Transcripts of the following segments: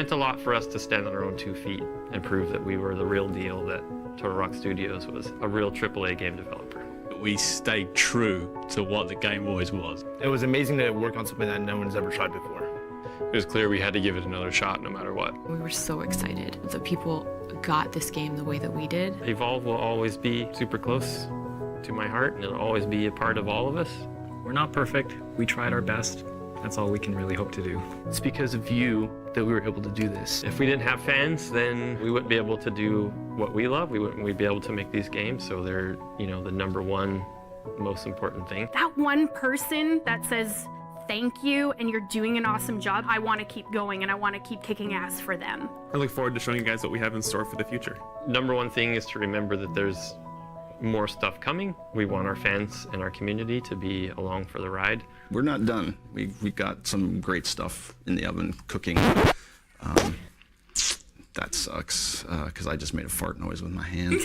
meant a lot for us to stand on our own 2 feet and prove that we were the real deal, that Turtle Rock Studios was a real AAA game developer. We stayed true to what the game always was. It was amazing to work on something that no one's ever tried before. It was clear we had to give it another shot no matter what. We were so excited that people got this game the way that we did. Evolve will always be super close to my heart, and it'll always be a part of all of us. We're not perfect. We tried our best. That's all we can really hope to do. It's because of you that we were able to do this. If we didn't have fans, then we wouldn't be able to do what we love. We'd be able to make these games, so they're, the #1 most important thing. That one person that says thank you and you're doing an awesome job, I want to keep going and I want to keep kicking ass for them. I look forward to showing you guys what we have in store for the future. #1 thing is to remember that there's more stuff coming. We want our fans and our community to be along for the ride. We're not done. We've got some great stuff in the oven cooking. That sucks, because I just made a fart noise with my hand.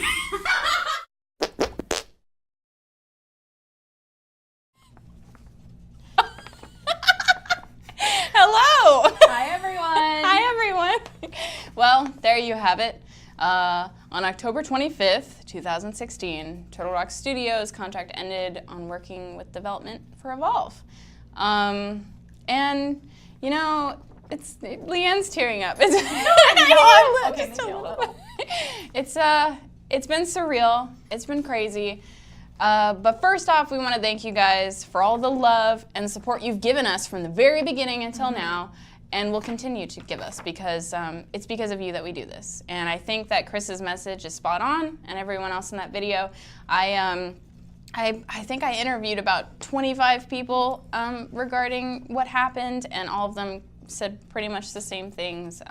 Hello! Hi, everyone! Hi, everyone! Well, there you have it. On October 25th, 2016, Turtle Rock Studios' contract ended on working with development for Evolve. And, it's Leanne's tearing up. It's been surreal. It's been crazy. But first off, we want to thank you guys for all the love and support you've given us from the very beginning until now, and will continue to give us, because it's because of you that we do this. And I think that Chris's message is spot on, and everyone else in that video. I think I interviewed about 25 people regarding what happened, and all of them said pretty much the same things.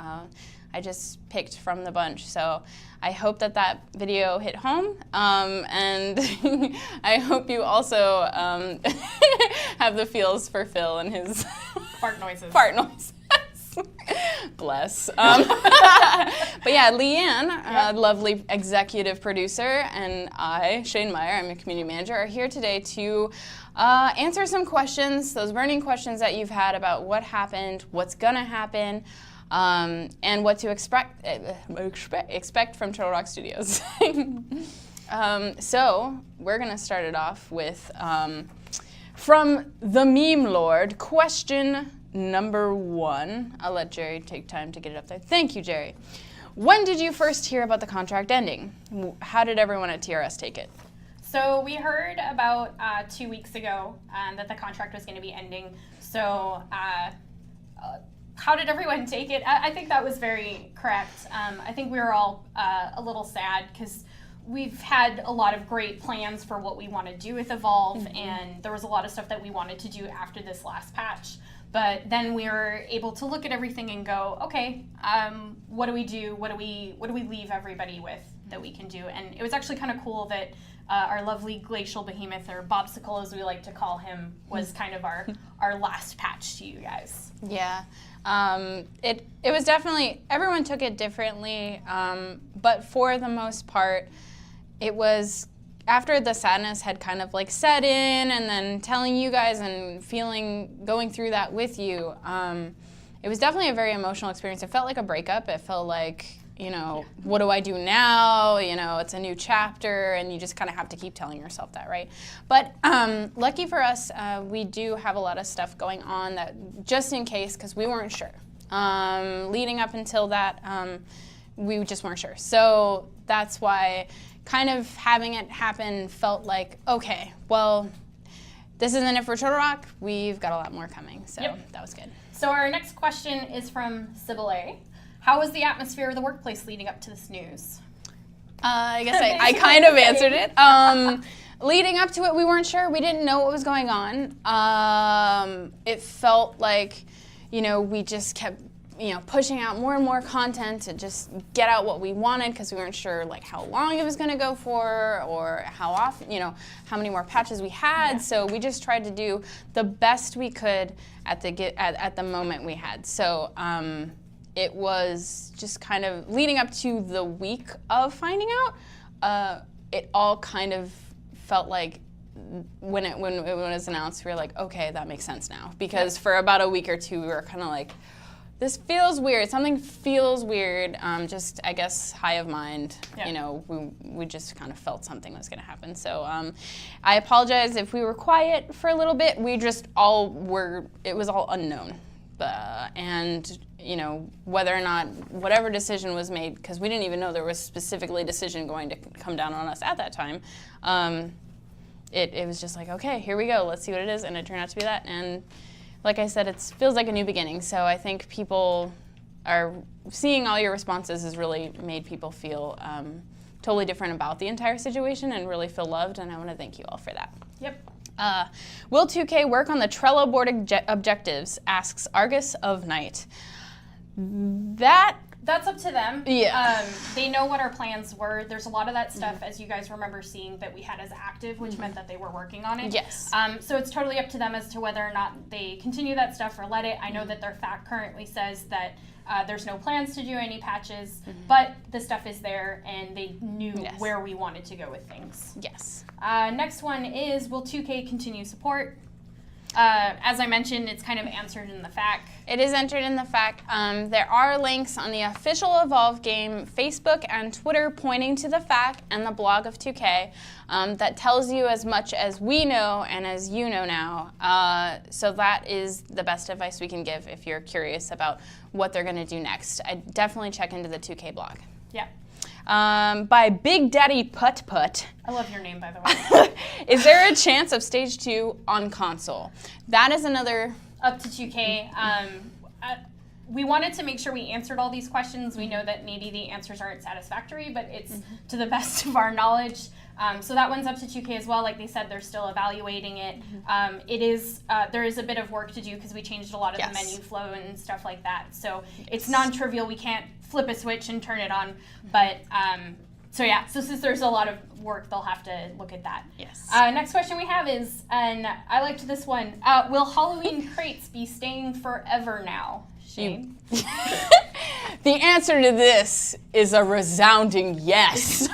I just picked from the bunch. So I hope that video hit home, and I hope you also have the feels for Phil and his fart noises. Bless. But yeah, Leanne, lovely executive producer, and I, Shane Meyer, I'm a community manager, are here today to answer some questions, those burning questions that you've had about what happened, what's gonna happen, and what to expect from Turtle Rock Studios. So we're gonna start it off with, from the Meme Lord, question number 1. I'll let Jerry take time to get it up there. Thank you, Jerry. When did you first hear about the contract ending? How did everyone at TRS take it? So we heard about 2 weeks ago that the contract was going to be ending. So how did everyone take it? I think that was very correct. I think we were all a little sad because we've had a lot of great plans for what we want to do with Evolve, and there was a lot of stuff that we wanted to do after this last patch. But then we were able to look at everything and go, okay, what do we do? What do we leave everybody with that we can do? And it was actually kind of cool that our lovely glacial behemoth, or Bobsicle as we like to call him, was kind of our last patch to you guys. Yeah, it was definitely, everyone took it differently, but for the most part, it was after the sadness had kind of like set in, and then telling you guys and going through that with you, it was definitely a very emotional experience. It felt like a breakup. It felt like, what do I do now? It's a new chapter, and you just kind of have to keep telling yourself that, right? But lucky for us, we do have a lot of stuff going on that, just in case, because we weren't sure. Leading up until that, we just weren't sure. So that's why kind of having it happen felt like, okay, well, this isn't it for Turtle Rock. We've got a lot more coming, so that was good. So our next question is from Sybil A. How was the atmosphere of the workplace leading up to this news? I guess I kind of answered it. Leading up to it, we weren't sure. We didn't know what was going on. It felt like, we just kept pushing out more and more content to just get out what we wanted, because we weren't sure like how long it was going to go for, or how often, how many more patches we had. Yeah. So we just tried to do the best we could at the moment we had. So it was just kind of leading up to the week of finding out. It all kind of felt like when it was announced, we were like, okay, that makes sense now, because for about a week or two we were kind of like, this feels weird. Something feels weird. Just, I guess, high of mind. Yeah. You know, we just kind of felt something was going to happen. So I apologize if we were quiet for a little bit. We just all were, it was all unknown. And, you know, whether or not whatever decision was made, because we didn't even know there was specifically a decision going to come down on us at that time, it was just like, okay, here we go. Let's see what it is. And it turned out to be that. And like I said, it feels like a new beginning. So I think people are seeing all your responses has really made people feel totally different about the entire situation and really feel loved. And I want to thank you all for that. Yep. Will 2K work on the Trello board objectives? Asks Argus of Night. That's up to them. Yeah. They know what our plans were. There's a lot of that stuff, as you guys remember seeing, that we had as active, which meant that they were working on it. Yes. So it's totally up to them as to whether or not they continue that stuff or let it. I know that their FAQ currently says that there's no plans to do any patches, but the stuff is there, and they knew where we wanted to go with things. Yes. Next one is, will 2K continue support? As I mentioned, it's kind of answered in the FAQ. It is entered in the FAQ. There are links on the official Evolve game Facebook and Twitter pointing to the FAQ and the blog of 2K that tells you as much as we know and as you know now. So that is the best advice we can give if you're curious about what they're going to do next. I definitely check into the 2K blog. Yeah. By Big Daddy Putt Putt. I love your name, by the way. Is there a chance of Stage 2 on console? That is another... Up to 2K. We wanted to make sure we answered all these questions. We know that maybe the answers aren't satisfactory, but it's to the best of our knowledge. So that one's up to 2K as well. Like they said, they're still evaluating it. It is there is a bit of work to do because we changed a lot of the menu flow and stuff like that. So it's non-trivial. We can't flip a switch and turn it on. But so since there's a lot of work, they'll have to look at that. Yes. Next question we have is, and I liked this one, will Halloween crates be staying forever now? Shane? The answer to this is a resounding yes.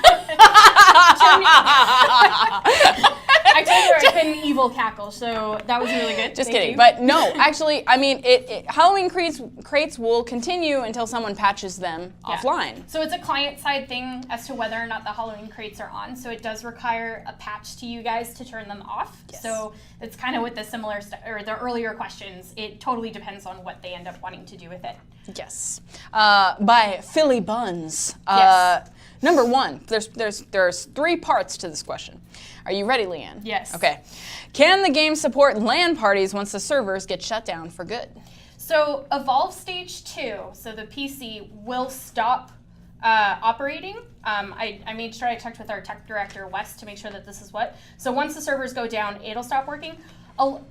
I told her I couldn't evil cackle, so that was really good. Just Thank kidding. you. But no, actually, I mean, Halloween crates will continue until someone patches them offline. So it's a client-side thing as to whether or not the Halloween crates are on. So it does require a patch to you guys to turn them off. Yes. So it's kind of with the similar or the earlier questions. It totally depends on what they end up wanting to do with it. Yes. By Philly Buns. Yes. Number one, there's 3 parts to this question. Are you ready, Leanne? Yes. Okay. Can the game support LAN parties once the servers get shut down for good? So Evolve Stage 2, so the PC will stop operating. I made sure I checked with our tech director, Wes, to make sure that this is what. So once the servers go down, it'll stop working.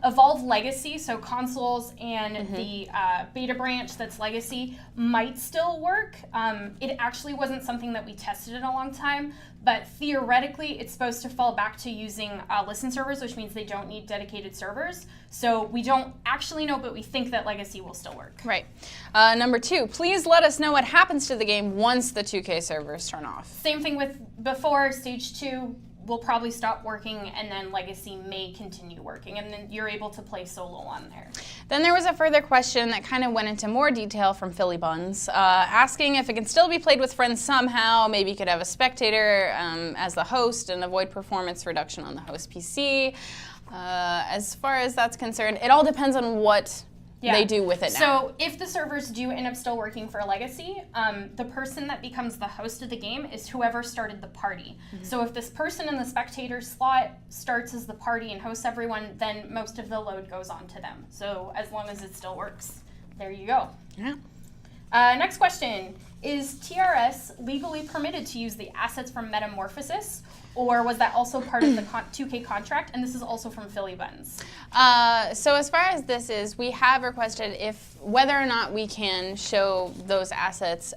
Evolve Legacy, so consoles and the beta branch that's Legacy might still work. It actually wasn't something that we tested in a long time, but theoretically it's supposed to fall back to using listen servers, which means they don't need dedicated servers. So we don't actually know, but we think that Legacy will still work. Right. Number 2, please let us know what happens to the game once the 2K servers turn off. Same thing with before Stage 2. Will probably stop working, and then Legacy may continue working, and then you're able to play solo on there. Then there was a further question that kind of went into more detail from Philly Buns, asking if it can still be played with friends somehow. Maybe you could have a spectator as the host and avoid performance reduction on the host PC. As far as that's concerned, it all depends on what they do with it now. So if the servers do end up still working for Legacy, the person that becomes the host of the game is whoever started the party. So if this person in the spectator slot starts as the party and hosts everyone, then most of the load goes on to them. So as long as it still works, there you go. Yeah. Next question. Is TRS legally permitted to use the assets from Metamorphosis, or was that also part of the 2K contract? And this is also from Philly Buns. So as far as this is, we have requested whether or not we can show those assets.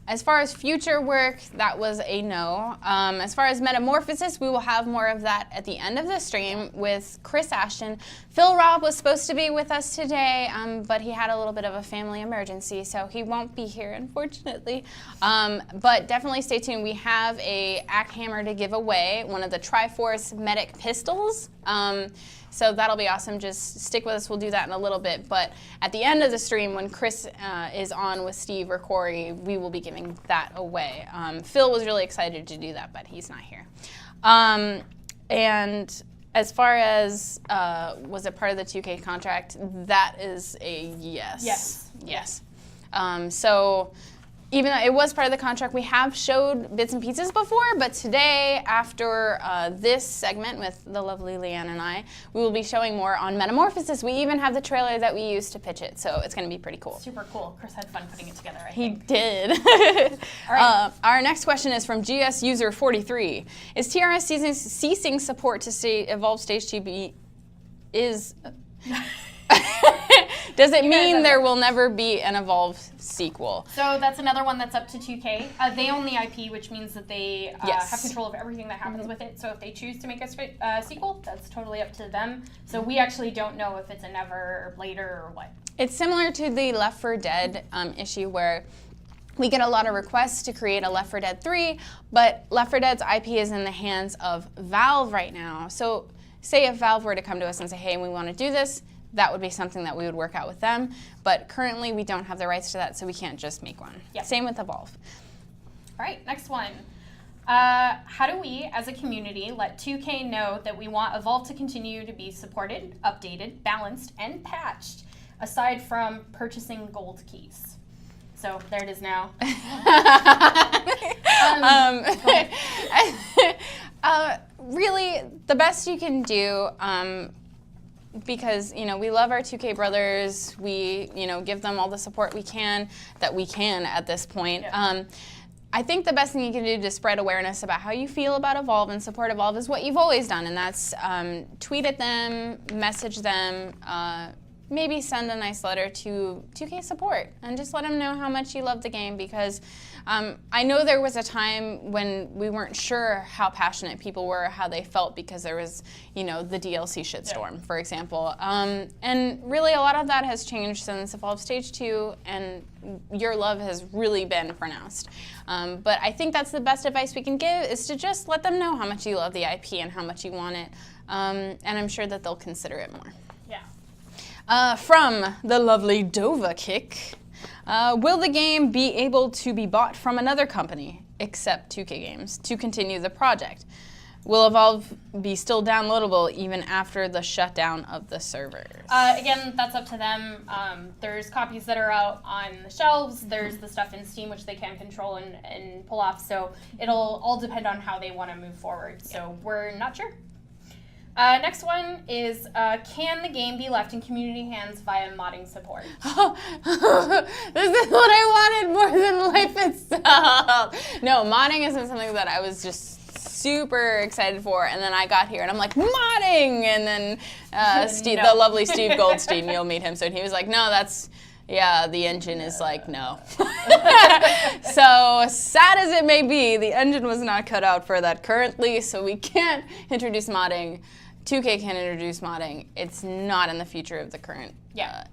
As far as future work, that was a no. As far as Metamorphosis, we will have more of that at the end of the stream with Chris Ashton. Phil Robb was supposed to be with us today, but he had a little bit of a family emergency, so he won't be here, unfortunately. But definitely stay tuned. We have a ACK Hammer to give away, one of the Triforce Medic pistols. So that'll be awesome. Just stick with us. We'll do that in a little bit. But at the end of the stream, when Chris is on with Steve or Corey, we will be giving that away. Phil was really excited to do that, but he's not here. And as far as was it part of the 2K contract, that is a yes. Yes. So even though it was part of the contract, we have showed bits and pieces before, but today, after this segment with the lovely Leanne and I, we will be showing more on Metamorphosis. We even have the trailer that we used to pitch it, so it's going to be pretty cool. Super cool. Chris had fun putting it together, I He think. did. All right. Our next question is from GS user 43. Is TRS ceasing support to Evolve Stage 2B is... Does it mean there will never be an Evolve sequel? So that's another one that's up to 2K. They own the IP, which means that they have control of everything that happens with it. So if they choose to make a sequel, that's totally up to them. So we actually don't know if it's a never or later or what. It's similar to the Left 4 Dead issue where we get a lot of requests to create a Left 4 Dead 3, but Left 4 Dead's IP is in the hands of Valve right now. So say if Valve were to come to us and say, hey, we want to do this, that would be something that we would work out with them. But currently, we don't have the rights to that, so we can't just make one. Yep. Same with Evolve. All right, next one. How do we, as a community, let 2K know that we want Evolve to continue to be supported, updated, balanced, and patched, aside from purchasing gold keys? So there it is now. Really, the best you can do, because we love our 2K brothers, we give them all the support we can at this point. Yeah. I think the best thing you can do to spread awareness about how you feel about Evolve and support Evolve is what you've always done, and that's tweet at them, message them, maybe send a nice letter to 2K support and just let them know how much you love the game, because I know there was a time when we weren't sure how passionate people were, how they felt, because there was, the DLC shitstorm, for example. And really a lot of that has changed since Evolve Stage 2, and your love has really been pronounced. But I think that's the best advice we can give, is to just let them know how much you love the IP and how much you want it. And I'm sure that they'll consider it more. Yeah. From the lovely Dova Kick, will the game be able to be bought from another company, except 2K Games, to continue the project? Will Evolve be still downloadable even after the shutdown of the servers? Again, that's up to them. There's copies that are out on the shelves. There's the stuff in Steam, which they can control and pull off. So it'll all depend on how they want to move forward. So we're not sure. Next one is, can the game be left in community hands via modding support? This is what I wanted more than life itself. No, modding isn't something that I was just super excited for, and then I got here and I'm like, modding! And then the lovely Steve Goldstein, you'll meet him soon, he was like, no, the engine is like, no. So sad as it may be, the engine was not cut out for that currently, so we can't introduce modding. 2K can introduce modding. It's not in the future of the current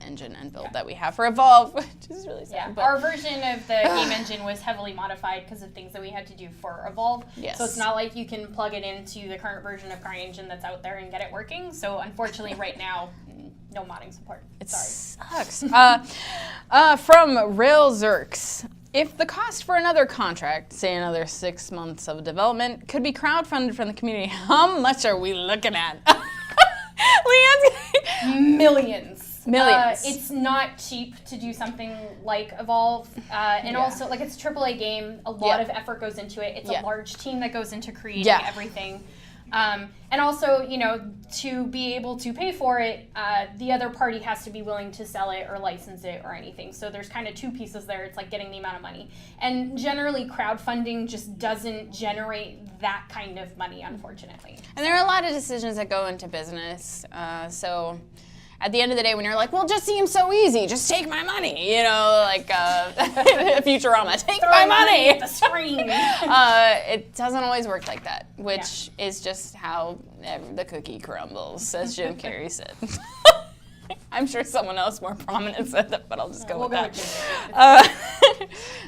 engine and build that we have for Evolve, which is really sad. Yeah, but our version of the game engine was heavily modified because of things that we had to do for Evolve. Yes. So it's not like you can plug it into the current version of CryEngine that's out there and get it working. So unfortunately, right now, no modding support. It Sorry. sucks. From Rail Zerks. If the cost for another contract, say another 6 months of development, could be crowdfunded from the community, how much are we looking at? Leanne's Millions. Millions. It's not cheap to do something like Evolve, and also like it's a AAA game. A lot of effort goes into it. It's a large team that goes into creating everything. And also, to be able to pay for it, the other party has to be willing to sell it or license it or anything. So there's kind of two pieces there. It's like getting the amount of money. And generally, crowdfunding just doesn't generate that kind of money, unfortunately. And there are a lot of decisions that go into business. So at the end of the day, when you're like, well, it just seems so easy, just take my money, you know, like Futurama, take my money. At the screen. It doesn't always work like that, which is just how the cookie crumbles, as Jim Carrey said. I'm sure someone else more prominent said that, but I'll just go with that.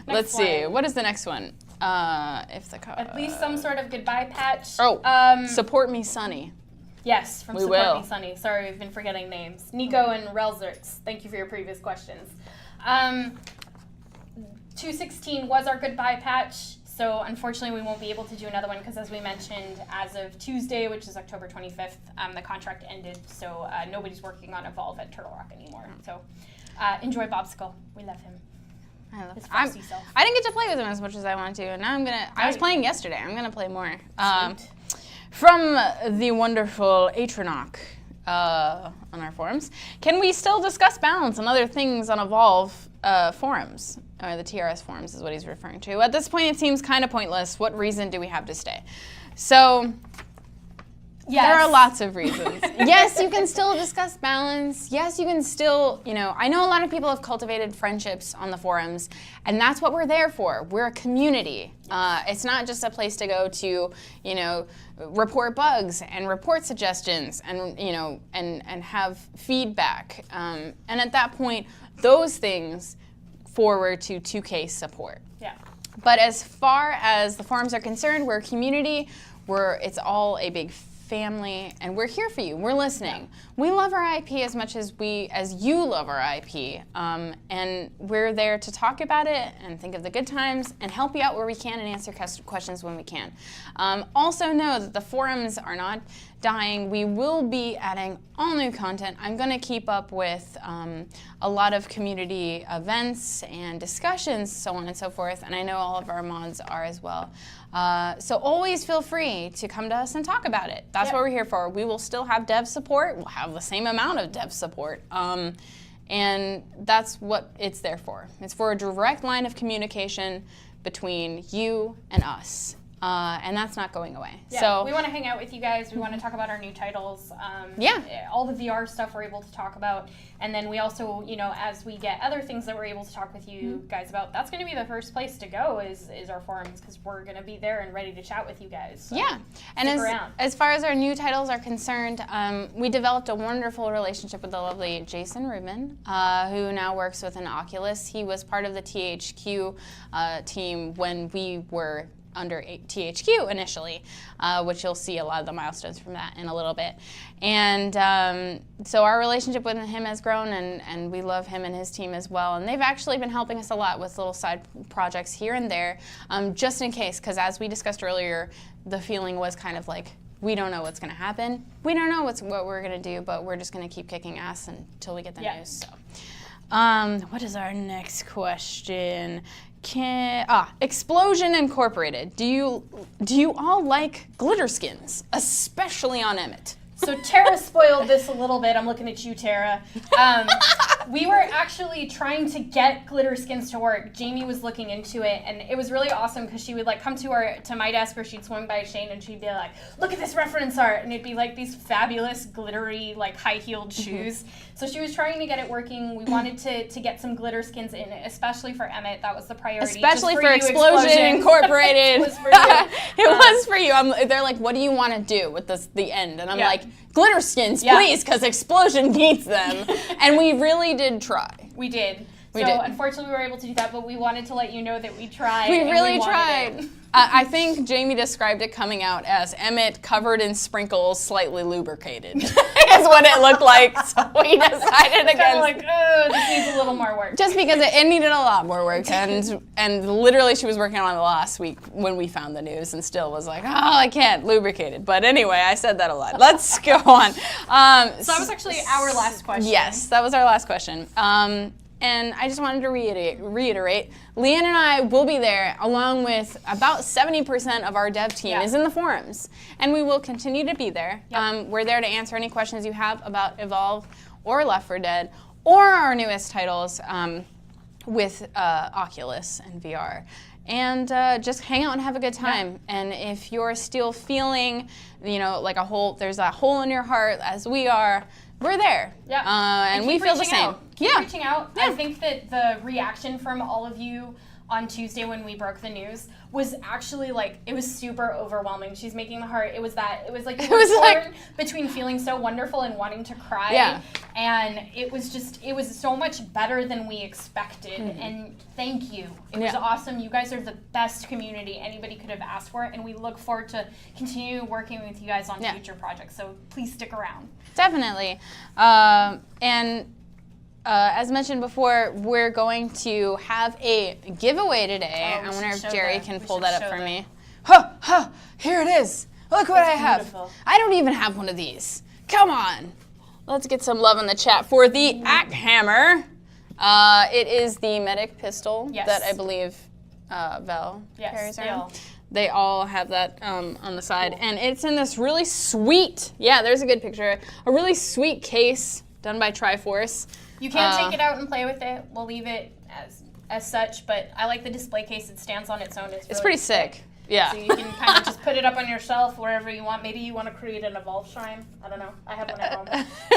Let's see. What is the next one? At least some sort of goodbye patch. Oh, support me, Sonny. Yes, from We Support will. Me Sunny. Sorry, we've been forgetting names. Nico and Relzerts, thank you for your previous questions. 216 was our goodbye patch, so unfortunately we won't be able to do another one because, as we mentioned, as of Tuesday, which is October 25th, the contract ended, so nobody's working on Evolve at Turtle Rock anymore. So enjoy Bobsicle. We love him. I love His it. frosty self. I didn't get to play with him as much as I wanted to, and now I was playing yesterday. I'm gonna play more. From the wonderful Atronach on our forums, can we still discuss balance and other things on Evolve forums? Or the TRS forums is what he's referring to. At this point, it seems kind of pointless. What reason do we have to stay? So, Yes. there are lots of reasons. Yes, you can still discuss balance. Yes, you can still, I know a lot of people have cultivated friendships on the forums, and that's what we're there for. We're a community. It's not just a place to go to, report bugs and report suggestions and, and have feedback. And at that point, those things forward to 2K support. Yeah. But as far as the forums are concerned, we're a community. It's all a big family, and we're here for you. We're listening. We love our IP as much as you love our IP, and we're there to talk about it and think of the good times and help you out where we can and answer questions when we can. Also know that the forums are not dying. We will be adding all new content. I'm going to keep up with a lot of community events and discussions, so on and so forth, and I know all of our mods are as well. So always feel free to come to us and talk about it. That's what we're here for. We will still have dev support. We'll have the same amount of dev support. And that's what it's there for. It's for a direct line of communication between you and us. And that's not going away. Yeah, so we want to hang out with you guys. We want to talk about our new titles. Yeah. All the VR stuff we're able to talk about. And then we also, as we get other things that we're able to talk with you guys about, that's going to be the first place to go is our forums, because we're going to be there and ready to chat with you guys. So yeah. And as far as our new titles are concerned, we developed a wonderful relationship with the lovely Jason Rubin, who now works with an Oculus. He was part of the THQ team when we were under THQ initially, which you'll see a lot of the milestones from that in a little bit. And so our relationship with him has grown, and we love him and his team as well. And they've actually been helping us a lot with little side projects here and there, just in case, because as we discussed earlier, the feeling was kind of like, we don't know what's going to happen. We don't know what we're going to do, but we're just going to keep kicking ass until we get the news. So, what is our next question? Explosion Incorporated. Do you all like glitter skins, especially on Emmett? So Tara spoiled this a little bit. I'm looking at you, Tara. We were actually trying to get glitter skins to work. Jamie was looking into it, and it was really awesome because she would come to my desk, or she'd swing by Shane and she'd be like, "Look at this reference art," and it'd be these fabulous glittery high-heeled shoes. So she was trying to get it working. We wanted to get some glitter skins in it, especially for Emmett. That was the priority. Especially for you, Explosion Incorporated. It was for you. It was for you. They're like, "What do you want to do with the end?" And I'm like, "Glitter skins, please, because Explosion needs them." And we really did try. We did. We so did. unfortunately we were able to do that, but we wanted to let you know that we tried. We and really wanted tried. it. I think Jamie described it coming out as Emmett covered in sprinkles, slightly lubricated. Is what it looked like. So we decided against. This needs a little more work. Just because it needed a lot more work, and literally she was working on it last week when we found the news, and still was like, "Oh, I can't lubricate it." But anyway, I said that a lot. Let's go on. So that was actually our last question. Yes, that was our last question. And I just wanted to reiterate, Leanne and I will be there, along with about 70% of our dev team is in the forums. And we will continue to be there. Yep. We're there to answer any questions you have about Evolve or Left 4 Dead or our newest titles with Oculus and VR. and just hang out and have a good time. And if you're still feeling, you know, like there's a hole in your heart as we are, we're there. Yeah. And we feel the same. Keep reaching out. I think that the reaction from all of you on Tuesday when we broke the news was actually like, it was super overwhelming. She's making the heart. It was like you were torn between feeling so wonderful and wanting to cry. Yeah. And it was so much better than we expected. And thank you. It was awesome. You guys are the best community anybody could have asked for, and we look forward to continue working with you guys on future projects. So please stick around. Definitely. As mentioned before, we're going to have a giveaway today. I wonder if Jerry can pull that up for me. Here it is. Look what I have. Beautiful. I don't even have one of these. Come on. Let's get some love in the chat for the Act Hammer. It is the medic pistol that I believe Vel carries around. They all have that on the side. And it's in this really sweet, there's a good picture, a really sweet case done by Triforce. You can take it out and play with it. We'll leave it as such, but I like the display case. It stands on its own. It's really pretty sick. Yeah. So you can kind of just put it up on your shelf wherever you want. Maybe you want to create an Evolve shrine. I don't know. I have one at home.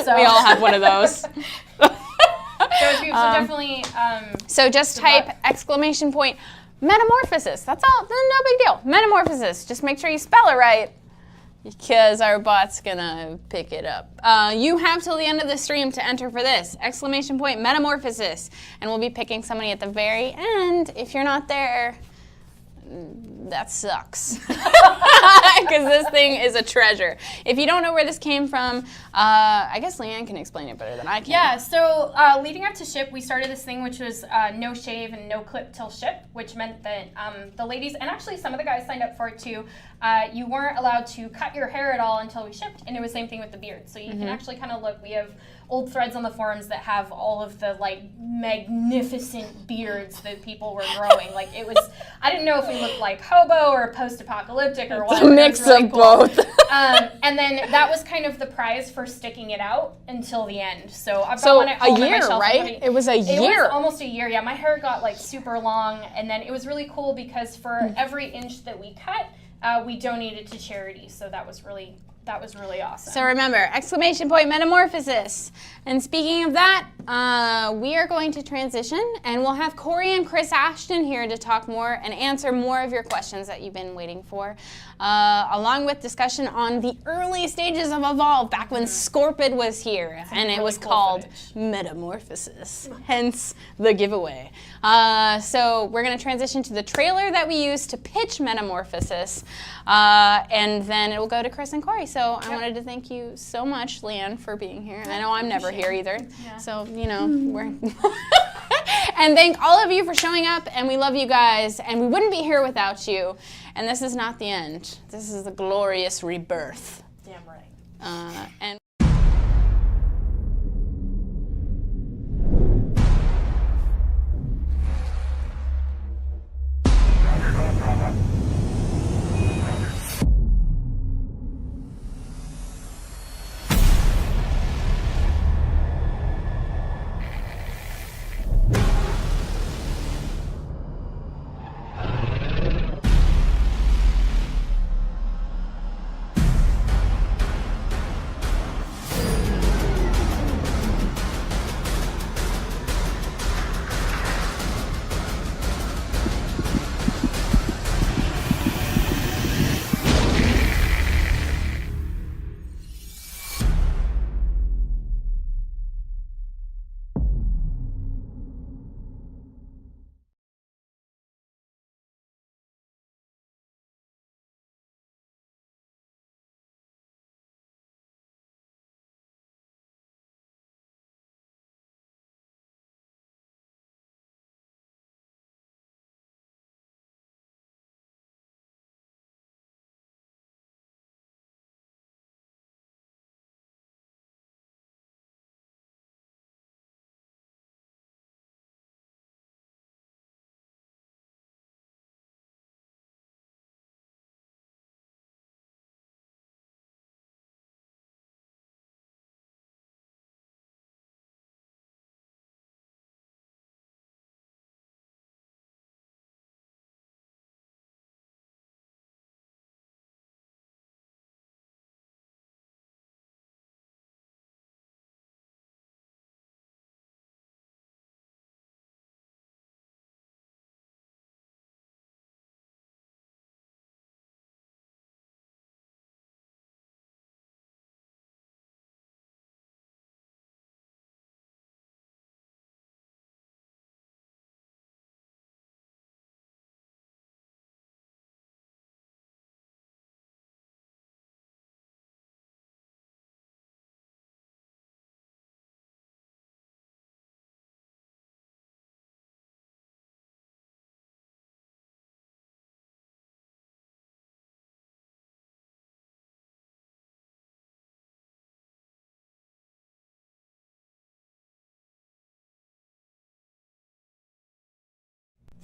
So. We all have one of those. So definitely. So just type !Metamorphosis. That's all. No big deal. Metamorphosis. Just make sure you spell it right, because our bot's gonna pick it up. You have till the end of the stream to enter for this. !Metamorphosis. And we'll be picking somebody at the very end. If you're not there, that sucks. Because this thing is a treasure. If you don't know where this came from, I guess Leanne can explain it better than I can. Yeah, so leading up to ship, we started this thing which was no shave and no clip till ship, which meant that the ladies, and actually some of the guys signed up for it too, you weren't allowed to cut your hair at all until we shipped, and it was the same thing with the beard. So you can actually kind of look, we have old threads on the forums that have all of the like magnificent beards that people were growing. Like it was, I didn't know if we looked like hobo or post-apocalyptic or what. A mix of both. And then that was kind of the prize for sticking it out until the end. So I've got So one at home a year, on my shelf. right? It was a year. It was almost a year. Yeah, my hair got like super long, and then it was really cool because for every inch that we cut, we donated to charity. So that was really awesome. So remember, !Metamorphosis. And speaking of that, we are going to transition, and we'll have Corey and Chris Ashton here to talk more and answer more of your questions that you've been waiting for, along with discussion on the early stages of Evolve, back when Scorpid was here, and it was called Metamorphosis, hence the giveaway. So we're going to transition to the trailer that we used to pitch Metamorphosis, and then it will go to Chris and Corey. So I wanted to thank you so much, Leanne, for being here. I know I'm never here either, so you know we're. And thank all of you for showing up, and we love you guys, and we wouldn't be here without you. And this is not the end. This is the glorious rebirth. Damn right. And.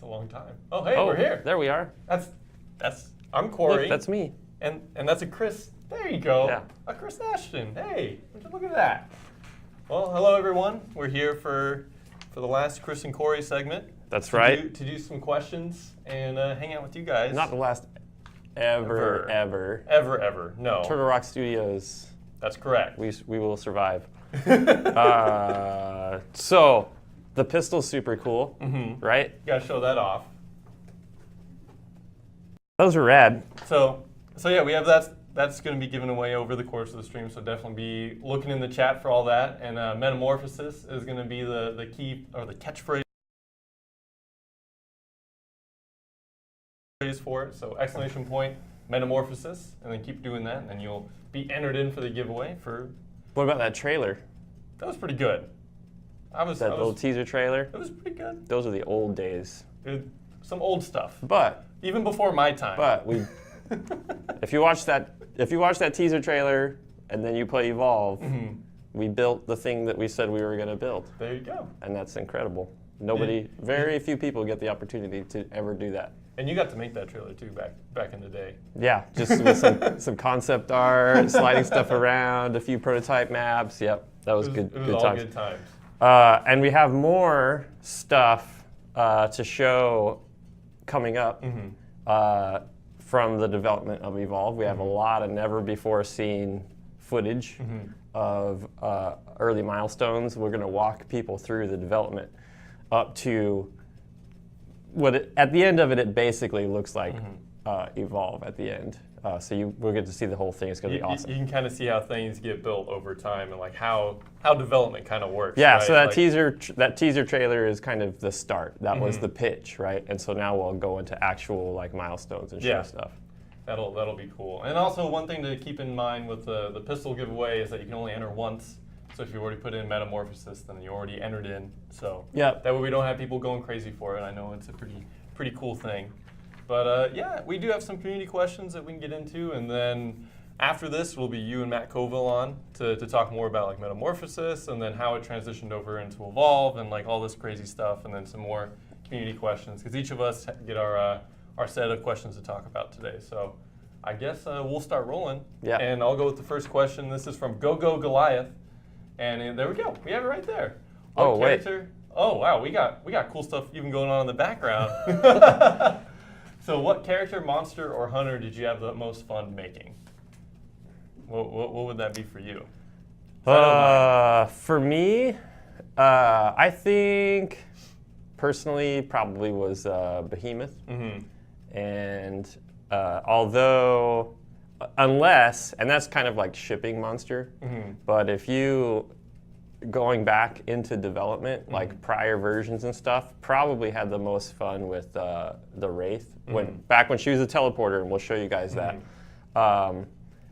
a long time. Oh, hey, we're here. There we are. I'm Corey. Look, that's me. And that's a Chris. There you go. Yeah. A Chris Ashton. Hey, look at that. Well, hello everyone. We're here for the last Chris and Corey segment. That's right. To do some questions and hang out with you guys. Not the last ever. Ever. No. Turtle Rock Studios. That's correct. We will survive. So, the pistol's super cool, right? You gotta show that off. Those are rad. So yeah, we have that's going to be given away over the course of the stream. So definitely be looking in the chat for all that. And Metamorphosis is going to be the key or the catchphrase for it. So exclamation point Metamorphosis, and then keep doing that, and then you'll be entered in for the giveaway. What about that trailer? That was pretty good. That little teaser trailer? It was pretty good. Those are the old days. Some old stuff. But even before my time. But if you watch that teaser trailer and then you play Evolve, we built the thing that we said we were going to build. There you go. And that's incredible. Very few people get the opportunity to ever do that. And you got to make that trailer too back in the day. Yeah, just with some concept art, sliding stuff around, a few prototype maps. Yep, that was good. It was all times. good times. And we have more stuff to show coming up from the development of Evolve. We have a lot of never before seen footage of early milestones. We're going to walk people through the development up to at the end of it basically looks like Evolve at the end. So we'll get to see the whole thing. It's going to be awesome. You can kind of see how things get built over time and like how development kind of works. Yeah. Right? So that teaser trailer is kind of the start. That was the pitch, right? And so now we'll go into actual like milestones and show stuff. That'll be cool. And also one thing to keep in mind with the pistol giveaway is that you can only enter once. So if you already put in Metamorphosis, then you already entered in. So that way we don't have people going crazy for it. I know it's a pretty cool thing. But yeah, we do have some community questions that we can get into, and then after this will be you and Matt Colville on to talk more about like Metamorphosis and then how it transitioned over into Evolve and like all this crazy stuff, and then some more community questions because each of us get our set of questions to talk about today. So I guess we'll start rolling. Yeah. And I'll go with the first question. This is from Go Goliath, and there we go. We have it right there. Wait. Oh wow, we got cool stuff even going on in the background. So what character, monster, or hunter did you have the most fun making? What would that be for you? For me, I think personally probably was Behemoth. And unless, and that's kind of like shipping monster, but if you going back into development, like prior versions and stuff, probably had the most fun with the Wraith back when she was a teleporter, and we'll show you guys that.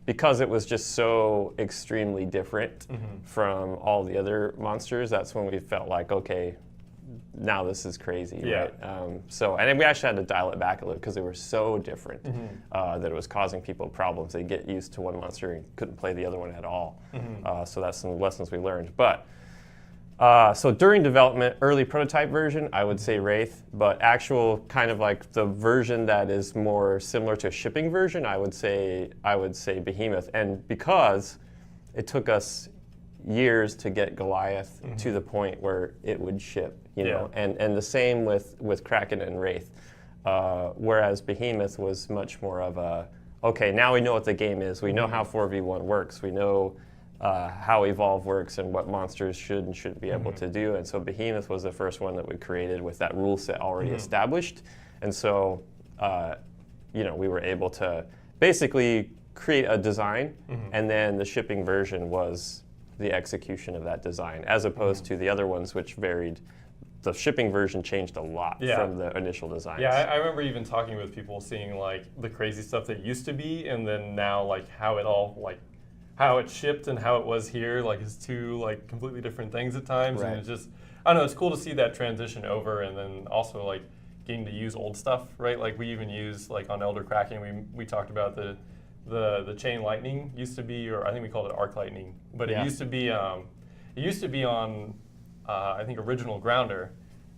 Because it was just so extremely different from all the other monsters, that's when we felt like, okay, now this is crazy, right? And then we actually had to dial it back a little because they were so different that it was causing people problems. They get used to one monster and couldn't play the other one at all. So that's some lessons we learned. But so during development, early prototype version, I would say Wraith, but actual kind of like the version that is more similar to a shipping version, I would say Behemoth. And because it took us years to get Goliath to the point where it would ship, you know, and the same with Kraken and Wraith. Whereas Behemoth was much more of a, okay, now we know what the game is. We know how 4v1 works. We know how Evolve works and what monsters should and shouldn't be able to do. And so Behemoth was the first one that we created with that rule set already established. And so, we were able to basically create a design, and then the shipping version was the execution of that design, as opposed to the other ones, which varied. The shipping version changed a lot from the initial designs. Yeah, I remember even talking with people, seeing like the crazy stuff that used to be, and then now like how it shipped and how it was here, like is two like completely different things at times. Right. And it's just, I don't know, it's cool to see that transition over, and then also like getting to use old stuff, right? Like we even use like on Elder Kraken, we talked about the chain lightning used to be, or I think we called it arc lightning, but it used to be on I think original Grounder,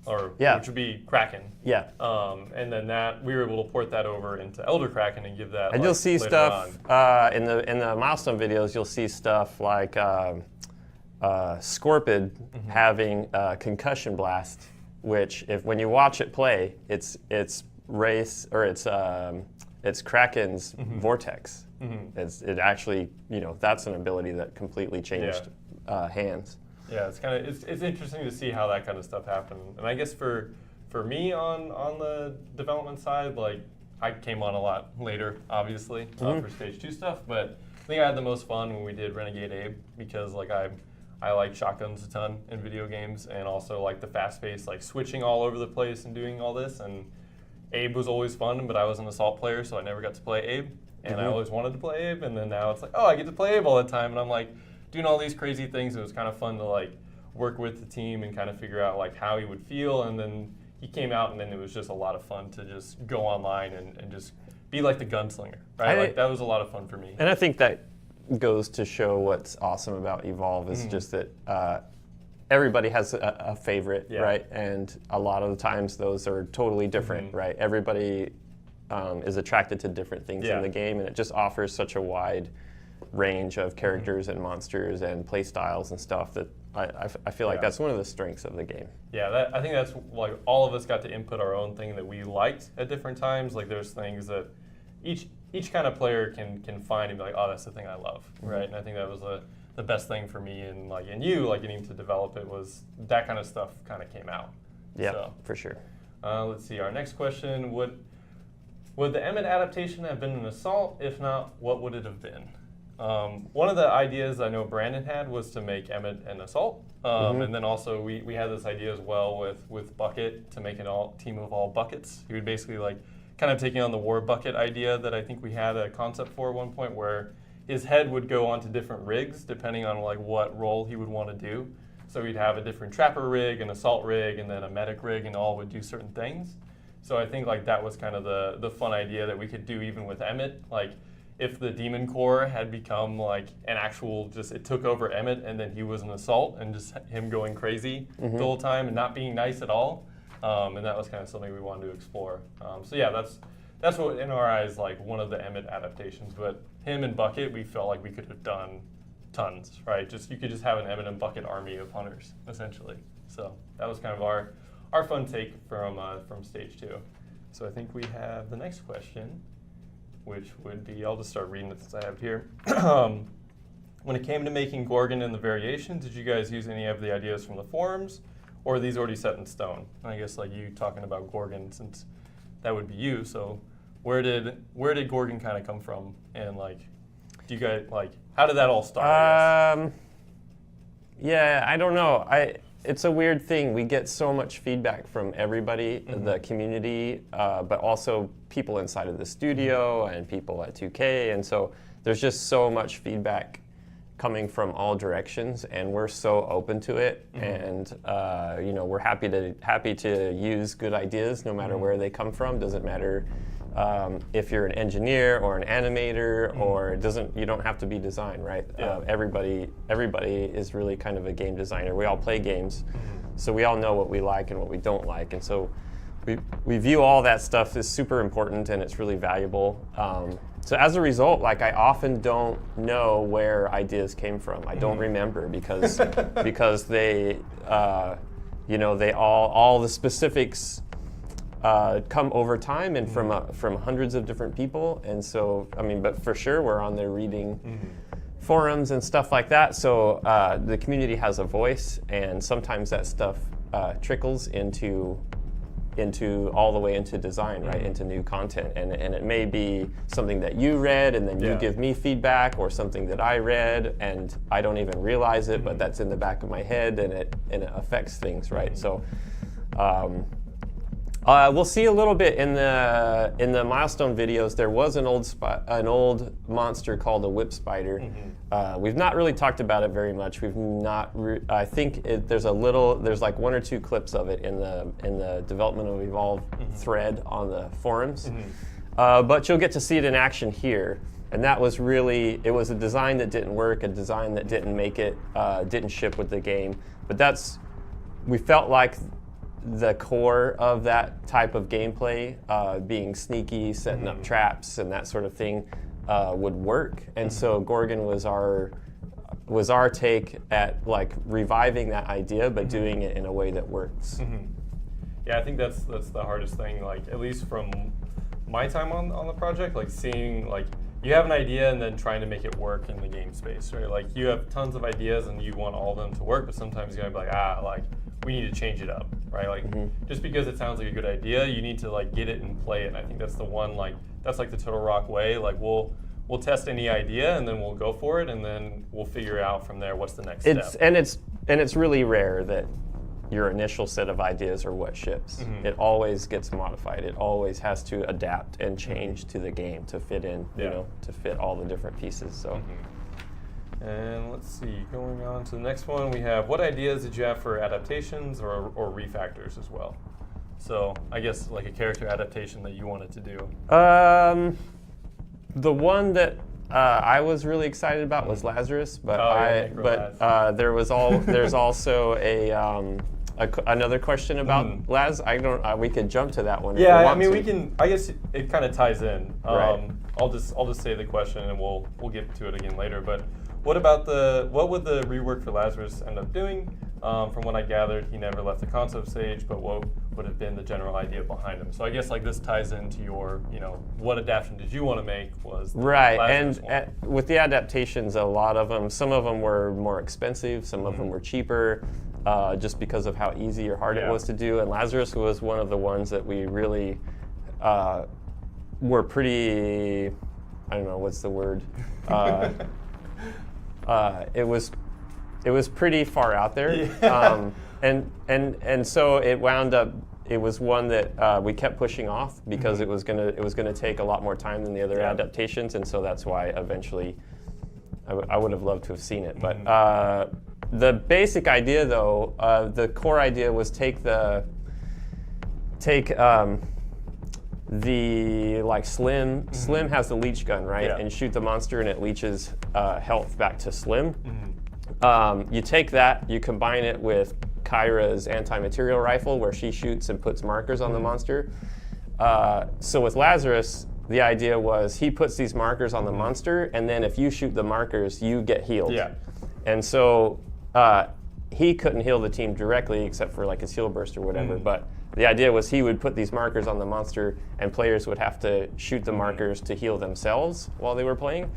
or Yeah. which would be Kraken. Yeah. And then that we were able to port that over into Elder Kraken and give that. And you'll see stuff in the milestone videos. You'll see stuff like Scorpid having concussion blast, which when you watch it play, it's Kraken's vortex. It actually, that's an ability that completely changed hands. Yeah, it's interesting to see how that kind of stuff happened. And I guess for me on the development side, like I came on a lot later, obviously, for Stage 2 stuff. But I think I had the most fun when we did Renegade Abe because like I like shotguns a ton in video games, and also like the fast pace, like switching all over the place and doing all this. And Abe was always fun, but I was an assault player, so I never got to play Abe. And I always wanted to play Abe, and then now it's like, oh, I get to play Abe all the time, and I'm like doing all these crazy things. It was kind of fun to like work with the team and kind of figure out like how he would feel. And then he came out, and then it was just a lot of fun to just go online and just be like the gunslinger, right? Like that was a lot of fun for me. And I think that goes to show what's awesome about Evolve is just that everybody has a favorite, right? And a lot of the times those are totally different, right? Everybody is attracted to different things in the game, and it just offers such a wide range of characters and monsters and play styles and stuff that I feel like that's one of the strengths of the game. Yeah, I think that's like all of us got to input our own thing that we liked at different times. Like there's things that each kind of player can find and be like, oh, that's the thing I love, right? And I think that was the best thing for me and you getting to develop it was that kind of stuff kind of came out. Yeah, so, for sure. Let's see, our next question, would the Emmett adaptation have been an assault? If not, what would it have been? One of the ideas I know Brandon had was to make Emmett an assault. And then also we had this idea as well with Bucket to make an team of all buckets. He would basically like kind of taking on the war bucket idea that I think we had a concept for at one point where his head would go onto different rigs depending on like what role he would want to do. So he'd have a different trapper rig, an assault rig, and then a medic rig, and all would do certain things. So I think like that was kind of the fun idea that we could do even with Emmett. Like if the Demon Corps had become like an actual it took over Emmett and then he was an assault and just him going crazy the whole time and not being nice at all. And that was kind of something we wanted to explore. So yeah, that's what in our eyes like one of the Emmett adaptations. But him and Bucket, we felt like we could have done tons, right? You could just have an Emmett and Bucket army of hunters essentially. So that was kind of our fun take from Stage 2. So I think we have the next question, which would be, I'll just start reading it since I have it here. When it came to making Gorgon and the variations, did you guys use any of the ideas from the forums, or are these already set in stone? And I guess like you talking about Gorgon, since that would be you, so where did Gorgon kind of come from? And like, do you guys, like, how did that all start? Yeah, I don't know. It's a weird thing. We get so much feedback from everybody, the community, but also people inside of the studio and people at 2K. And so there's just so much feedback coming from all directions, and we're so open to it. And we're happy to use good ideas no matter where they come from. Doesn't matter if you're an engineer or an animator, or you don't have to be design, right? Everybody is really kind of a game designer. We all play games, so we all know what we like and what we don't like, and so we view all that stuff as super important, and it's really valuable. So as a result, like I often don't know where ideas came from. I don't remember because they all the specifics come over time and from hundreds of different people. And so, but for sure we're on there reading forums and stuff like that. So the community has a voice, and sometimes that stuff trickles into all the way into design, right? Into new content. And it may be something that you read and then you give me feedback, or something that I read and I don't even realize it, but that's in the back of my head and it affects things, right? So we'll see a little bit in the milestone videos. There was an old monster called a whip spider. We've not really talked about it very much. We've not. I think there's like one or two clips of it in the Development of Evolve thread on the forums. But you'll get to see it in action here. And that was it was a design that didn't work, a design that didn't make it, didn't ship with the game. But we felt like the core of that type of gameplay, being sneaky, setting up traps and that sort of thing, would work. And so Gorgon was our take at like reviving that idea, but doing it in a way that works. Yeah, I think that's the hardest thing. Like at least from my time on the project, like seeing like you have an idea and then trying to make it work in the game space, right? Like you have tons of ideas and you want all of them to work, but sometimes you gotta be like, we need to change it up, right? Like just because it sounds like a good idea, you need to like get it and play it. And I think that's the one, like that's like the Turtle Rock way. Like we'll test any idea and then we'll go for it and then we'll figure out from there what's the next step. And it's really rare that your initial set of ideas are what ships. It always gets modified. It always has to adapt and change to the game to fit in, you know, to fit all the different pieces. So. And let's see, going on to the next one, we have what ideas did you have for adaptations or refactors as well? So I guess like a character adaptation that you wanted to do. The one that I was really excited about was Lazarus, but there's also another question about Laz. We could jump to that one. Yeah, if we I mean want we can. I guess it kind of ties in. Right. I'll just say the question and we'll get to it again later. But what would the rework for Lazarus end up doing? From what I gathered, he never left the concept stage, but what would have been the general idea behind him? So I guess like this ties into your, what adaptation did you want to make was the Lazarus one. With the adaptations, a lot of them, some of them were more expensive, some of them were cheaper, just because of how easy or hard it was to do. And Lazarus was one of the ones that we really were pretty, I don't know, what's the word? It was pretty far out there, and so it wound up. It was one that we kept pushing off because it was gonna take a lot more time than the other adaptations, and so that's why eventually I would have loved to have seen it. But the basic idea, though, the core idea was take the Slim. Slim has the leech gun, right? And shoot the monster, and it leeches health back to Slim. You take that, you combine it with Kyra's anti-material rifle, where she shoots and puts markers on the monster. So with Lazarus, the idea was he puts these markers on the monster, and then if you shoot the markers, you get healed. And so he couldn't heal the team directly, except for like his heal burst or whatever. But the idea was he would put these markers on the monster, and players would have to shoot the markers to heal themselves while they were playing.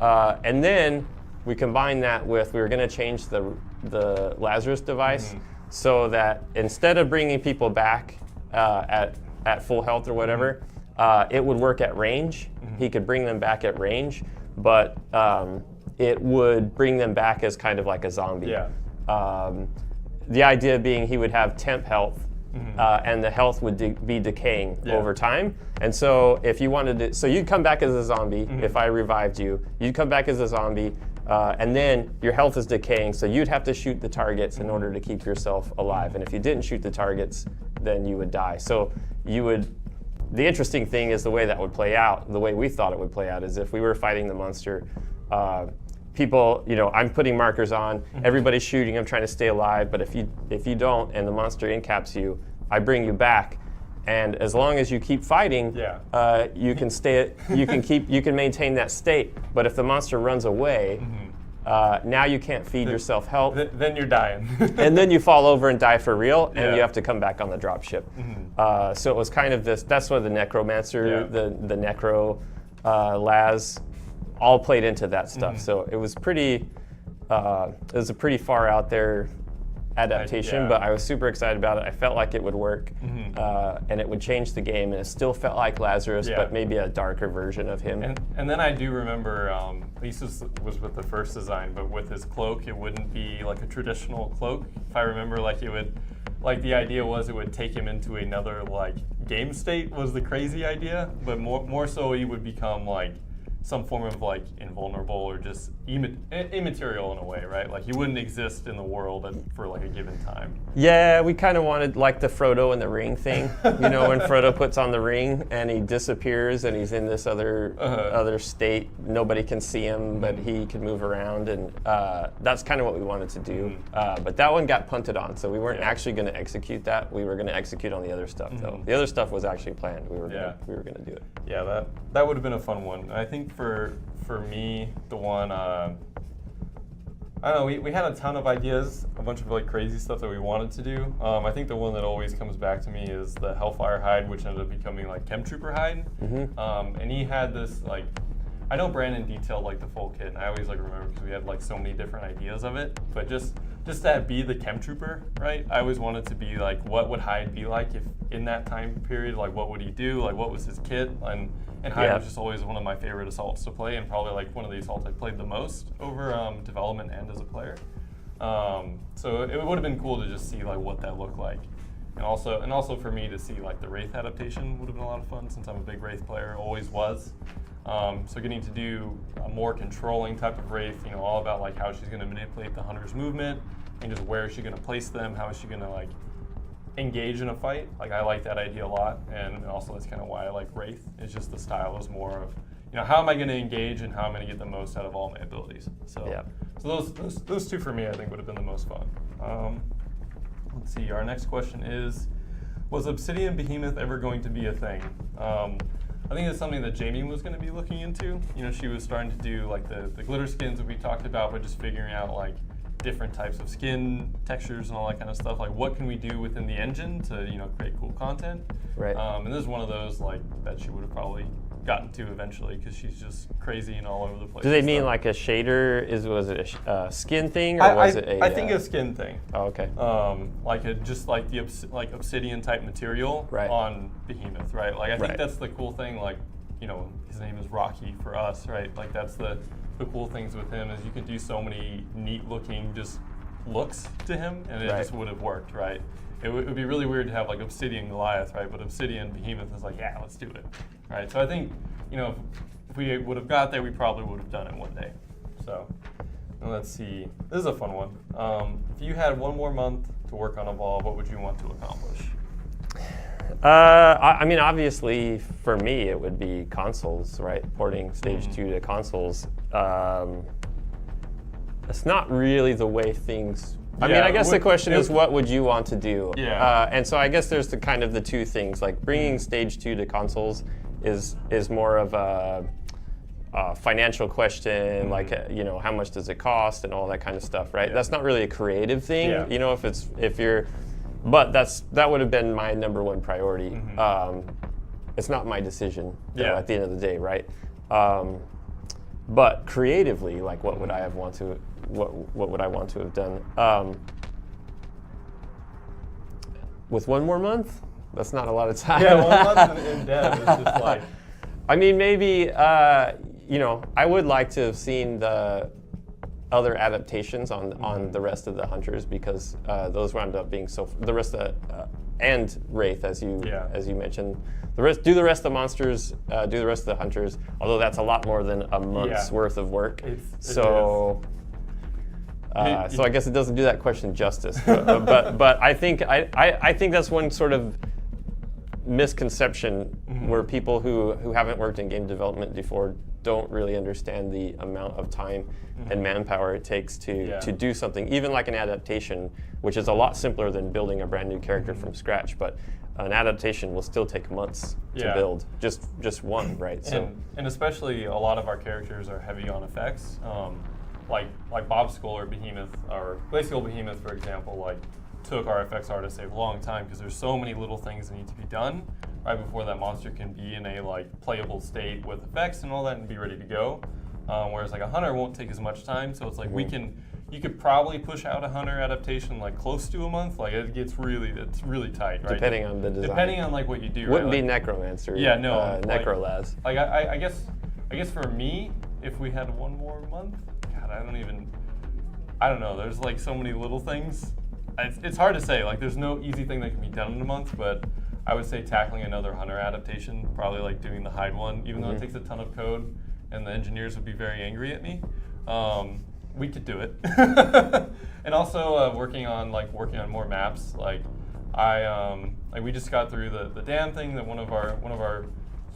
And then we combined that with, we were going to change the Lazarus device so that instead of bringing people back at full health or whatever, it would work at range. He could bring them back at range, but it would bring them back as kind of like a zombie. The idea being he would have temp health, and the health would be decaying over time. And so if you wanted to, so you'd come back as a zombie if I revived you. You'd come back as a zombie, and then your health is decaying, so you'd have to shoot the targets in order to keep yourself alive. And if you didn't shoot the targets, then you would die. So you would, the interesting thing is the way that would play out, the way we thought it would play out, is if we were fighting the monster, people, I'm putting markers on, everybody's shooting, I'm trying to stay alive, but if you don't and the monster incaps you, I bring you back. And as long as you keep fighting, you can maintain that state. But if the monster runs away, now you can't feed yourself health. Then you're dying. And then you fall over and die for real, and you have to come back on the dropship. So it was kind of this, that's why the Necromancer, the Necro, Laz, all played into that stuff. So it was a pretty far out there adaptation, but I was super excited about it. I felt like it would work, and it would change the game, and it still felt like Lazarus, but maybe a darker version of him. And then I do remember, at least this was with the first design, but with his cloak, it wouldn't be like a traditional cloak. If I remember, like it would, like the idea was it would take him into another like game state was the crazy idea, but more so he would become like some form of like invulnerable or just immaterial in a way, right? Like he wouldn't exist in the world for like a given time. Yeah, we kind of wanted like the Frodo and the ring thing. You know, when Frodo puts on the ring and he disappears and he's in this other state, nobody can see him, but he can move around, and that's kind of what we wanted to do. But that one got punted on, so we weren't actually going to execute that. We were going to execute on the other stuff, though. The other stuff was actually planned. We were going to do it. Yeah, that would have been a fun one. And I think for me, the one, I don't know, we had a ton of ideas, a bunch of like crazy stuff that we wanted to do. I think the one that always comes back to me is the Hellfire hide, which ended up becoming like Chemtrooper hide. And he had this like, I know Brandon detailed like the full kit, and I always like remember because we had like so many different ideas of it. But just to be the Chemtrooper, right? I always wanted to be like, what would Hyde be like if in that time period? Like, what would he do? Like, what was his kit? And Hyde was just always one of my favorite assaults to play, and probably like one of the assaults I played the most over development and as a player. So it would have been cool to just see like what that looked like, and also for me to see like the Wraith adaptation would have been a lot of fun since I'm a big Wraith player, always was. So getting to do a more controlling type of Wraith, you know, all about like how she's going to manipulate the hunter's movement and just where is she going to place them, how is she going to like engage in a fight. Like I like that idea a lot, and also that's kind of why I like Wraith. It's just the style is more of, you know, how am I going to engage and how am I going to get the most out of all my abilities. So those two for me I think would have been the most fun. Let's see, our next question is, was Obsidian Behemoth ever going to be a thing? I think it's something that Jamie was going to be looking into. You know, she was starting to do like the glitter skins that we talked about, but just figuring out like different types of skin textures and all that kind of stuff. Like, what can we do within the engine to, you know, create cool content? Right. And this is one of those like that she would have probably gotten to eventually because she's just crazy and all over the place. Do they mean like a shader? Was it a skin thing, or was it a? I think a skin thing. Oh, okay. Like just like the obsidian type material on Behemoth, right? Like I think that's the cool thing. Like, you know, his name is Rocky for us, right? Like that's the cool things with him is you can do so many neat looking just looks to him, and it just would have worked, right? It would be really weird to have like Obsidian Goliath, right? But Obsidian Behemoth is like, yeah, let's do it, right? So I think, you know, if we would have got there, we probably would have done it one day. So let's see. This is a fun one. If you had one more month to work on Evolve, what would you want to accomplish? I mean, obviously, for me, it would be consoles, right? Porting Stage 2 to consoles. It's not really the way things. I mean, I guess the question is, what would you want to do? Yeah. And so I guess there's the kind of the two things. Like bringing Stage 2 to consoles is more of a financial question, like you know, how much does it cost and all that kind of stuff, right? That's not really a creative thing, you know. But that would have been my number one priority. It's not my decision at the end of the day, right? But creatively, like what would I have want to? What would I want to have done? With one more month, that's not a lot of time. Yeah, 1 month in dev is just like. I mean, maybe you know, I would like to have seen the other adaptations on the rest of the hunters, because those wound up being the rest of and Wraith, as you mentioned. Do the rest of the monsters, do the rest of the hunters. Although that's a lot more than a month's worth of work. So I guess it doesn't do that question justice. But I think that's one sort of misconception where people who haven't worked in game development before don't really understand the amount of time and manpower it takes to do something, even like an adaptation, which is a lot simpler than building a brand new character from scratch. But an adaptation will still take months to build, just one, right? And especially a lot of our characters are heavy on effects. Like Bob Skull or Behemoth, or Glacial Behemoth, for example, like took our FX artists a long time because there's so many little things that need to be done right before that monster can be in a like playable state with effects and all that and be ready to go. Whereas like a hunter won't take as much time, so it's like you could probably push out a hunter adaptation like close to a month. Like it's really tight, right? Depending on the design. Depending on like what you do. Wouldn't be Necromancer. Yeah, no. Necrolaz. Like I guess for me, if we had one more month, God, I don't know. There's like so many little things. It's hard to say. Like there's no easy thing that can be done in a month, but I would say tackling another hunter adaptation, probably like doing the hide one, even though it takes a ton of code, and the engineers would be very angry at me. We could do it. And also working on more maps. Like we just got through the dam thing that one of our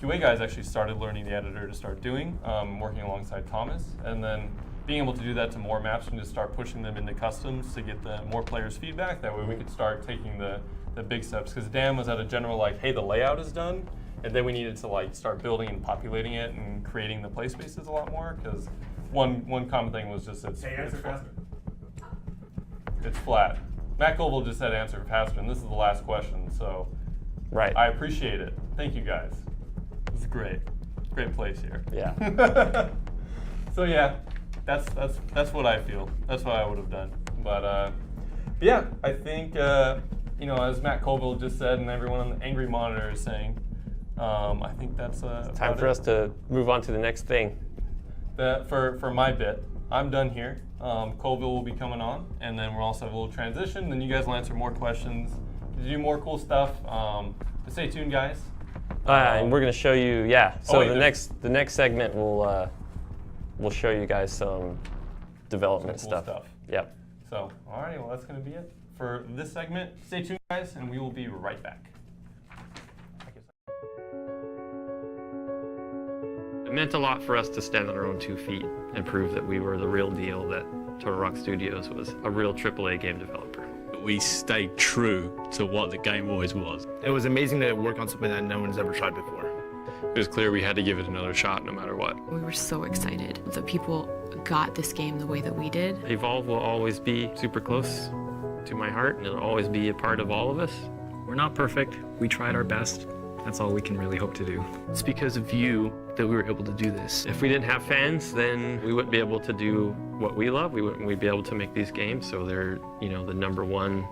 QA guys actually started learning the editor to start doing, working alongside Thomas, and then being able to do that to more maps and just start pushing them into customs to get the more players' feedback. That way we could start taking the big steps, because dam was at a general like, hey, the layout is done, and then we needed to like start building and populating it and creating the play spaces a lot more, because one common thing was just it's flat. Matt Colville just said answer faster, and this is the last question, so right. I appreciate it. Thank you guys. This is great. Great place here. Yeah. So yeah, that's what I feel. That's what I would have done. But yeah, I think as Matt Colville just said, and everyone on the Angry Monitor is saying, I think that's time for us to move on to the next thing. For my bit, I'm done here. Colville will be coming on, and then we'll also have a little transition. Then you guys will answer more questions, do more cool stuff. But stay tuned, guys. And we're going to show you, yeah. So wait, the next segment we'll show you guys some development cool stuff. stuff. Yep. So, all right, well, that's going to be it for this segment. Stay tuned, guys, and we will be right back. It meant a lot for us to stand on our own 2 feet and prove that we were the real deal, that Turtle Rock Studios was a real AAA game developer. We stayed true to what the game always was. It was amazing to work on something that no one's ever tried before. It was clear we had to give it another shot no matter what. We were so excited that people got this game the way that we did. Evolve will always be super close to my heart, and it'll always be a part of all of us. We're not perfect. We tried our best. That's all we can really hope to do. It's because of you that we were able to do this. If we didn't have fans, then we wouldn't be able to do what we love. We'd be able to make these games, so they're, the #1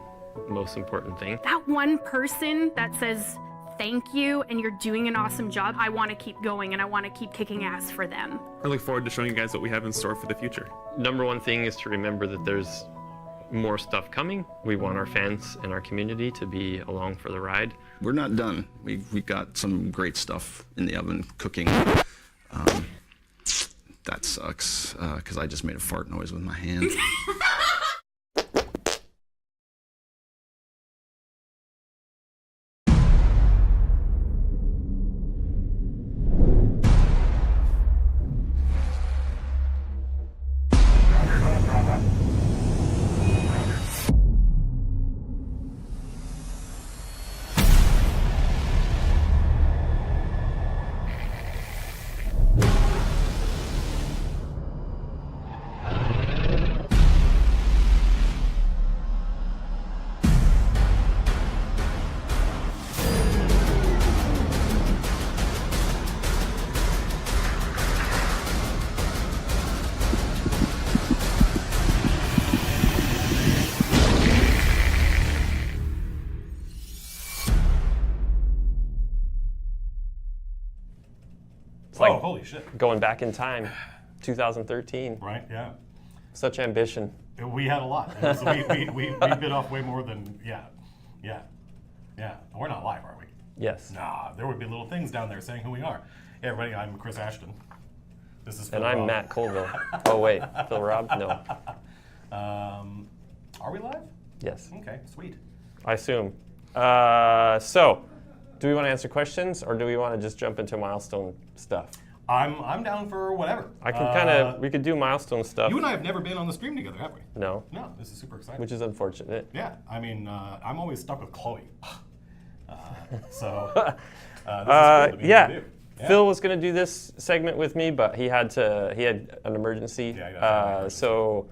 most important thing. That one person that says thank you and you're doing an awesome job, I want to keep going and I want to keep kicking ass for them. I look forward to showing you guys what we have in store for the future. #1 thing is to remember that there's more stuff coming. We want our fans and our community to be along for the ride. We're not done. We've got some great stuff in the oven cooking. That sucks, because I just made a fart noise with my hand. like holy shit. Going back in time, 2013. Right, yeah. Such ambition. We had a lot. We bit off way more than, yeah. We're not live, are we? Yes. Nah, there would be little things down there saying who we are. Hey everybody, I'm Chris Ashton. This is Phil And I'm Robb. Matt Colville. Oh wait, Phil Robb? No. Are we live? Yes. Okay, sweet. I assume. So, do we want to answer questions or do we want to just jump into milestone stuff? I'm down for whatever. I can we could do milestone stuff. You and I have never been on the stream together, have we? No. No, this is super exciting. Which is unfortunate. Yeah, I mean, I'm always stuck with Chloe. So, this is cool to be yeah. able to do. Yeah. Phil was going to do this segment with me, but he had an emergency. Yeah, so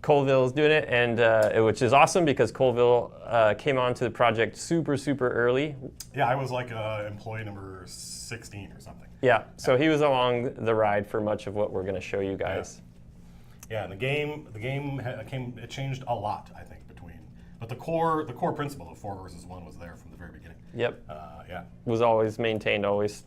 Colville's doing it, and which is awesome because Colville came onto the project super early. Yeah, I was like employee number 16 or something. Yeah, so he was along the ride for much of what we're going to show you guys. Yeah, and the game it changed a lot, I think, between. But the core principle of 4 versus 1 was there from the very beginning. Yep. Yeah. Was always maintained, always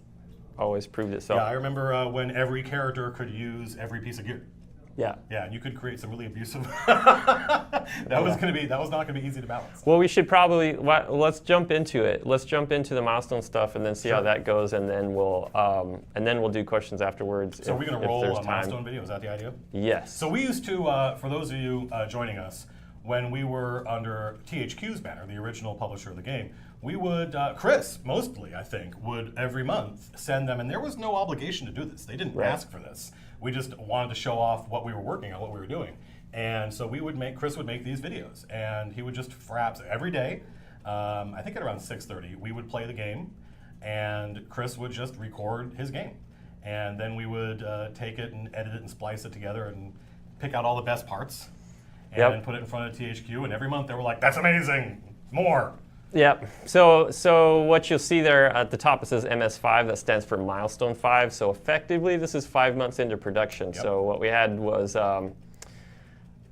proved itself. Yeah, I remember when every character could use every piece of gear. Yeah. Yeah, and you could create some really abusive. that was not gonna be easy to balance. Well, we should probably let's jump into it. Let's jump into the milestone stuff and then see how that goes, and then we'll do questions afterwards. So we're gonna roll a milestone video. Is that the idea? Yes. So we used to, for those of you joining us, when we were under THQ's banner, the original publisher of the game, we would, Chris, mostly, I think, would every month send them, and there was no obligation to do this. They didn't ask for this. We just wanted to show off what we were working on, what we were doing. And so Chris would make these videos, and he would just, perhaps every day, I think at around 6:30, we would play the game, and Chris would just record his game. And then we would take it and edit it and splice it together and pick out all the best parts and put it in front of THQ. And every month they were like, that's amazing, more. Yep. So what you'll see there at the top, it says MS5. That stands for Milestone 5. So effectively, this is 5 months into production. Yep. So what we had was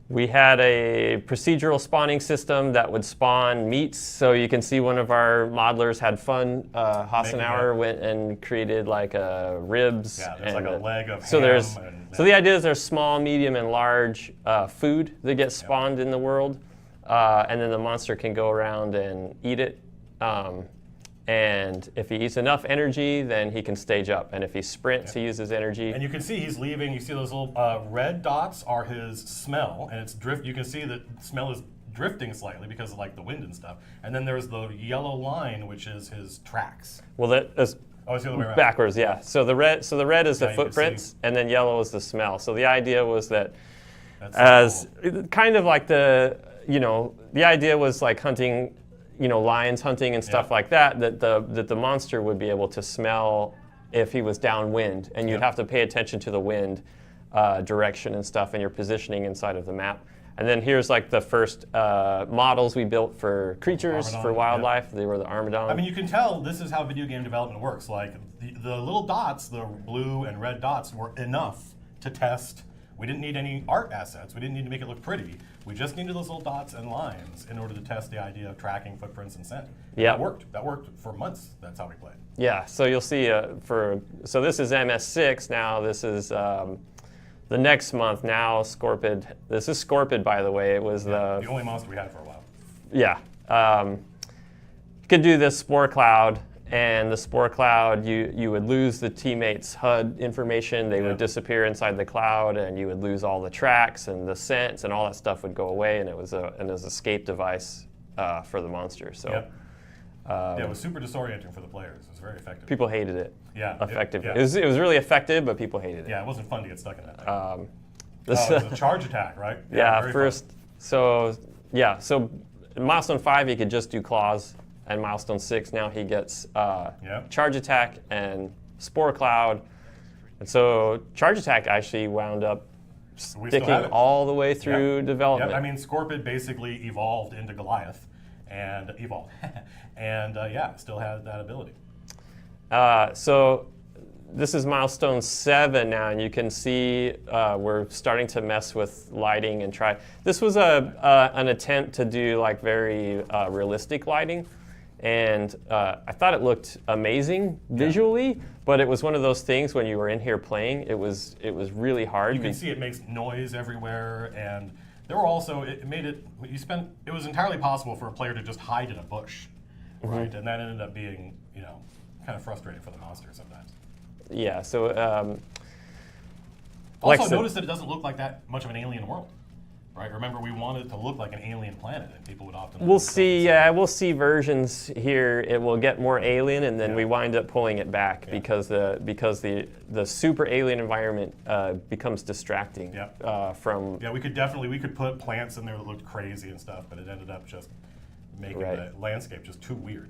we had a procedural spawning system that would spawn meats. So you can see one of our modelers had fun. Hassanauer went and created like ribs. Yeah, there's like a leg of so ham. So the idea is there's small, medium, and large food that gets spawned in the world. And then the monster can go around and eat it. And if he eats enough energy, then he can stage up. And if he sprints, he uses energy. And you can see he's leaving. You see those little red dots are his smell, and it's drift. You can see that smell is drifting slightly because of like the wind and stuff. And then there's the yellow line, which is his tracks. Well, that is it's the other way around. backwards. Yeah. So the red is the footprints, and then yellow is the smell. So the idea was that kind of like the idea was like hunting, lions hunting and stuff like that, that the monster would be able to smell if he was downwind, and you'd have to pay attention to the wind direction and stuff and your positioning inside of the map. And then here's like the first models we built for creatures, for wildlife. They were the Armadon. I mean, you can tell this is how video game development works. Like the little dots, the blue and red dots, were enough to test. We didn't need any art assets. We didn't need to make it look pretty. We just needed those little dots and lines in order to test the idea of tracking footprints and scent. Yeah, that worked. That worked for months. That's how we played. Yeah. So you'll see. So this is MS6 now. This is the next month now. Scorpid. This is Scorpid, by the way. It was the only monster we had for a while. Yeah. You could do this Spore Cloud. And the Spore Cloud, you would lose the teammates' HUD information. They would disappear inside the cloud, and you would lose all the tracks and the scents, and all that stuff would go away. And it was an escape device for the monster. So it was super disorienting for the players. It was very effective. People hated it. Yeah, effective. It was really effective, but people hated it. Yeah, it wasn't fun to get stuck in that thing. It was a charge attack, right? Yeah. First, fun. So Milestone 5, he could just do claws. And Milestone 6, now he gets Charge Attack and Spore Cloud. And so Charge Attack actually wound up sticking all the way through development. I mean, Scorpid basically evolved into Goliath and still has that ability. So this is Milestone 7 now, and you can see we're starting to mess with lighting and try. This was an attempt to do like very realistic lighting. And I thought it looked amazing visually, but it was one of those things when you were in here playing, it was really hard. You can see it makes noise everywhere, and there were also, it was entirely possible for a player to just hide in a bush, right? And that ended up being, kind of frustrating for the monster sometimes. Yeah, so... also notice that it doesn't look like that much of an alien world. Right. Remember, we wanted it to look like an alien planet, and people would often. We'll see versions here. It will get more alien, and then we wind up pulling it back because the super alien environment becomes distracting. From. Yeah, we could put plants in there that looked crazy and stuff, but it ended up just making the landscape just too weird.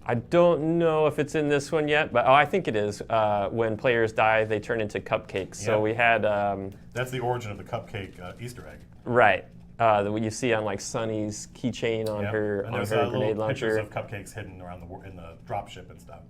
I don't know if it's in this one yet, but I think it is. When players die, they turn into cupcakes. So we had... that's the origin of the cupcake Easter egg. Right. What you see on like Sunny's keychain on her grenade launcher. Pictures of cupcakes hidden around in the dropship and stuff.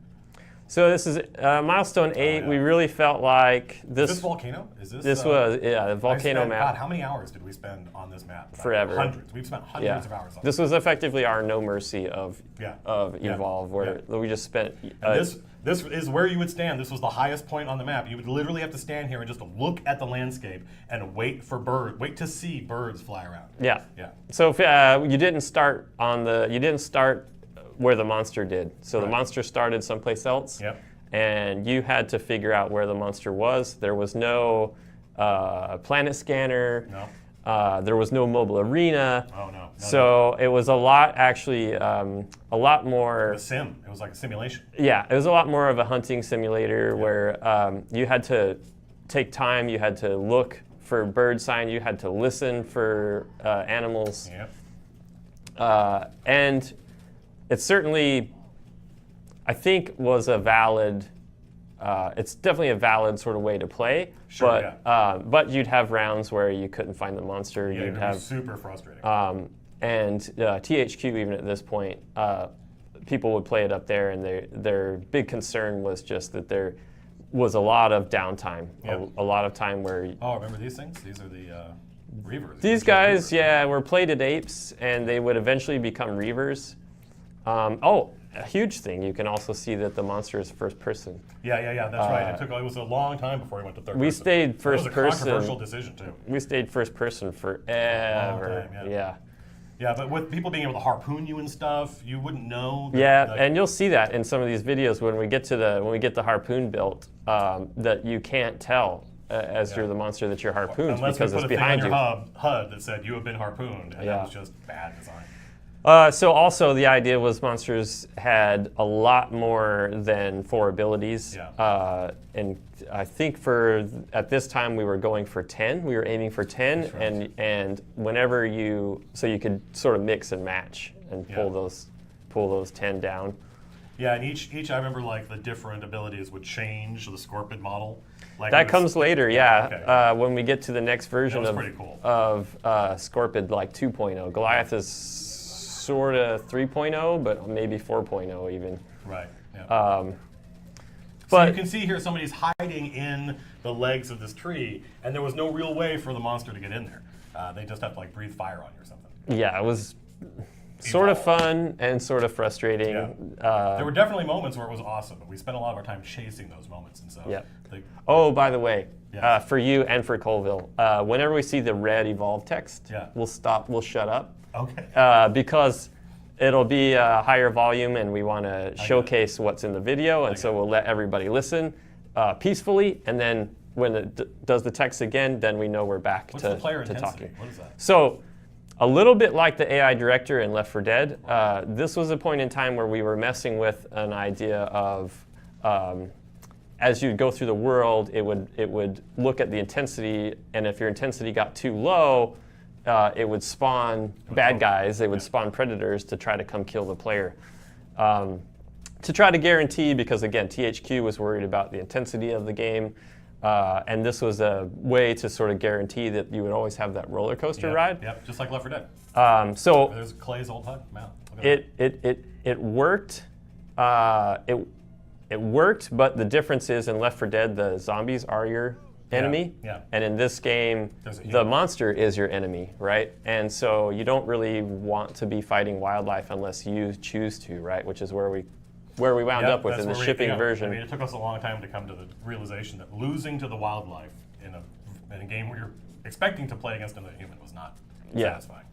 So this is milestone 8. We really felt like this. Is this volcano? Is this? This was a volcano map. God, how many hours did we spend on this map? Forever. Hundreds. We've spent hundreds of hours on this. Was effectively our No Mercy of Evolve, where we just spent. This is where you would stand. This was the highest point on the map. You would literally have to stand here and just look at the landscape and wait to see birds fly around. Yeah. Yeah. So if you didn't start where the monster did. So the monster started someplace else. Yep. And you had to figure out where the monster was. There was no planet scanner. No. There was no mobile arena. Oh no. So it was a lot, actually, a lot more. A sim. It was like a simulation. Yeah, it was a lot more of a hunting simulator where you had to take time. You had to look for bird sign. You had to listen for animals. Yep. And it certainly, I think, was a valid. It's definitely a valid sort of way to play. Sure, but you'd have rounds where you couldn't find the monster. Yeah, you'd have be super frustrating. And THQ, even at this point, people would play it up there, and their big concern was just that there was a lot of downtime, a lot of time where. Oh, remember these things? These are the Reavers. These guys, were plated apes, and they would eventually become Reavers. A huge thing, you can also see that the monster is first person. Yeah, that's right. It was a long time before we went to third person. We stayed first person. It was a controversial decision, too. We stayed first person forever. Long time, yeah, but with people being able to harpoon you and stuff, you wouldn't know. And you'll see that in some of these videos when we get the harpoon built, that you can't tell as you're the monster that you're harpooned because it's behind you. Unless we put a thing on your HUD that said you have been harpooned, and that was just bad design. So also the idea was monsters had a lot more than 4 abilities. And I think at this time we were going for 10. We were aiming for 10, right. and whenever you could sort of mix and match and pull those 10 down. Yeah, and each I remember like the different abilities would change the Scorpid model. Like that comes later, Okay. when we get to the next version of Scorpid, like 2.0. Goliath is sort of 3.0, but maybe 4.0 even. Right. Yeah. So you can see here somebody's hiding in the legs of this tree, and there was no real way for the monster to get in there. They just have to like breathe fire on you or something. Yeah, it was sort of fun and sort of frustrating. Yeah. There were definitely moments where it was awesome, but we spent a lot of our time chasing those moments, and so. Yeah. By the way, for you and for Colville, whenever we see the red evolve text, we'll stop. We'll shut up. Okay. Because it'll be a higher volume, and we want to showcase what's in the video, and so we'll let everybody listen peacefully, and then when it does the text again, then we know we're back to talking. What is that? So, a little bit like the AI director in Left 4 Dead, this was a point in time where we were messing with an idea of, as you go through the world, it would look at the intensity, and if your intensity got too low, it would spawn bad guys. They would spawn predators to try to come kill the player. To try to guarantee, because again, THQ was worried about the intensity of the game, and this was a way to sort of guarantee that you would always have that roller coaster ride. Yep, just like Left 4 Dead. So there's Clay's old HUD. It worked. It worked, but the difference is in Left 4 Dead, the zombies are your enemy, and in this game, the monster is your enemy, right? And so you don't really want to be fighting wildlife unless you choose to, right? Which is where we wound up with in the shipping version. I mean, it took us a long time to come to the realization that losing to the wildlife in a game where you're expecting to play against another human was not satisfying.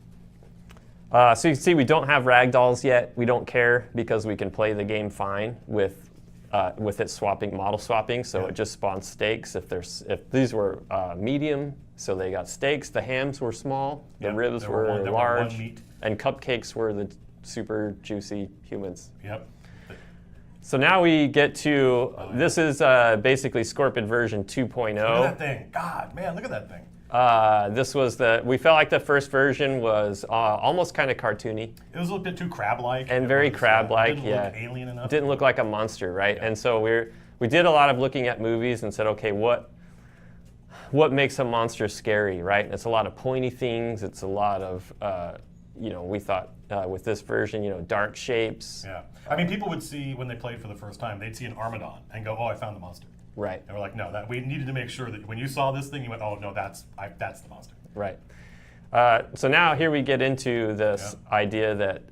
So you can see we don't have ragdolls yet. We don't care because we can play the game fine with it model swapping, so it just spawns steaks. If these were medium, so they got steaks. The hams were small, the ribs were large, and cupcakes were the super juicy humans. Yep. So now we get to this is basically Scorpid version 2.0. Look at that thing! God, man, look at that thing. This was we felt like the first version was almost kind of cartoony. It was a little bit too crab-like. And very crab-like, didn't look alien enough. Didn't look like a monster, right? Yeah. And so we did a lot of looking at movies and said, okay, what makes a monster scary, right? And it's a lot of pointy things. It's a lot of, we thought with this version, dark shapes. Yeah. I mean, people would see, when they played for the first time, they'd see an Armadon and go, oh, I found the monster. Right. And we're like, no, we needed to make sure that when you saw this thing, you went, oh, no, that's the monster. Right. So now here we get into this idea that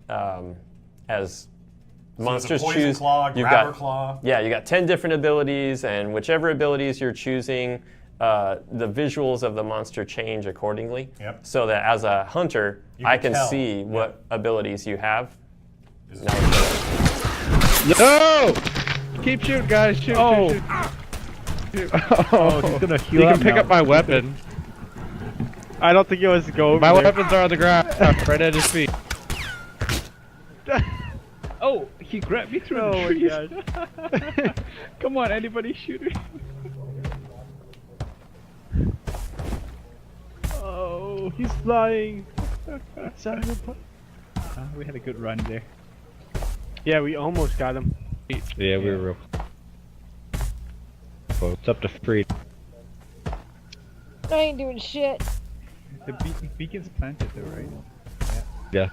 as monsters choose, claw, grabber claw. Yeah, you got 10 different abilities, and whichever abilities you're choosing, the visuals of the monster change accordingly. Yep. So that as a hunter, I can see what abilities you have. No! Keep shooting, guys. Shoot, shoot, shoot. Oh, he's gonna heal. You can pick up my weapon. I don't think he wants to go over My there. weapons are on the ground, right at his feet. Oh, he grabbed me through the trees. Come on, anybody shoot her. Oh, he's flying. We had a good run there. Yeah, we almost got him. Yeah, we were real close. It's up to free. I ain't doing shit. The beacon's planted though, right? Yeah.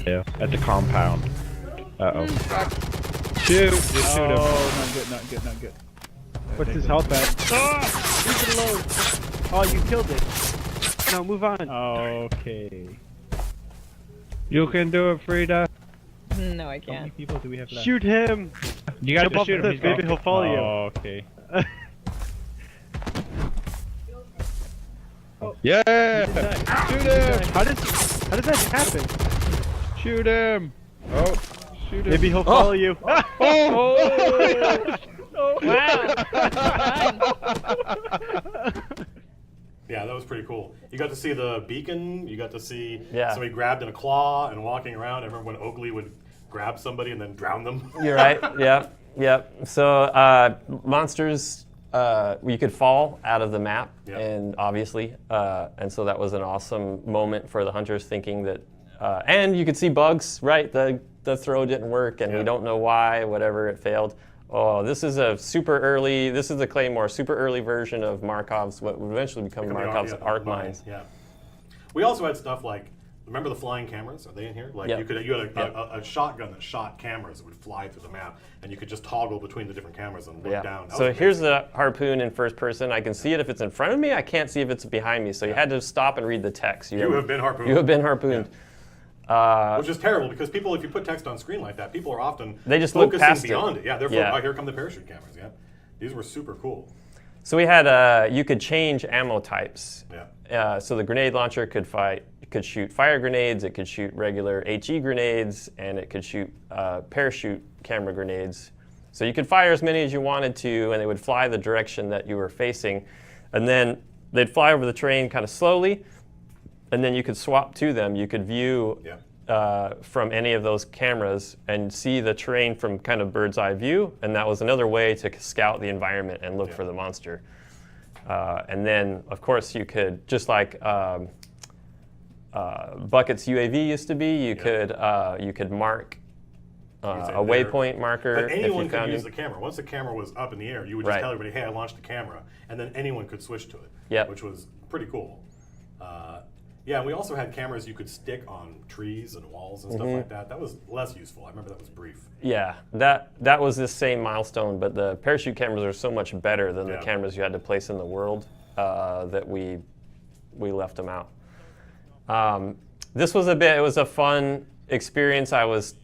Yeah, at the compound. Uh-oh. Shoot! Just shoot him. Oh, not good, not good. What's his health at? Leave it alone. Oh, you killed it. No, move on. Okay. You can do it, Frida. No, I How many can't. people do we have left? Shoot him. You got Jump to off shoot the him. cliff, maybe he'll follow you. Oh, okay. Yeah! Shoot him! How does that happen? Shoot him! Oh, shoot him. Maybe he'll follow you. Oh! Wow. Yeah, that was pretty cool. You got to see the beacon. You got to see Yeah. somebody grabbed in a claw and walking around. I remember when Oakley would grab somebody and then drown them. You're right. Yep. So monsters, you could fall out of the map, and obviously, and so that was an awesome moment for the hunters, thinking that, and you could see bugs. Right, the throw didn't work, and we don't know why. Whatever, it failed. Oh, this is a super early. This is the Claymore super early version of Markov's, what would eventually become Markov's arc mines. Yeah. We also had stuff like, remember the flying cameras? Are they in here? Like you had a shotgun that shot cameras that would fly through the map, and you could just toggle between the different cameras and look down. So here's the harpoon in first person. I can see it if it's in front of me. I can't see if it's behind me. So you had to stop and read the text. You have been harpooned. You have been harpooned. Which is terrible, because people, if you put text on screen like that, people are often they just look past beyond it. Yeah, therefore, Yeah. oh, here come the parachute cameras. Yeah, these were super cool. So we had you could change ammo types. Yeah. So the grenade launcher could shoot fire grenades. It could shoot regular HE grenades, and it could shoot parachute camera grenades. So you could fire as many as you wanted to, and they would fly the direction that you were facing, and then they'd fly over the terrain kind of slowly. And then you could swap to them. You could view from any of those cameras and see the terrain from kind of bird's eye view. And that was another way to scout the environment and look for the monster. And then, of course, you could, just like Bucket's UAV used to be, you could mark a waypoint marker. But anyone if you could found use him. the camera. Once the camera was up in the air, you would just tell everybody, hey, I launched the camera. And then anyone could switch to it, which was pretty cool. Yeah, and we also had cameras you could stick on trees and walls and stuff like that. That was less useful. I remember that was brief. Yeah, that was the same milestone, but the parachute cameras are so much better than the cameras you had to place in the world that we left them out. This was it was a fun experience. I was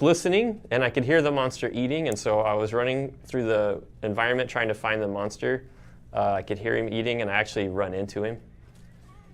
listening, and I could hear the monster eating, and so I was running through the environment trying to find the monster. I could hear him eating, and I actually run into him.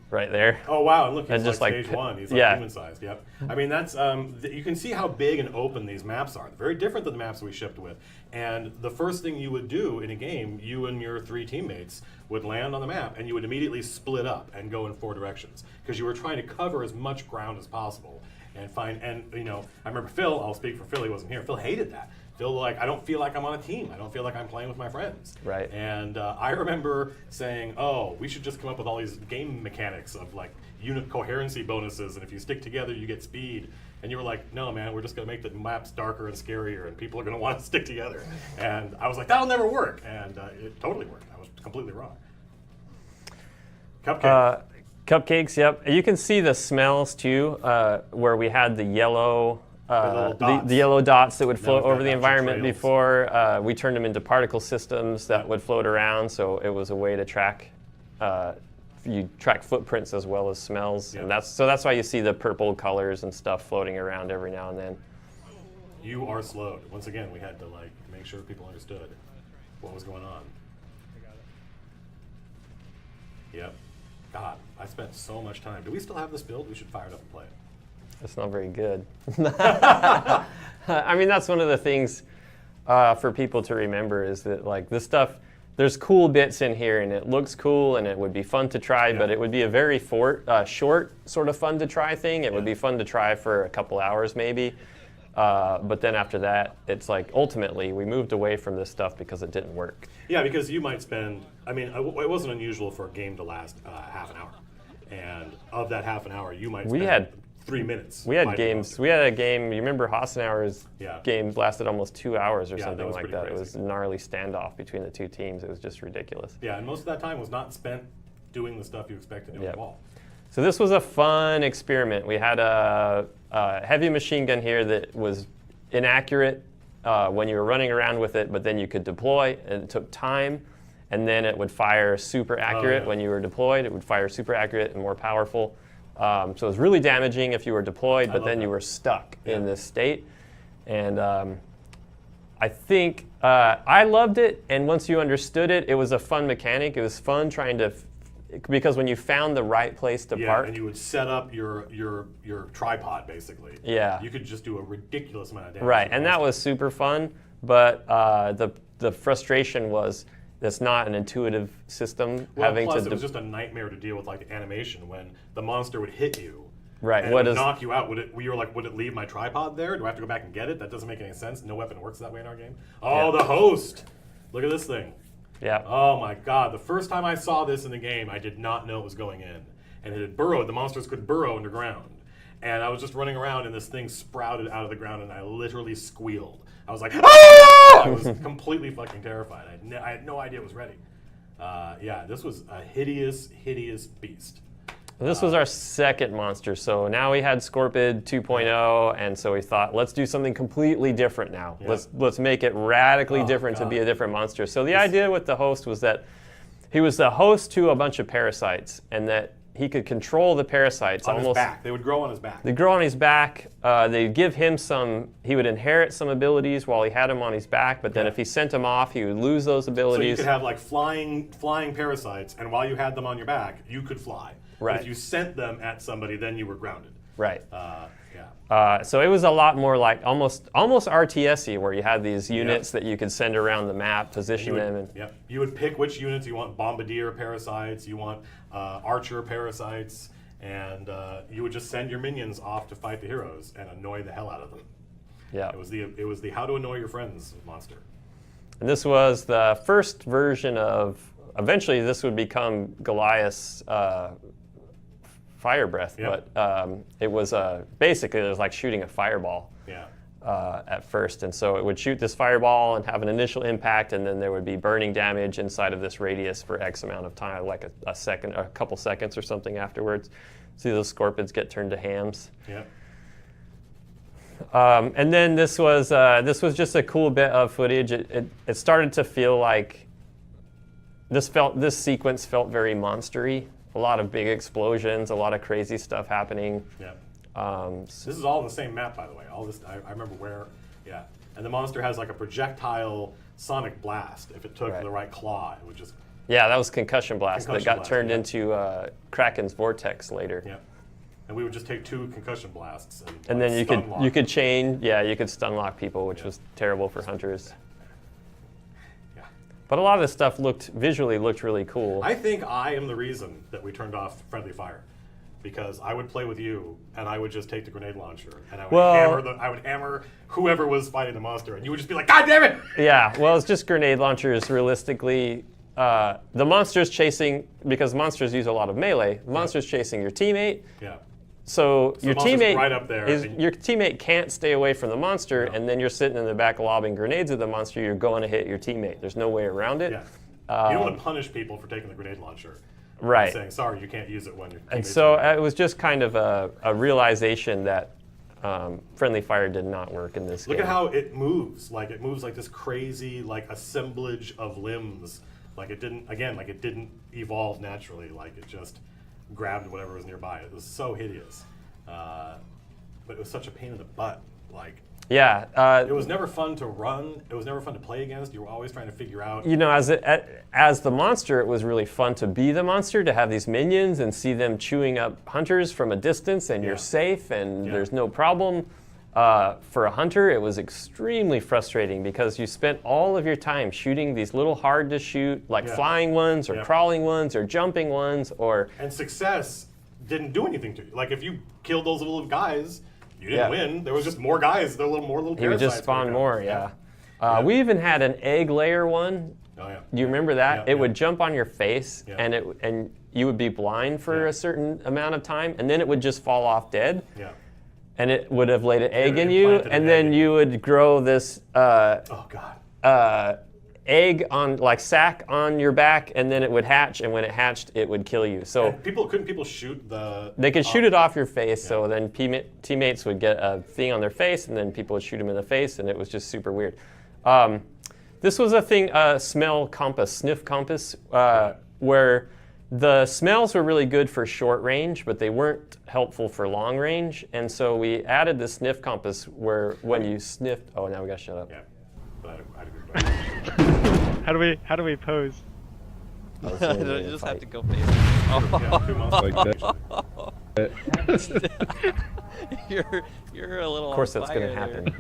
Right there. Oh wow! And look, he's just like stage one. He's like human-sized. Yep. I mean, that's you can see how big and open these maps are. They're very different than the maps we shipped with. And the first thing you would do in a game, you and your 3 teammates would land on the map, and you would immediately split up and go in 4 directions, because you were trying to cover as much ground as possible and find. And you know, I remember Phil. I'll speak for Phil. He wasn't here. Phil hated that. Phil, like, I don't feel like I'm on a team. I don't feel like I'm playing with my friends. Right. And I remember saying, oh, we should just come up with all these game mechanics of like unit coherency bonuses, and if you stick together, you get speed. And you were like, no, man, we're just going to make the maps darker and scarier, and people are going to want to stick together. And I was like, that'll never work. And it totally worked. I was completely wrong. Cupcake. Cupcakes, yep. You can see the smells too, where we had the yellow, the yellow dots that would float over the environment before. We turned them into particle systems that would float around, so it was a way to track. You track footprints as well as smells, and that's why you see the purple colors and stuff floating around every now and then. You are slowed. Once again, we had to make sure people understood what was going on. Yep. God, I spent so much time. Do we still have this build? We should fire it up and play it. It's not very good. I mean, that's one of the things for people to remember is that this stuff, there's cool bits in here and it looks cool and it would be fun to try, but it would be a very short sort of fun to try thing. It would be fun to try for a couple hours maybe. But then after that, it's ultimately we moved away from this stuff because it didn't work. Yeah, because you might spend, I mean, it wasn't unusual for a game to last half an hour. And of that half an hour, you might spend 3 minutes. We had games. We had a game, you remember Hassenauer's game lasted almost 2 hours or something like that. Crazy. It was a gnarly standoff between the two teams. It was just ridiculous. Yeah, and most of that time was not spent doing the stuff you expect to do at all. So this was a fun experiment. We had a heavy machine gun here that was inaccurate when you were running around with it, but then you could deploy, and it took time, and then it would fire super accurate when you were deployed. It would fire super accurate and more powerful. So it was really damaging if you were deployed, but then you were stuck in this state. And I think I loved it, and once you understood it, it was a fun mechanic. It was fun trying to, because when you found the right place to park. And you would set up your tripod, basically. Yeah. You could just do a ridiculous amount of damage. Right, and that was super fun, but the frustration was that's not an intuitive system. Well, plus it was just a nightmare to deal with animation when the monster would hit you. Right. And it would knock you out. Would it leave my tripod there? Do I have to go back and get it? That doesn't make any sense. No weapon works that way in our game. Oh, the host! Look at this thing. Yeah. Oh my God! The first time I saw this in the game, I did not know it was going in, and it had burrowed. The monsters could burrow underground, and I was just running around, and this thing sprouted out of the ground, and I literally squealed. I was like, "Ah!" I was completely fucking terrified. I had no idea it was ready. Yeah, this was a hideous, hideous beast. This was our second monster, so now we had Scorpid 2.0, and so we thought, let's do something completely different now. Yeah. Let's make it radically different to be a different monster. So the idea with the host was that he was the host to a bunch of parasites, and that he could control the parasites on his back. They would grow on his back. They'd grow on his back. They'd give him he would inherit some abilities while he had him on his back, but then if he sent him off, he would lose those abilities. So you could have flying parasites, and while you had them on your back, you could fly. Right. But if you sent them at somebody, then you were grounded. Right. So it was a lot more like almost RTS-y, where you had these units that you could send around the map, position them. Yep. You would pick which units you want: bombardier parasites, you want archer parasites, and you would just send your minions off to fight the heroes and annoy the hell out of them. Yeah. It was the how to annoy your friends monster. And this was the first version of. Eventually, this would become Goliath's fire breath, but it was basically it was like shooting a fireball at first, and so it would shoot this fireball and have an initial impact, and then there would be burning damage inside of this radius for X amount of time, like a second, a couple seconds or something afterwards. See those scorpions get turned to hams. Yeah. And then this was just a cool bit of footage. It started to feel like this sequence felt very monster-y. A lot of big explosions, a lot of crazy stuff happening. Yeah. This is all in the same map, by the way. All this, I remember where. Yeah. And the monster has like a projectile sonic blast. If it took the right claw, it would just. Yeah, that was concussion blast that got turned into Kraken's vortex later. Yeah. And we would just take 2 concussion blasts. And then you could chain. Yeah, you could stun lock people, which was terrible for hunters. But a lot of this stuff visually looked really cool. I think I am the reason that we turned off friendly fire, because I would play with you and I would just take the grenade launcher and I would hammer whoever was fighting the monster, and you would just be like, God damn it! Yeah, well, it's just grenade launchers. Realistically, the monster's chasing, because monsters use a lot of melee. The monster's chasing your teammate. Yeah. So your teammate right up there your teammate can't stay away from the monster, and then you're sitting in the back lobbing grenades at the monster. You're going to hit your teammate. There's no way around it. Yeah. You don't want to punish people for taking the grenade launcher. Right. Saying, sorry, you can't use it when you're. And so it was just kind of a realization that friendly fire did not work in this game. Look at how it moves. Like it moves like this crazy like assemblage of limbs. Like it didn't evolve naturally. Like it just grabbed whatever was nearby. It was so hideous. But it was such a pain in the butt. Like. Yeah. It was never fun to run. It was never fun to play against. You were always trying to figure out. You know, as the monster, it was really fun to be the monster, to have these minions and see them chewing up hunters from a distance, and you're safe and there's no problem. For a hunter, it was extremely frustrating because you spent all of your time shooting these little hard to shoot, like flying ones or crawling ones or jumping ones, or. And success didn't do anything to you. Like if you killed those little guys. You didn't win. There was just more guys. There were more little parasites. He would just spawn more, We even had an egg layer one. Oh, yeah. Do you remember that? It would jump on your face, and you would be blind for a certain amount of time, and then it would just fall off dead. Yeah. And it would have laid an egg in you, and then you would grow this egg on sack on your back, and then it would hatch, and when it hatched, it would kill you. So couldn't people shoot the? They could shoot it off your face. So then teammates would get a thing on their face, and then people would shoot them in the face, and it was just super weird. This was a thing, smell compass, sniff compass, where the smells were really good for short range, but they weren't helpful for long range. And so we added the sniff compass where when you sniffed. Oh, now we gotta shut up. Yeah. How do we pose? You just have to go face. You're a little. Of course, that's gonna happen.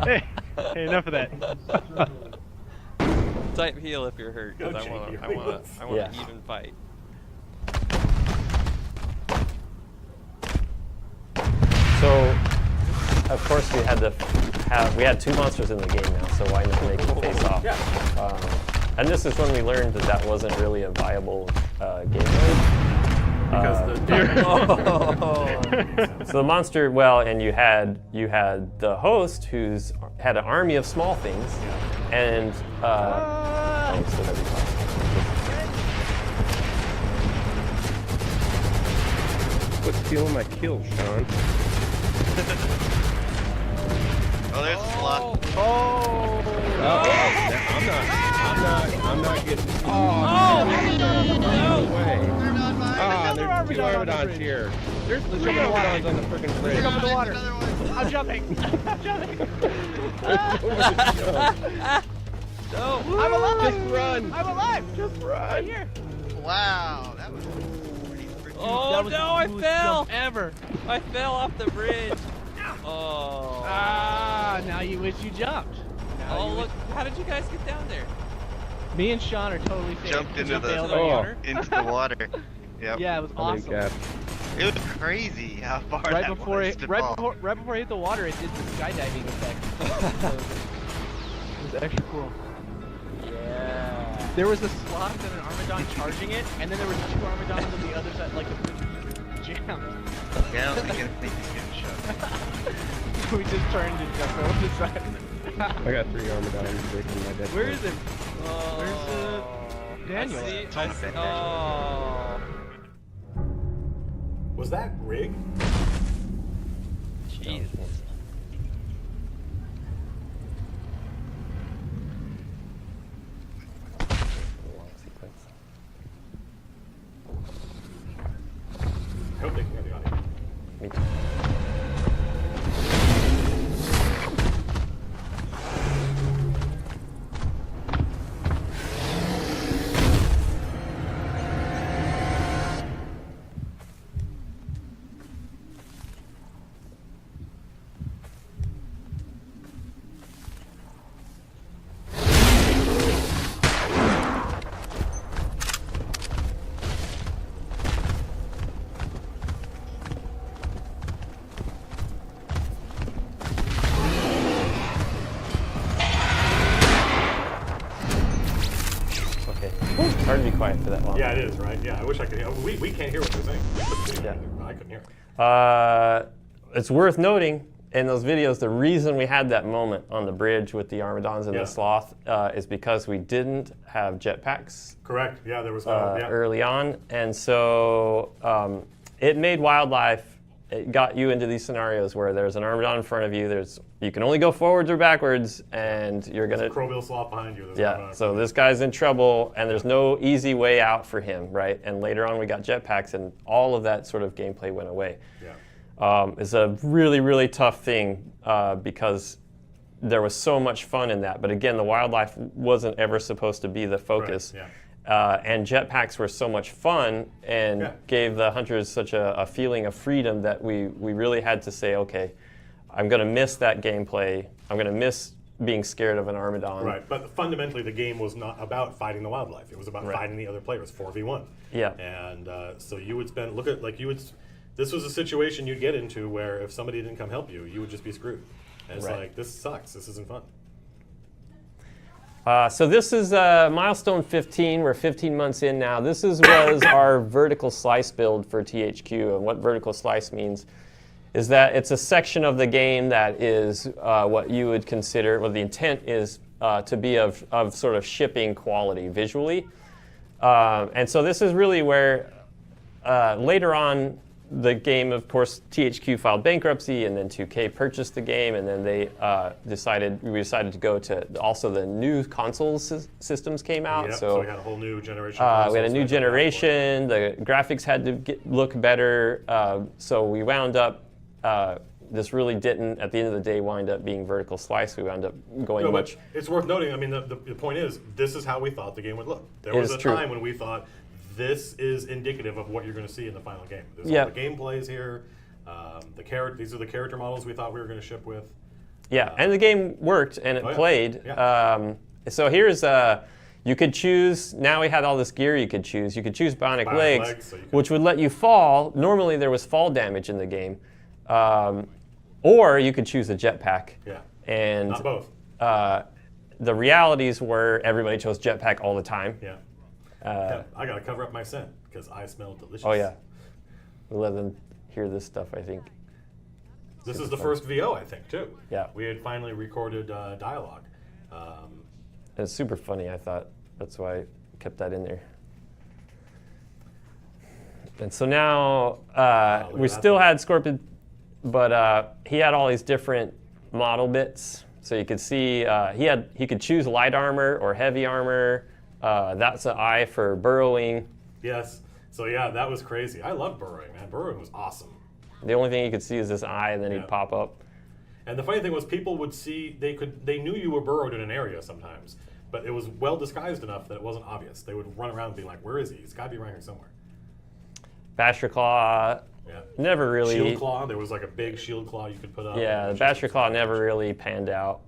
Hey, enough of that. Type heal if you're hurt, because I want an even fight. So, of course, we had two monsters in the game now, so why not make them face off? And this is when we learned that wasn't really a viable game mode. So the monster, and you had the host who's had an army of small things, and Quit stealing my kills, Sean. Oh, there's a slot. I'm not getting. No way. There's two Armadons here. There's three Armadons on the freaking bridge. Pick up in the water. I'm jumping. No. I'm alive. Just run. I'm alive. Just run. Right here. Wow, that was pretty freaking. Oh that was no, the I coolest fell. jump ever. I fell off the bridge. Oh. Now you wish you jumped. Look, how did you guys get down there? Me and Sean are totally safe. Jumped into the water. Into the water. Yep. Yeah, it was awesome. It was crazy how far Right that before was it hit the water, it did the skydiving effect. It was extra cool. Yeah. There was a slot and an Armadon charging it, and then there was two Armadons on the other side, like the bridge was jammed. Yeah, I don't think anything's getting shut. We just turned and jumped over the side. I got 3 Armadons breaking my dead. Where is it? Where's Daniel? I see. Oh. Was that Rig? Jeez. I hope they can hear the audio. Me too. Hard to be quiet for that long. Yeah, it is, right? Yeah, I wish I could hear. We can't hear what they're saying. Yeah. I couldn't hear. It's worth noting in those videos, the reason we had that moment on the bridge with the Armadons and the Sloth is because we didn't have jetpacks. Correct. Yeah, there was early on, and so it made wildlife. It got you into these scenarios where there's an Armadon in front of you. You can only go forwards or backwards, and you're gonna. There's a Crowbill Sloth behind you. So this guy's in trouble, and there's no easy way out for him, right? And later on, we got jetpacks, and all of that sort of gameplay went away. Yeah. It's a really, really tough thing because there was so much fun in that. But again, the wildlife wasn't ever supposed to be the focus. Right. Yeah. And jetpacks were so much fun and gave the hunters such a feeling of freedom that we really had to say, okay, I'm going to miss that gameplay. I'm going to miss being scared of an Armadon. Right, but fundamentally the game was not about fighting the wildlife. It was about fighting the other players, 4v1. Yeah. And so you would spend, this was a situation you'd get into where if somebody didn't come help you, you would just be screwed. And it's like, this sucks, this isn't fun. So this is milestone 15. We're 15 months in now. This was our vertical slice build for THQ. And what vertical slice means is that it's a section of the game that is what you would consider, well, the intent is to be of sort of shipping quality visually. And so this is really where later on the game, of course, THQ filed bankruptcy, and then 2K purchased the game, and then they we decided to go to also the new consoles systems came out. Yep, so we had a whole new generation. We had a new generation. The graphics had to look better. So we wound up. This really didn't, at the end of the day, wind up being vertical slice. We wound up going much. It's worth noting. I mean, the point is, this is how we thought the game would look. There was a time when we thought, this is indicative of what you're going to see in the final game. There's all the gameplay is here. These are the character models we thought we were going to ship with. Yeah, and the game worked and it played. Yeah. So here's you could choose. Now we had all this gear you could choose. You could choose bionic legs, so which would let you fall. Normally there was fall damage in the game, or you could choose a jetpack. Yeah. And not both. The realities were everybody chose jetpack all the time. Yeah. I gotta cover up my scent because I smell delicious. Oh yeah, we let them hear this stuff. I think this is the first VO, I think, too. Yeah, we had finally recorded dialogue. It's super funny. I thought that's why I kept that in there. And so now we still had Scorpion, but he had all these different model bits. So you could see he could choose light armor or heavy armor. That's an eye for burrowing. Yes. So yeah, that was crazy. I love burrowing, man. Burrowing was awesome. The only thing you could see is this eye, and then he'd pop up. And the funny thing was, people would see they knew you were burrowed in an area sometimes, but it was well disguised enough that it wasn't obvious. They would run around and be like, "Where is he? He's got to be around here somewhere." Basher Claw. Yeah. Never really. Shield Claw. There was like a big shield claw you could put up. Yeah, the Basher Claw never really panned out.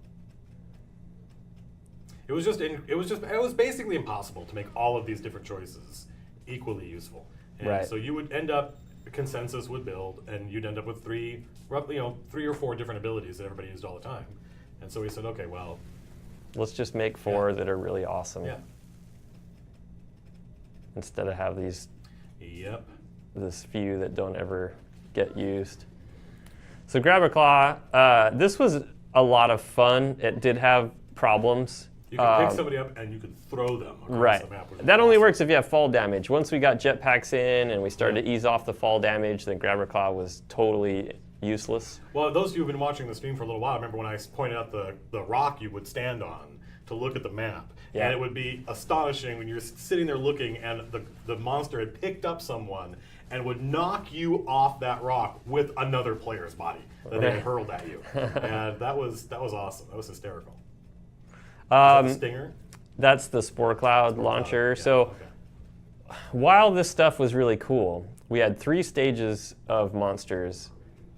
It was basically impossible to make all of these different choices equally useful. And so you would end up, consensus would build, and you'd end up with three or four different abilities that everybody used all the time. And so we said, okay, well, let's just make four that are really awesome. Yeah. Instead of have these. Yep. This few that don't ever get used. So Grabber Claw, this was a lot of fun. It did have problems. You could pick somebody up and you could throw them across the map. That only works if you have fall damage. Once we got jetpacks in and we started to ease off the fall damage, then Grabber Claw was totally useless. Well, those of you who've been watching the stream for a little while, remember when I pointed out the rock you would stand on to look at the map. Yeah. And it would be astonishing when you're sitting there looking and the monster had picked up someone and would knock you off that rock with another player's body that they had hurled at you. And that was awesome. That was hysterical. Is that the Stinger? That's the Spore Cloud launcher. Yeah, so while this stuff was really cool, we had 3 stages of monsters,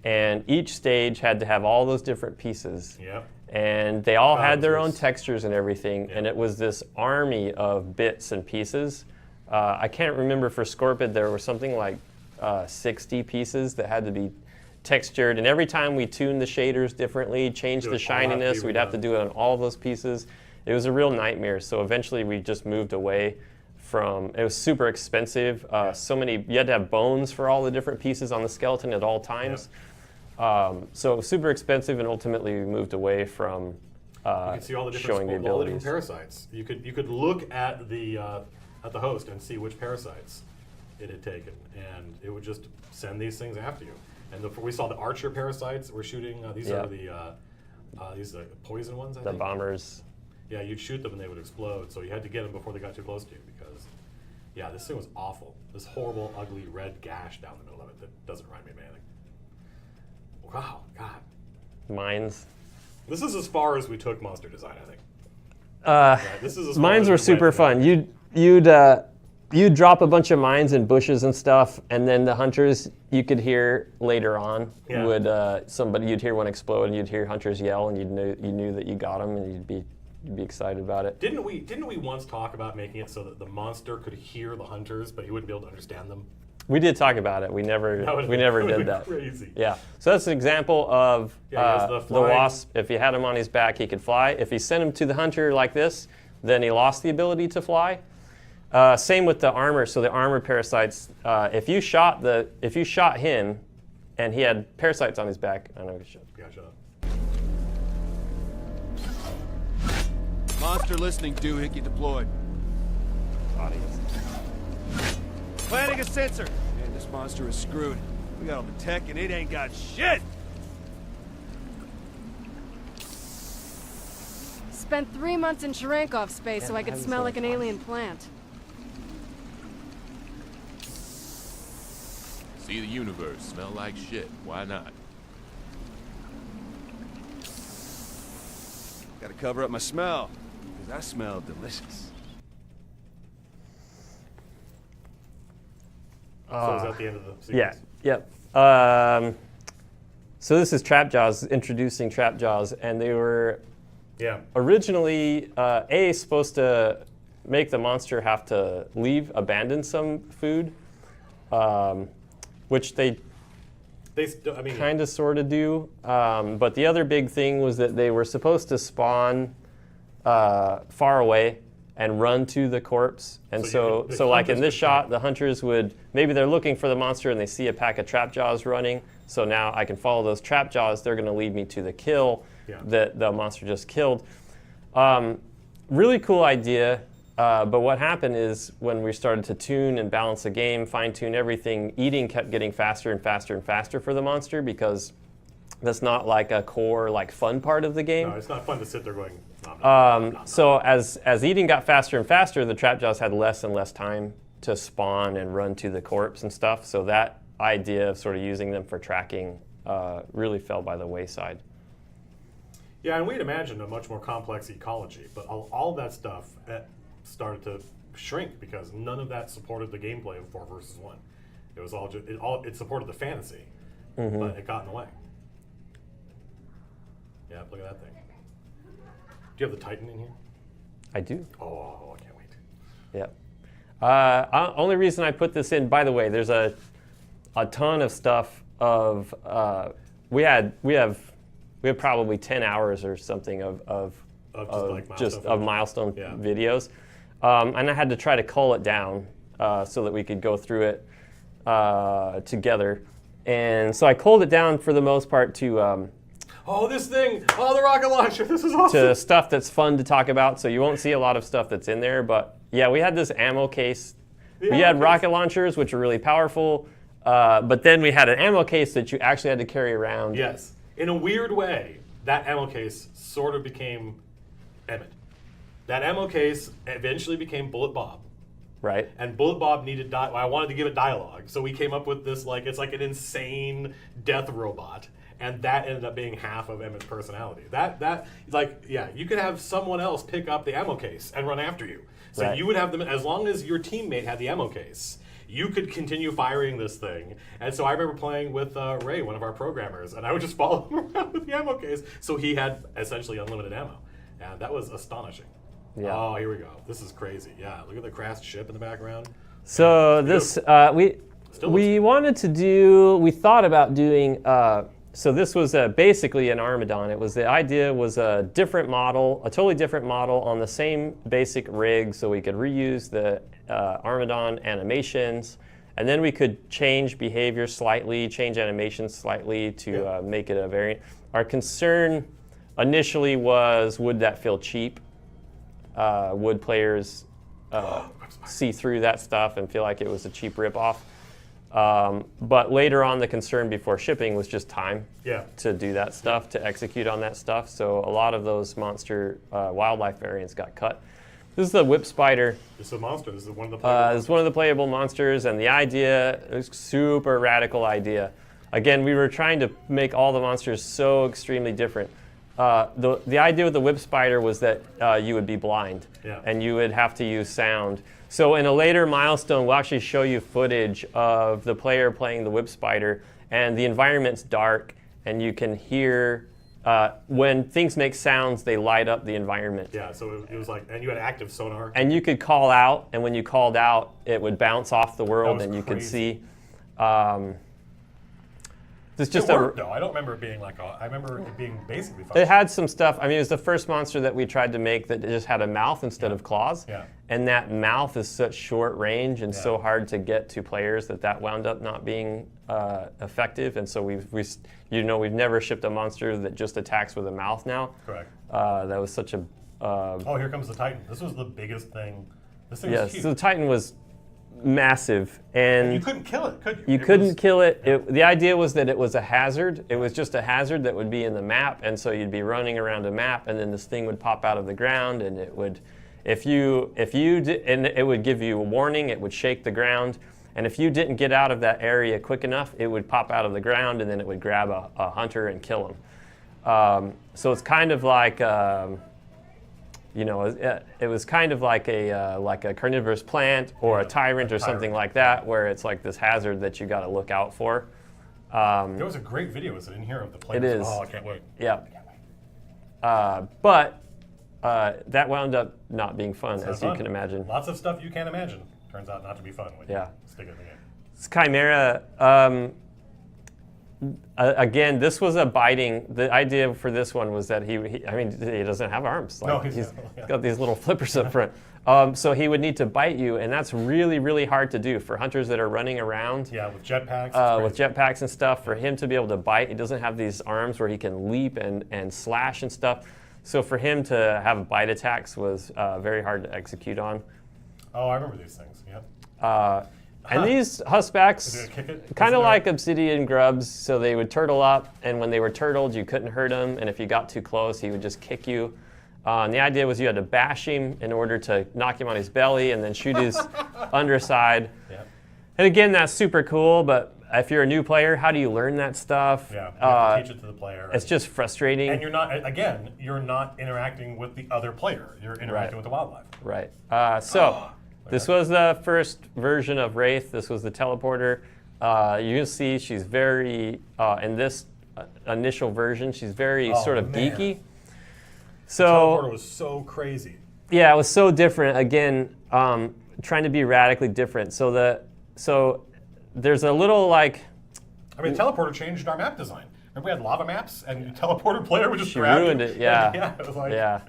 and each stage had to have all those different pieces. Yep. And they all had their own textures and everything, and it was this army of bits and pieces. I can't remember for Scorpid, there were something like 60 pieces that had to be textured, and every time we tuned the shaders differently, changed the shininess, we'd have to do it on all those pieces. It was a real nightmare, so eventually we just moved away from, it was super expensive. You had to have bones for all the different pieces on the skeleton at all times. So it was super expensive, and ultimately we moved away from You can see all the different, showing the all the abilities. different parasites. You could look at the host and see which parasites it had taken, and it would just send these things after you. And we saw the archer parasites that were shooting. These are the poison ones, I think. The bombers. Yeah, you'd shoot them and they would explode. So you had to get them before they got too close to you because, yeah, this thing was awful. This horrible, ugly red gash down the middle of it that doesn't remind me of anything. Wow, God. Mines. This is as far as we took monster design, I think. This is as far Mines as were we super went. fun. You'd drop a bunch of mines in bushes and stuff, and then the hunters you could hear later on would you'd hear one explode, and you'd hear hunters yell, and you knew that you got them, and you'd be excited about it. Didn't we once talk about making it so that the monster could hear the hunters, but he wouldn't be able to understand them? We did talk about it. We never did that. Crazy. Yeah. So that's an example of the the wasp. If you had him on his back, he could fly. If you sent him to the hunter like this, then he lost the ability to fly. Same with the armor. So the armor parasites. If you shot him, and he had parasites on his back, I know he should. Yeah, shut up. Monster listening doohickey deployed. Audience. Planting a sensor. Man, this monster is screwed. We got all the tech and it ain't got shit. Spent 3 months in Sharankov space so I could smell like an alien plant. See the universe, smell like shit. Why not? Gotta cover up my smell, because I smell delicious. So is that the end of the sequence? Yep. So this is Trap Jaws, introducing Trap Jaws, and they were originally supposed to make the monster have to abandon some food, which they kind of sort of do. But the other big thing was that they were supposed to spawn far away and run to the corpse. And so like in this shot, the hunters maybe they're looking for the monster and they see a pack of trap jaws running. So now I can follow those trap jaws. They're going to lead me to the kill that the monster just killed. Really cool idea. But what happened is when we started to tune and balance the game, fine-tune everything, eating kept getting faster and faster and faster for the monster because that's not like a core fun part of the game. No, it's not fun to sit there going. So as eating got faster and faster, the trap jaws had less and less time to spawn and run to the corpse and stuff. So that idea of sort of using them for tracking really fell by the wayside. Yeah, and we'd imagined a much more complex ecology, but all that stuff started to shrink because none of that supported the gameplay of 4 versus 1. It was all just it supported the fantasy, but it got in the way. Yeah, look at that thing. Do you have the Titan in here? I do. Oh, I can't wait. Yep. Only reason I put this in, by the way, there's a ton of stuff of we have probably 10 hours or something of milestone videos, and I had to try to cull it down so that we could go through it together, and so I culled it down for the most part to. This thing! Oh, the rocket launcher! This is awesome! To stuff that's fun to talk about, so you won't see a lot of stuff that's in there, but yeah, we had this ammo case. We had rocket launchers, which are really powerful, but then we had an ammo case that you actually had to carry around. Yes. In a weird way, that ammo case sort of became Emmett. That ammo case eventually became Bullet Bob. Right. And Bullet Bob needed I wanted to give it dialogue, so we came up with this, it's like an insane death robot. And that ended up being half of Emmett's personality. You could have someone else pick up the ammo case and run after you. So you would have them, as long as your teammate had the ammo case, you could continue firing this thing. And so I remember playing with Ray, one of our programmers, and I would just follow him around with the ammo case. So he had essentially unlimited ammo. And that was astonishing. Yeah. Oh, here we go. This is crazy. Yeah, look at the crashed ship in the background. So this, we thought about doing, so this was basically an Armadon. The idea was a different model, a totally different model on the same basic rig, so we could reuse the Armadon animations And then we could change behavior slightly, change animation slightly to make it a variant. Our concern initially was, would that feel cheap? Would players see through that stuff and feel like it was a cheap ripoff? But later on, the concern before shipping was just time to do that stuff, to execute on that stuff. So a lot of those monster wildlife variants got cut. This is the whip spider. This is a monster. This is one of the playable This is one of the playable monsters, and the idea is super radical idea. Again, we were trying to make all the monsters so extremely different. The idea with the whip spider was that you would be blind, and you would have to use sound. So in a later milestone, we'll actually show you footage of the player playing the whip spider, and the environment's dark, and you can hear when things make sounds, they light up the environment. Yeah, so it was like, and you had active sonar. And you could call out, and when you called out, it would bounce off the world, and you could see. It's just it worked, though. I don't remember it being like I remember it being basically fun. It had some stuff. I mean, it was the first monster that we tried to make that just had a mouth instead of claws. Yeah. And that mouth is such short range and so hard to get to players that wound up not being effective. And so we've never shipped a monster that just attacks with a mouth now. Correct. That was such a. Oh, here comes the Titan. This was the biggest thing. This thing was huge. So the Titan was massive, and you couldn't kill it, could you? You couldn't kill it. The idea was that it was a hazard. It was just a hazard that would be in the map, and so you'd be running around a map, and then this thing would pop out of the ground, and it would, if you did, and it would give you a warning. It would shake the ground, and if you didn't get out of that area quick enough, it would pop out of the ground, and then it would grab a hunter and kill him. So it's kind of like. It was kind of like a carnivorous plant or a tyrant or something like that, where it's like this hazard that you got to look out for. There was a great video, is it in here, of the players? It is. Oh, I can't wait. Yeah. But that wound up not being fun, as you can imagine. Lots of stuff you can't imagine turns out not to be fun when you stick it in the game. It's Chimera. Again, this was a biting. The idea for this one was that he doesn't have arms. No, he's got these little flippers up front. So he would need to bite you, and that's really, really hard to do for hunters that are running around. Yeah, with jetpacks. With jetpacks and stuff, for him to be able to bite, he doesn't have these arms where he can leap and slash and stuff. So for him to have bite attacks was very hard to execute on. Oh, I remember these things, yeah. And these huskbacks, kind of like obsidian grubs, so they would turtle up, and when they were turtled, you couldn't hurt him, and if you got too close, he would just kick you. And the idea was you had to bash him in order to knock him on his belly and then shoot his underside. Yep. And again, that's super cool, but if you're a new player, how do you learn that stuff? Yeah, you have to teach it to the player. It's just frustrating. And you're not interacting with the other player. You're interacting with the wildlife. Right. This was the first version of Wraith. This was the teleporter. You can see she's very, in this initial version, she's very sort of geeky. So, the teleporter was so crazy. Yeah, it was so different. Again, trying to be radically different. So there's a little like. I mean, the teleporter changed our map design. Remember we had lava maps, and the teleporter player would just she grab ruined it. Yeah. Yeah. It was like. Yeah.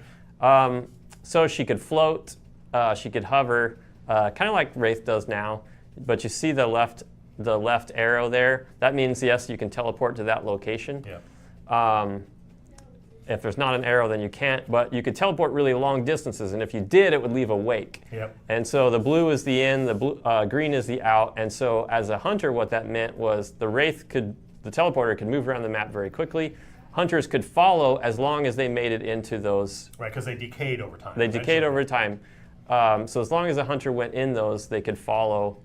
So she could float. She could hover. Kind of like Wraith does now, but you see the left arrow there. That means yes, you can teleport to that location. Yeah. If there's not an arrow, then you can't. But you could teleport really long distances, and if you did, it would leave a wake. Yep. And so the blue is the in, the green is the out. And so as a hunter, what that meant was the teleporter could move around the map very quickly. Hunters could follow as long as they made it into those. Right, because they decayed over time. They decayed over time. So as long as a hunter went in those, they could follow.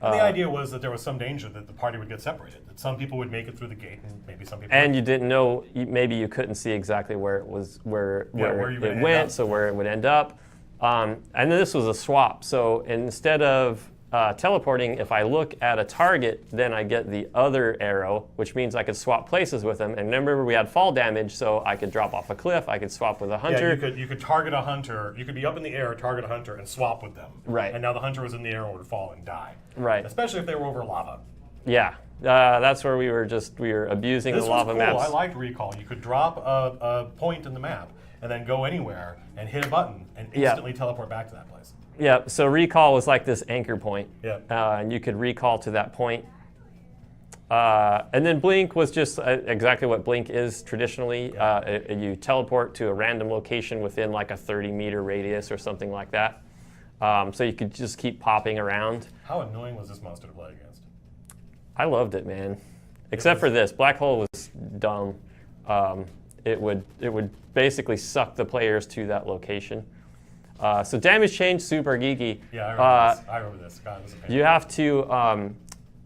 And the idea was that there was some danger that the party would get separated. That some people would make it through the gate, and maybe some people. And you didn't know. Maybe you couldn't see exactly where it was, where it went, so where it would end up. And then this was a swap. So instead of teleporting, if I look at a target, then I get the other arrow, which means I could swap places with them. And remember, we had fall damage, so I could drop off a cliff. I could swap with a hunter. Yeah, you could target a hunter. You could be up in the air, target a hunter, and swap with them. Right. And now the hunter was in the air and would fall and die. Right. Especially if they were over lava. Yeah. That's where we were abusing the lava maps. I liked Recall. You could drop a point in the map and then go anywhere and hit a button and instantly teleport back to that place. Yeah, so recall was like this anchor point. Yeah. And you could recall to that point. And then blink was just exactly what blink is traditionally. You teleport to a random location within like a 30-meter radius or something like that. So you could just keep popping around. How annoying was this monster to play against? I loved it, man. Except for this, black hole was dumb. It would basically suck the players to that location. So damage change, super geeky. Yeah, I remember this. God, this is a pain. You have to,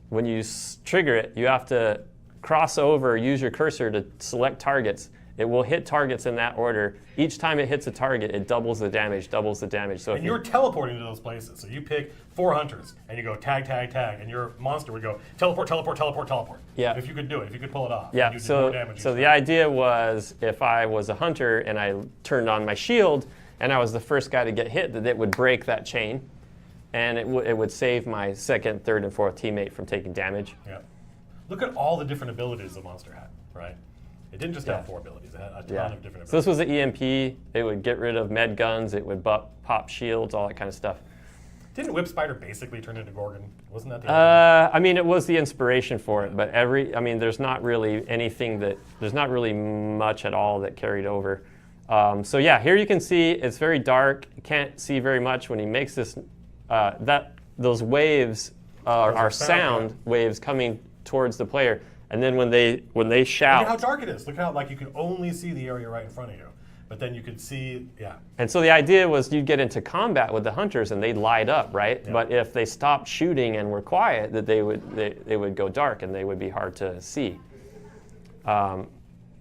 when you trigger it, you have to cross over, use your cursor to select targets. It will hit targets in that order. Each time it hits a target, it doubles the damage, So and you're teleporting to those places. So you pick 4 hunters, and you go tag, tag, tag, and your monster would go teleport, teleport, teleport, teleport. Yeah. If you could do it, if you could pull it off. Yeah, you did more damage so the idea was if I was a hunter and I turned on my shield and I was the first guy to get hit, that it would break that chain and it would save my second, third, and fourth teammate from taking damage. Yeah. Look at all the different abilities the monster had, right? It didn't just have 4 abilities, it had a ton of different abilities. So this was the EMP. It would get rid of med guns, it would pop shields, all that kind of stuff. Didn't Whip Spider basically turn into Gorgon? Wasn't that the I mean, it was the inspiration for it, but there's not really there's not really much at all that carried over. So yeah, here you can see it's very dark. You can't see very much when he makes this, those waves are sound waves coming towards the player. And then when they shout, look at how dark it is. Look how you can only see the area right in front of you, but then you could see, And so the idea was you'd get into combat with the hunters and they'd light up, right? Yeah. But if they stopped shooting and were quiet, that they would go dark and they would be hard to see.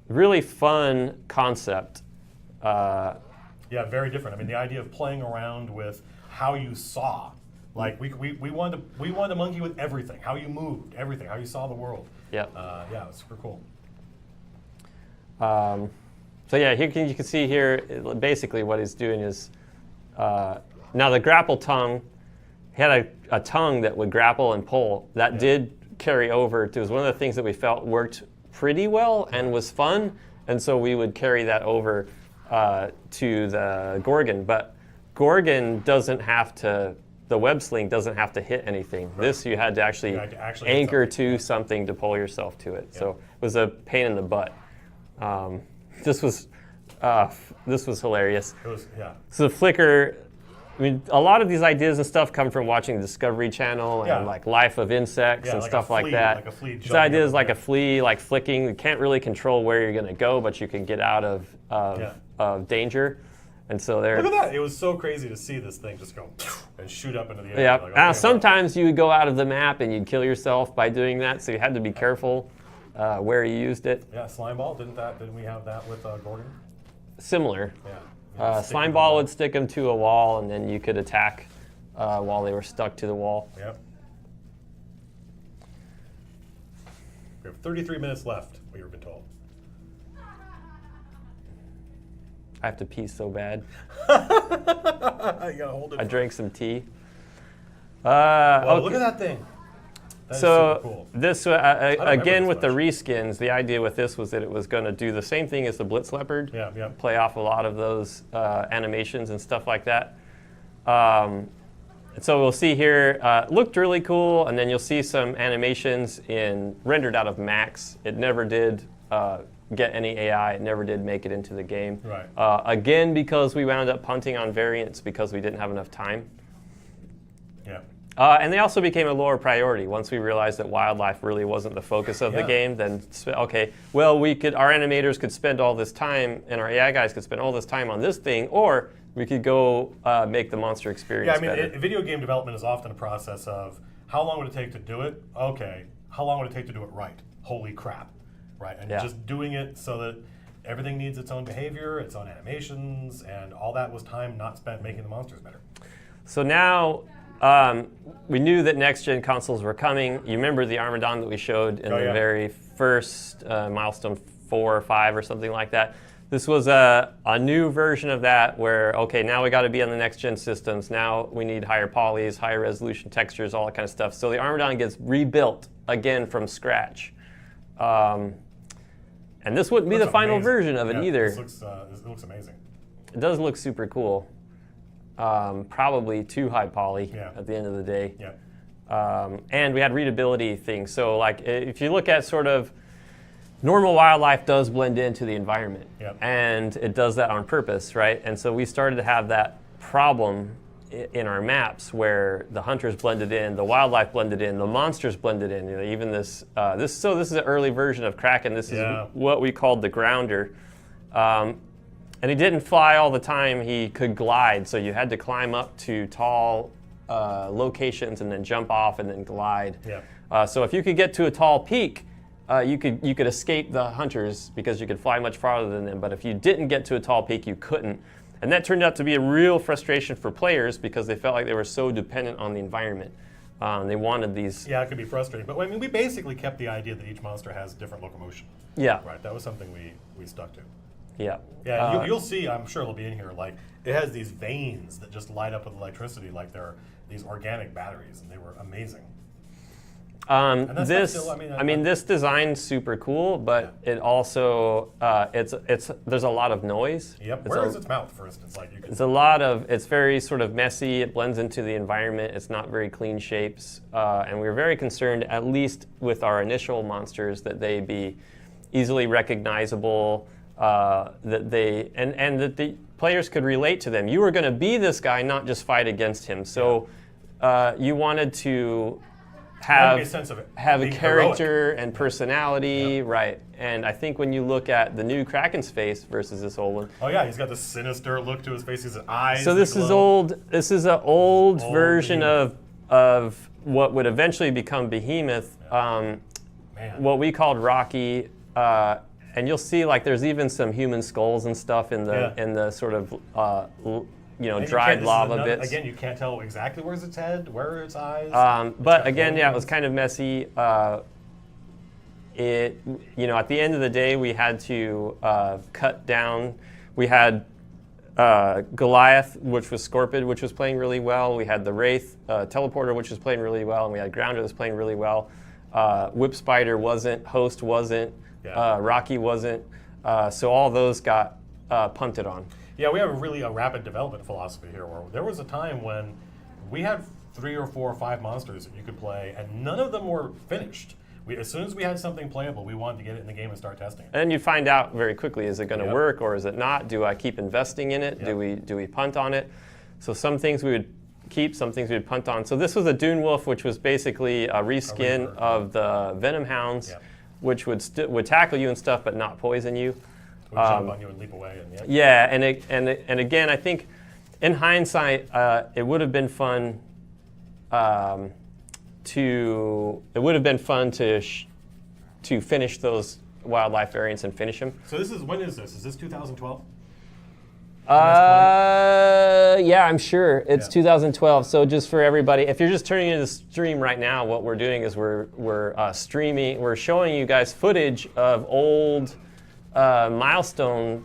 Really fun concept. Yeah, very different. I mean, the idea of playing around with how you saw, like we wanted to monkey with everything, how you moved, everything, how you saw the world. Yeah. Yeah, it was super cool. So yeah, you can see here basically what he's doing is now the grapple tongue. He had a tongue that would grapple and pull. That did carry over. It was one of the things that we felt worked pretty well and was fun, and so we would carry that over to the Gorgon. But Gorgon doesn't have to. The web sling doesn't have to hit anything. Right. This you had to actually anchor to something to pull yourself to it. Yeah. So it was a pain in the butt. This was hilarious. It was, yeah. So the flicker, I mean, a lot of these ideas and stuff come from watching the Discovery Channel and like Life of Insects and stuff like that. Like a flea. This idea is like a flea, like flicking. You can't really control where you're going to go, but you can get out of danger. And so there. Look at that! It was so crazy to see this thing just go and shoot up into the air. Yeah. Like, okay, sometimes you would go out of the map and you'd kill yourself by doing that, so you had to be careful where you used it. Yeah, slime ball. Didn't we have that with Gorgon? Similar. Yeah. Slime ball would stick them to a wall, and then you could attack while they were stuck to the wall. Yep. We have 33 minutes left. We've been told. I have to pee so bad. You gotta hold it. I drank some tea. Whoa, look at that thing. That so is super cool. This again with the reskins, the idea with this was that it was going to do the same thing as the Blitz Leopard. Yeah. Play off a lot of those animations and stuff like that. So we'll see here. Looked really cool, and then you'll see some animations rendered out of Max. It never did. Get any AI. It never did make it into the game. Right. Again, because we wound up punting on variants because we didn't have enough time. Yeah. And they also became a lower priority once we realized that wildlife really wasn't the focus of the game. Then, okay, well, our animators could spend all this time, and our AI guys could spend all this time on this thing, or we could go make the monster experience better. Video game development is often a process of how long would it take to do it? Okay, how long would it take to do it right? Holy crap. Right, and just doing it so that everything needs its own behavior, its own animations, and all that was time not spent making the monsters better. So now we knew that next-gen consoles were coming. You remember the Armadon that we showed in the very first milestone 4 or 5 or something like that. This was a new version of that where, okay, now we got to be on the next-gen systems. Now we need higher polys, higher resolution textures, all that kind of stuff. So the Armadon gets rebuilt again from scratch. And this wouldn't be the final version of it either. It looks amazing. It does look super cool. probably too high poly at the end of the day. And we had readability things. So like if you look at sort of normal wildlife does blend into the environment, and it does that on purpose, right? And so we started to have that problem in our maps where the hunters blended in, the wildlife blended in, the monsters blended in. You know, even this is an early version of Kraken. This is what we called the grounder. And he didn't fly all the time, he could glide. So you had to climb up to tall locations and then jump off and then glide. So if you could get to a tall peak, you could escape the hunters because you could fly much farther than them. But if you didn't get to a tall peak, you couldn't. And that turned out to be a real frustration for players because they felt like they were so dependent on the environment. They wanted these. Yeah, it could be frustrating. But I mean, we basically kept the idea that each monster has different locomotion. Right. That was something we stuck to. Yeah. You'll see. I'm sure it'll be in here. Like it has these veins that just light up with electricity, like they're these organic batteries, and they were amazing. This design's super cool, but it also there's a lot of noise. Where is its mouth, for instance? Like it's very sort of messy. It blends into the environment. It's not very clean shapes, and we were very concerned, at least with our initial monsters, that they be easily recognizable, that the players could relate to them. You were going to be this guy, not just fight against him. So you wanted to have a character and personality, right? And I think when you look at the new Kraken's face versus this old one. Oh yeah, he's got this sinister look to his face. His eyes. So this is old. This is an old version of what would eventually become Behemoth. What we called Rocky, and you'll see like there's even some human skulls and stuff in the sort of dried lava bits. Again, you can't tell exactly where's its head, where are its eyes. But again, it was kind of messy. At the end of the day, we had to cut down. We had Goliath, which was Scorpid, which was playing really well. We had the Wraith Teleporter, which was playing really well, and we had Grounder that was playing really well. Whip Spider wasn't, Host wasn't, Rocky wasn't. So all those got punted on. Yeah, we have a rapid development philosophy here. Where there was a time when we had 3 or 4 or 5 monsters that you could play, and none of them were finished. As soon as we had something playable, we wanted to get it in the game and start testing it. And you find out very quickly: is it going to work or is it not? Do I keep investing in it? Do we punt on it? So some things we would keep, some things we would punt on. So this was a Dune Wolf, which was basically a reskin of the Venom Hounds, which would tackle you and stuff, but not poison you. Would jump on you and leap away. And again, I think in hindsight, it would have been fun to finish those wildlife variants and finish them. So when is this? Is this 2012? Yeah, I'm sure it's 2012. So just for everybody, if you're just turning into the stream right now, what we're doing is we're streaming. We're showing you guys footage of old milestone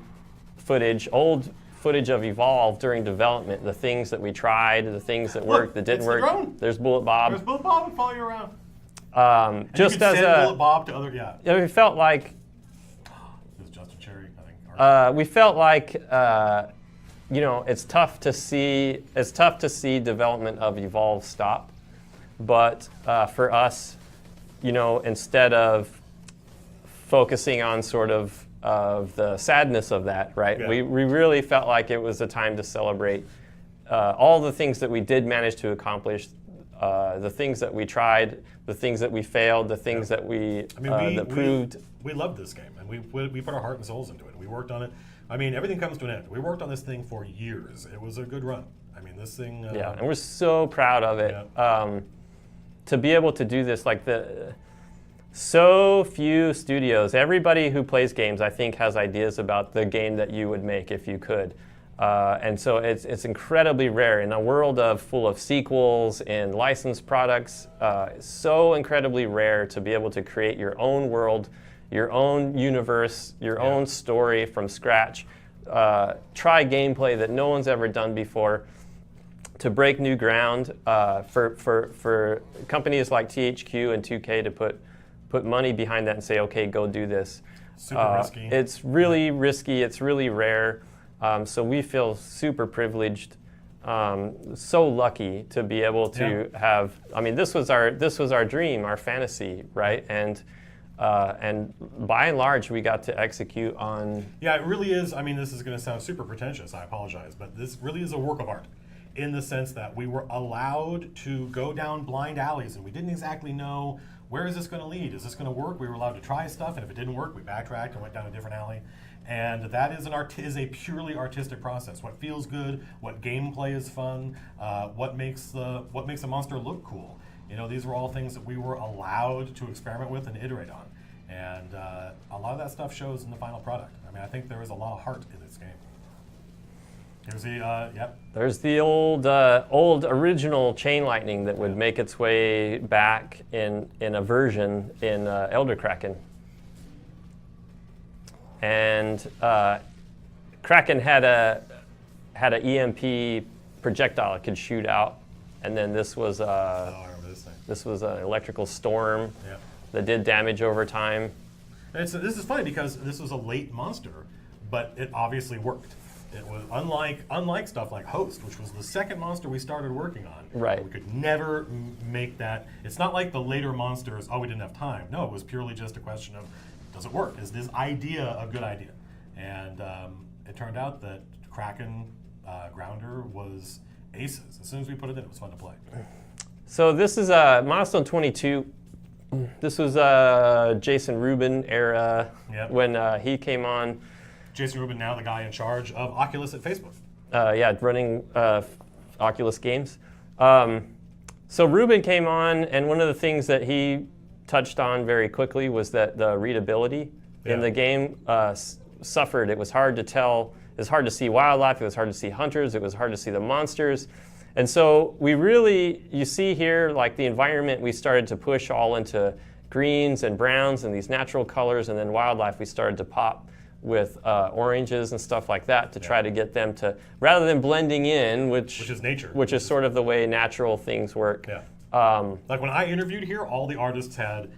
footage, old footage of Evolve during development, the things that we tried, the things that worked, that didn't work. There's Bullet Bob. There's Bullet Bob and follow you around. Just you as send Bullet Bob to other, we felt like. This is Justin Cherry, I think. We felt like it's tough to see. It's tough to see development of Evolve stop, but for us, instead of focusing on sort of the sadness of that, right? We really felt like it was a time to celebrate all the things that we did manage to accomplish, the things that we tried, the things that we failed, the things that we proved. We loved this game, and we put our heart and souls into it. We worked on it. I mean, everything comes to an end. We worked on this thing for years. It was a good run. I mean, this thing. And we're so proud of it. To be able to do this, so few studios. Everybody who plays games, I think, has ideas about the game that you would make if you could. And so it's incredibly rare in a world full of sequels and licensed products. It's so incredibly rare to be able to create your own world, your own universe, your own story from scratch. Try gameplay that no one's ever done before. To break new ground for companies like THQ and 2K to put money behind that and say, okay, go do this. Super risky. It's really risky. It's really rare. So we feel super privileged so lucky to be able to have. I mean, this was our dream, our fantasy, right? And by and large, we got to execute on. Yeah, it really is. I mean, this is going to sound super pretentious. I apologize, but this really is a work of art, in the sense that we were allowed to go down blind alleys, and we didn't exactly know where is this going to lead. Is this going to work? We were allowed to try stuff, and if it didn't work, we backtracked and went down a different alley. And that is a purely artistic process. What feels good, what gameplay is fun, what makes a monster look cool. You know, these were all things that we were allowed to experiment with and iterate on. And a lot of that stuff shows in the final product. I mean, I think there is a lot of heart in this game. Here's the, There's the old original chain lightning that would make its way back in a version in Elder Kraken. And Kraken had an EMP projectile it could shoot out, and then this was this was an electrical storm that did damage over time. This is funny because this was a late monster, but it obviously worked. It was unlike stuff like Host, which was the second monster we started working on. Right. We could never make that. It's not like the later monsters, we didn't have time. No, it was purely just a question of, does it work? Is this idea a good idea? And it turned out that Kraken Grounder was aces. As soon as we put it in, it was fun to play. So this is Milestone 22. This was Jason Rubin era when he came on. Jason Rubin, now the guy in charge of Oculus at Facebook. Running Oculus games. So Rubin came on, and one of the things that he touched on very quickly was that the readability in the game suffered. It was hard to tell. It was hard to see wildlife. It was hard to see hunters. It was hard to see the monsters. And so you see here, like the environment, we started to push all into greens and browns and these natural colors, and then wildlife we started to pop with oranges and stuff like that to try to get them to, rather than blending in, which is nature, which is sort of the way natural things work. Like when I interviewed here, all the artists had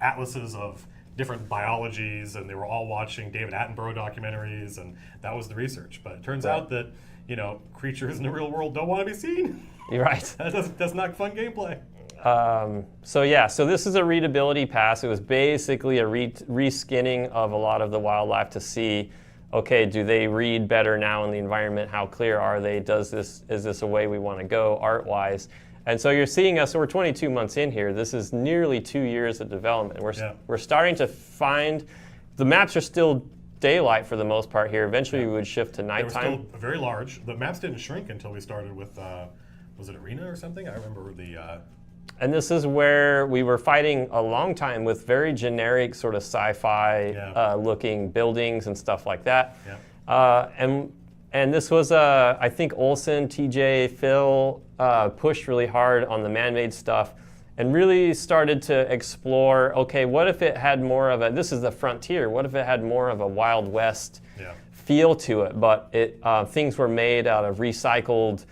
atlases of different biologies, and they were all watching David Attenborough documentaries, and that was the research. But it turns out that creatures in the real world don't want to be seen. You're right. That's not fun gameplay. So this is a readability pass. It was basically a reskinning of a lot of the wildlife to see, okay, do they read better now in the environment? How clear are they? Is this a way we want to go art-wise? And so you're seeing us, we're 22 months in here. This is nearly 2 years of development. We're starting to find, the maps are still daylight for the most part here. Eventually we would shift to nighttime. They were still very large. The maps didn't shrink until we started with, was it Arena or something? I remember the... And this is where we were fighting a long time with very generic sort of sci-fi looking buildings and stuff like that. And this was, I think Olsen, TJ, Phil pushed really hard on the man-made stuff and really started to explore, okay, what if it had more of this is the frontier, what if it had more of a Wild West feel to it, but things were made out of recycled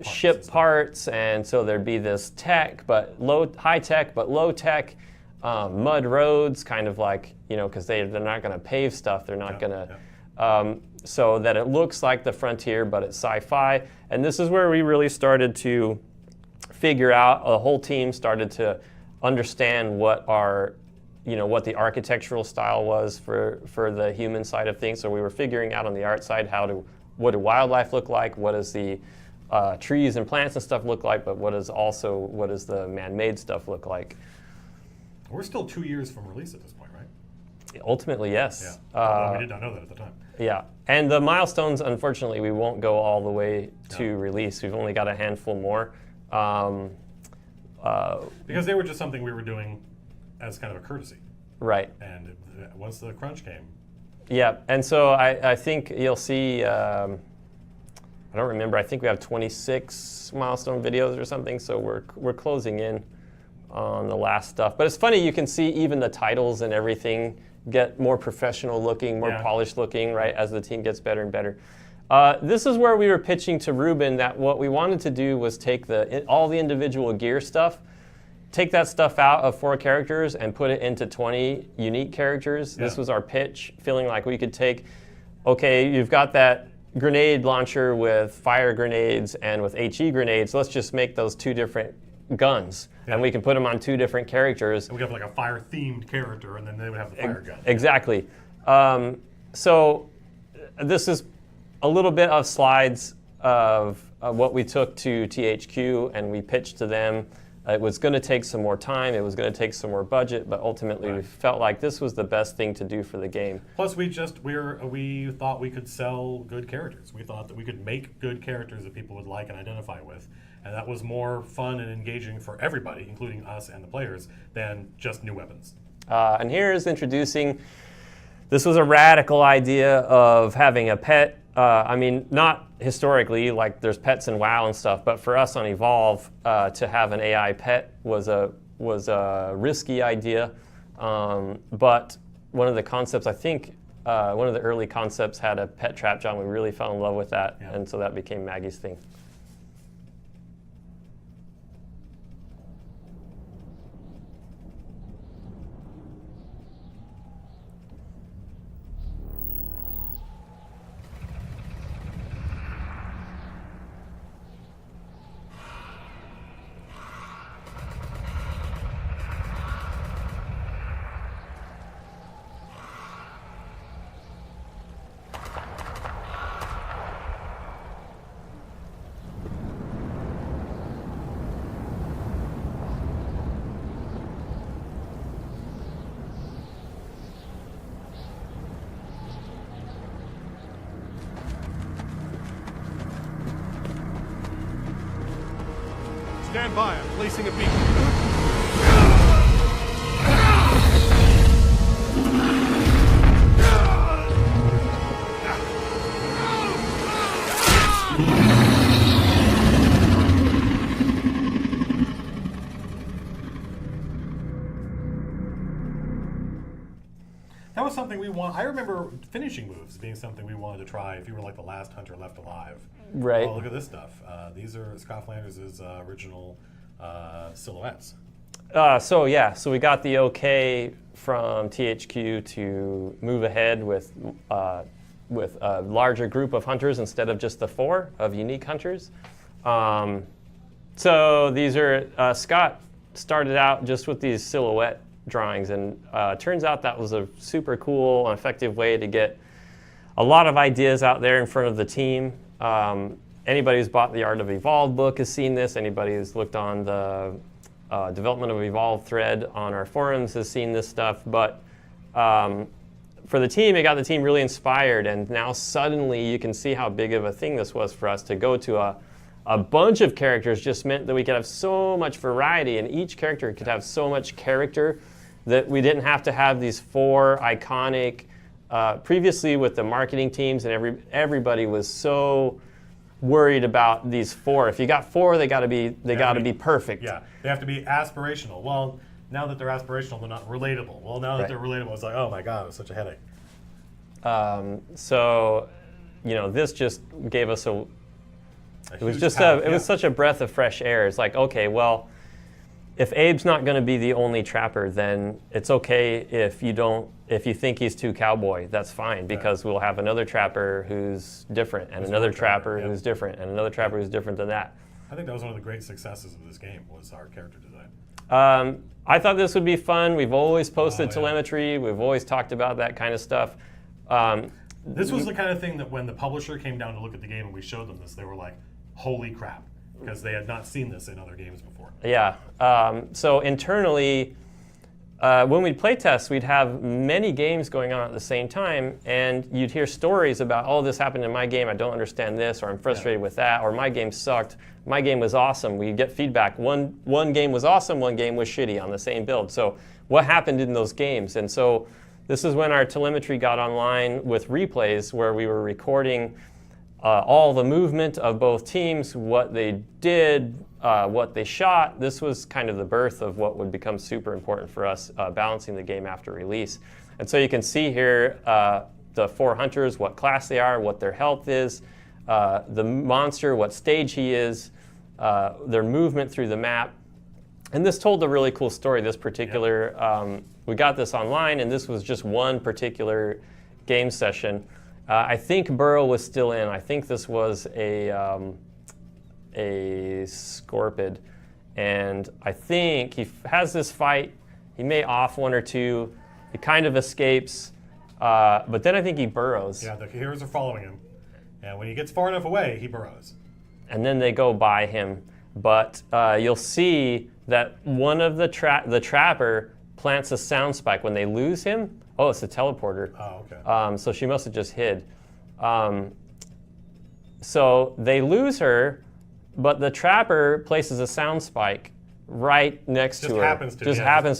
ship parts, and so there'd be this tech, but high tech, but low tech, mud roads, kind of like, because they're not going to pave stuff, they're not going to, so that it looks like the frontier, but it's sci-fi. And this is where we really started to figure out, the whole team started to understand what what the architectural style was for the human side of things. So we were figuring out on the art side what do wildlife look like, what does the trees and plants and stuff look like, but what does the man-made stuff look like? We're still 2 years from release at this point, right? Ultimately, yes. We did not know that at the time. Yeah, and the milestones, unfortunately, we won't go all the way to release. We've only got a handful more. Because they were just something we were doing as kind of a courtesy. Right. And once the crunch came. Yeah, and so I think you'll see, I don't remember, I think we have 26 milestone videos or something, so we're closing in on the last stuff. But it's funny, you can see even the titles and everything get more professional looking, more polished looking, right, as the team gets better and better. This is where we were pitching to Ruben that what we wanted to do was take all the individual gear stuff, take that stuff out of 4 characters and put it into 20 unique characters. This was our pitch, feeling like we could take, okay, you've got that grenade launcher with fire grenades and with HE grenades, let's just make those 2 different guns. Yeah. And we can put them on 2 different characters. And we have like a fire-themed character, and then they would have the fire gun. Exactly. So this is a little bit of slides of what we took to THQ, and we pitched to them. It was going to take some more time. It was going to take some more budget, but ultimately we felt like this was the best thing to do for the game. Plus, we thought we could sell good characters. We thought that we could make good characters that people would like and identify with, and that was more fun and engaging for everybody, including us and the players, than just new weapons. And here's introducing. This was a radical idea of having a pet. I mean, not historically, like there's pets in WoW and stuff, but for us on Evolve, to have an AI pet was a risky idea. But one of the concepts, I think, one of the early concepts had a pet trap John. We really fell in love with that, and so that became Maggie's thing. Stand by, I'm placing a beacon. That was something we want. I remember finishing moves being something we wanted to try if you were like the last hunter left alive. Right. Oh, look at this stuff. These are Scott Flanders' original silhouettes. So we got the okay from THQ to move ahead with a larger group of hunters instead of just the 4 of unique hunters. So these are, Scott started out just with these silhouette drawings, and turns out that was a super cool and effective way to get a lot of ideas out there in front of the team. Anybody who's bought the Art of Evolve book has seen this. Anybody who's looked on the Development of Evolve thread on our forums has seen this stuff. But for the team, it got the team really inspired, and now suddenly you can see how big of a thing this was for us to go to a bunch of characters. Just meant that we could have so much variety, and each character could have so much character that we didn't have to have these 4 iconic. Previously, with the marketing teams and everybody was so worried about these 4. If you got 4, they got to be perfect. Yeah, they have to be aspirational. Well, now that they're aspirational, they're not relatable. Well, now that they're relatable, it's like, oh my god, it was such a headache. So, this just gave us it was such a breath of fresh air. It's like, okay, well, if Abe's not going to be the only trapper, then it's okay if you think he's too cowboy. That's fine, because we'll have another trapper who's different, and another trapper who's different, and another trapper who's different than that. I think that was one of the great successes of this game, was our character design. I thought this would be fun. We've always posted telemetry. We've always talked about that kind of stuff. This was the kind of thing that when the publisher came down to look at the game and we showed them this, they were like, holy crap, because they had not seen this in other games before. Yeah. So internally, when we'd play test, we'd have many games going on at the same time, and you'd hear stories about, oh, this happened in my game, I don't understand this, or I'm frustrated with that, or my game sucked, my game was awesome. We get feedback. One game was awesome, one game was shitty on the same build. So what happened in those games? And so this is when our telemetry got online with replays, where we were recording all the movement of both teams, what they did, what they shot. This was kind of the birth of what would become super important for us, balancing the game after release. And so you can see here the 4 hunters, what class they are, what their health is, the monster, what stage he is, their movement through the map. And this told a really cool story. This particular, we got this online, and this was just one particular game session. I think Burrow was still in. I think this was a Scorpid. And I think he has this fight. He may off one or two. He kind of escapes. But then I think he burrows. Yeah, the heroes are following him. And when he gets far enough away, he burrows. And then they go by him. But you'll see that one of the trapper plants a sound spike. When they lose him, oh, it's a teleporter. Oh, okay. So she must have just hid. So they lose her, but the trapper places a sound spike right next to her. Happens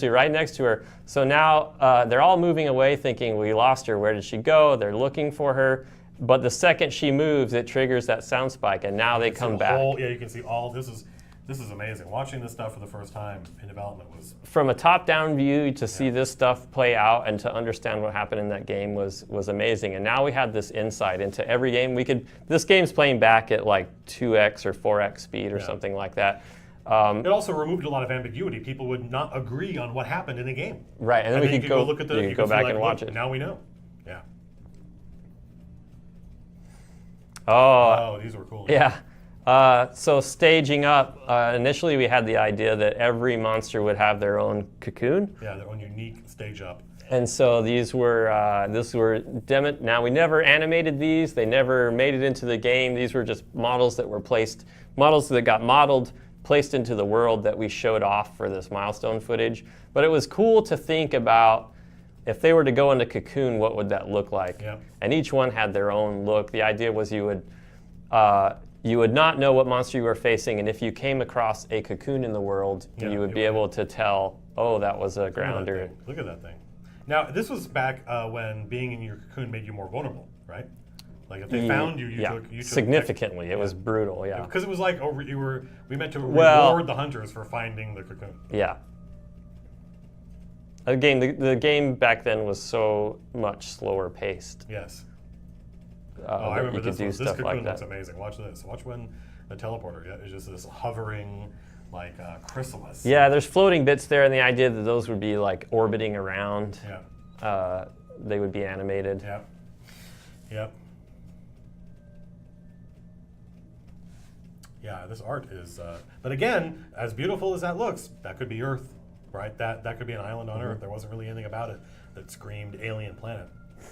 to, right next to her. So now they're all moving away thinking, we lost her. Where did she go? They're looking for her. But the second she moves, it triggers that sound spike, and now they come back. Yeah, you can see all, this is amazing. Watching this stuff for the first time in development was... From a top-down view, to see this stuff play out and to understand what happened in that game was amazing. And now we had this insight into every game. This game's playing back at like 2x or 4x speed or something like that. It also removed a lot of ambiguity. People would not agree on what happened in a game. Right, and then we could go look at the... You could go back and watch it. Now we know. Yeah. Oh, these were cool. Yeah. So staging up, initially we had the idea that every monster would have their own cocoon. Yeah, their own unique stage up. And so these were, now we never animated these, they never made it into the game. These were just models that were models that got modeled, placed into the world that we showed off for this milestone footage. But it was cool to think about, if they were to go into cocoon, what would that look like? Yep. And each one had their own look. The idea was you would not know what monster you were facing, and if you came across a cocoon in the world, you would be able to tell, oh, that was a grounder. Look at that thing. Now, this was back when being in your cocoon made you more vulnerable, right? Like if they found you, you took significantly. It was brutal, yeah. Because it was like, we meant to reward the hunters for finding the cocoon. Yeah. Again, the game back then was so much slower paced. Yes. I remember this cocoon looks that. amazing. Watch this. Watch when the teleporter is just this hovering, like chrysalis. Yeah, there's floating bits there, and the idea that those would be like orbiting around. Yeah. They would be animated. Yeah. Yep. Yeah, this art is. But again, as beautiful as that looks, that could be Earth, right? That could be an island on Earth. There wasn't really anything about it that screamed alien planet.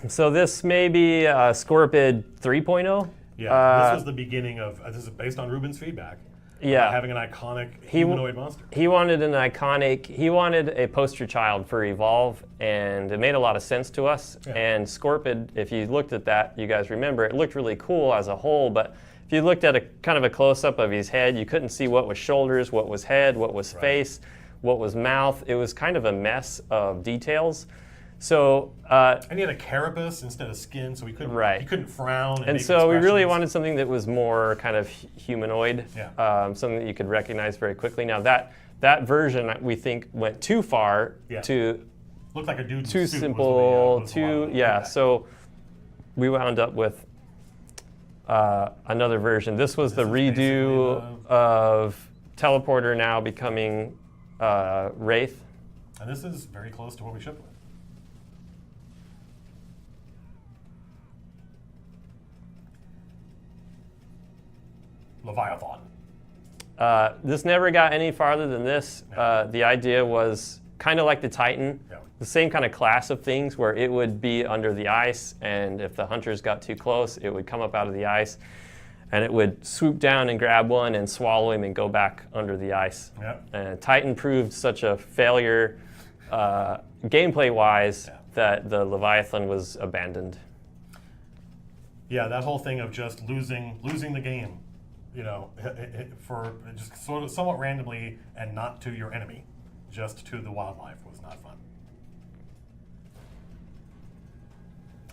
So this may be Scorpid 3.0. Yeah, this was the beginning of. This is based on Ruben's feedback. Yeah, having an iconic humanoid monster. He wanted He wanted a poster child for Evolve, and it made a lot of sense to us. Yeah. And Scorpid, if you looked at that, you guys remember, it looked really cool as a whole, but if you looked at a kind of a close-up of his head, you couldn't see what was shoulders, what was head, what was face, what was mouth. It was kind of a mess of details. So and he had a carapace instead of skin, so he couldn't frown. And so we really wanted something that was more kind of humanoid, something that you could recognize very quickly. Now that version we think went too far to looked like a dude. Too simple. So we wound up with another version. This was the redo of Teleporter now becoming Wraith. And this is very close to what we shipped with. Leviathan. This never got any farther than this. The idea was kind of like the Titan, the same kind of class of things where it would be under the ice, and if the hunters got too close, it would come up out of the ice, and it would swoop down and grab one and swallow him and go back under the ice. And Titan proved such a failure gameplay-wise that the Leviathan was abandoned. Yeah, that whole thing of just losing the game. You know, for just sort of somewhat randomly and not to your enemy, just to the wildlife was not fun.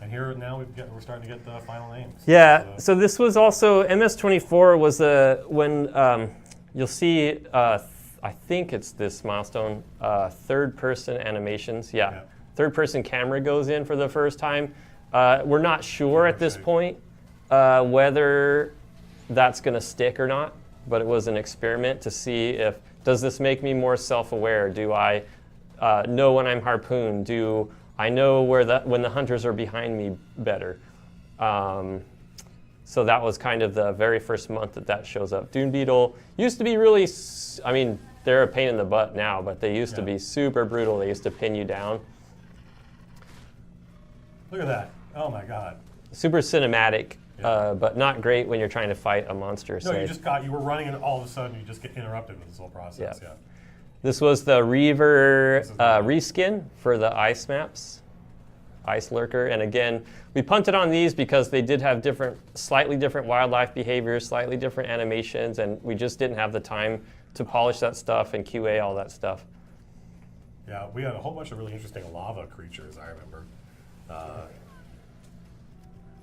And here now we're starting to get the final names. Yeah. So this was also MS-24 was when you'll see. I think it's this milestone. Third-person animations. Yeah. Third-person camera goes in for the first time. We're not sure at this point whether that's going to stick or not, but it was an experiment to see if, does this make me more self-aware? Do I know when I'm harpooned? Do I know when the hunters are behind me better? So that was kind of the very first month that shows up. Dune Beetle used to be really, I mean, they're a pain in the butt now, but they used to be super brutal. They used to pin you down. Look at that. Oh my God. Super cinematic, but not great when you're trying to fight a monster. No, you were running and all of a sudden you just get interrupted with this whole process. Yeah. This was the Reaver reskin for the ice maps, Ice Lurker. And again, we punted on these because they did have slightly different wildlife behaviors, slightly different animations, and we just didn't have the time to polish that stuff and QA all that stuff. Yeah, we had a whole bunch of really interesting lava creatures, I remember.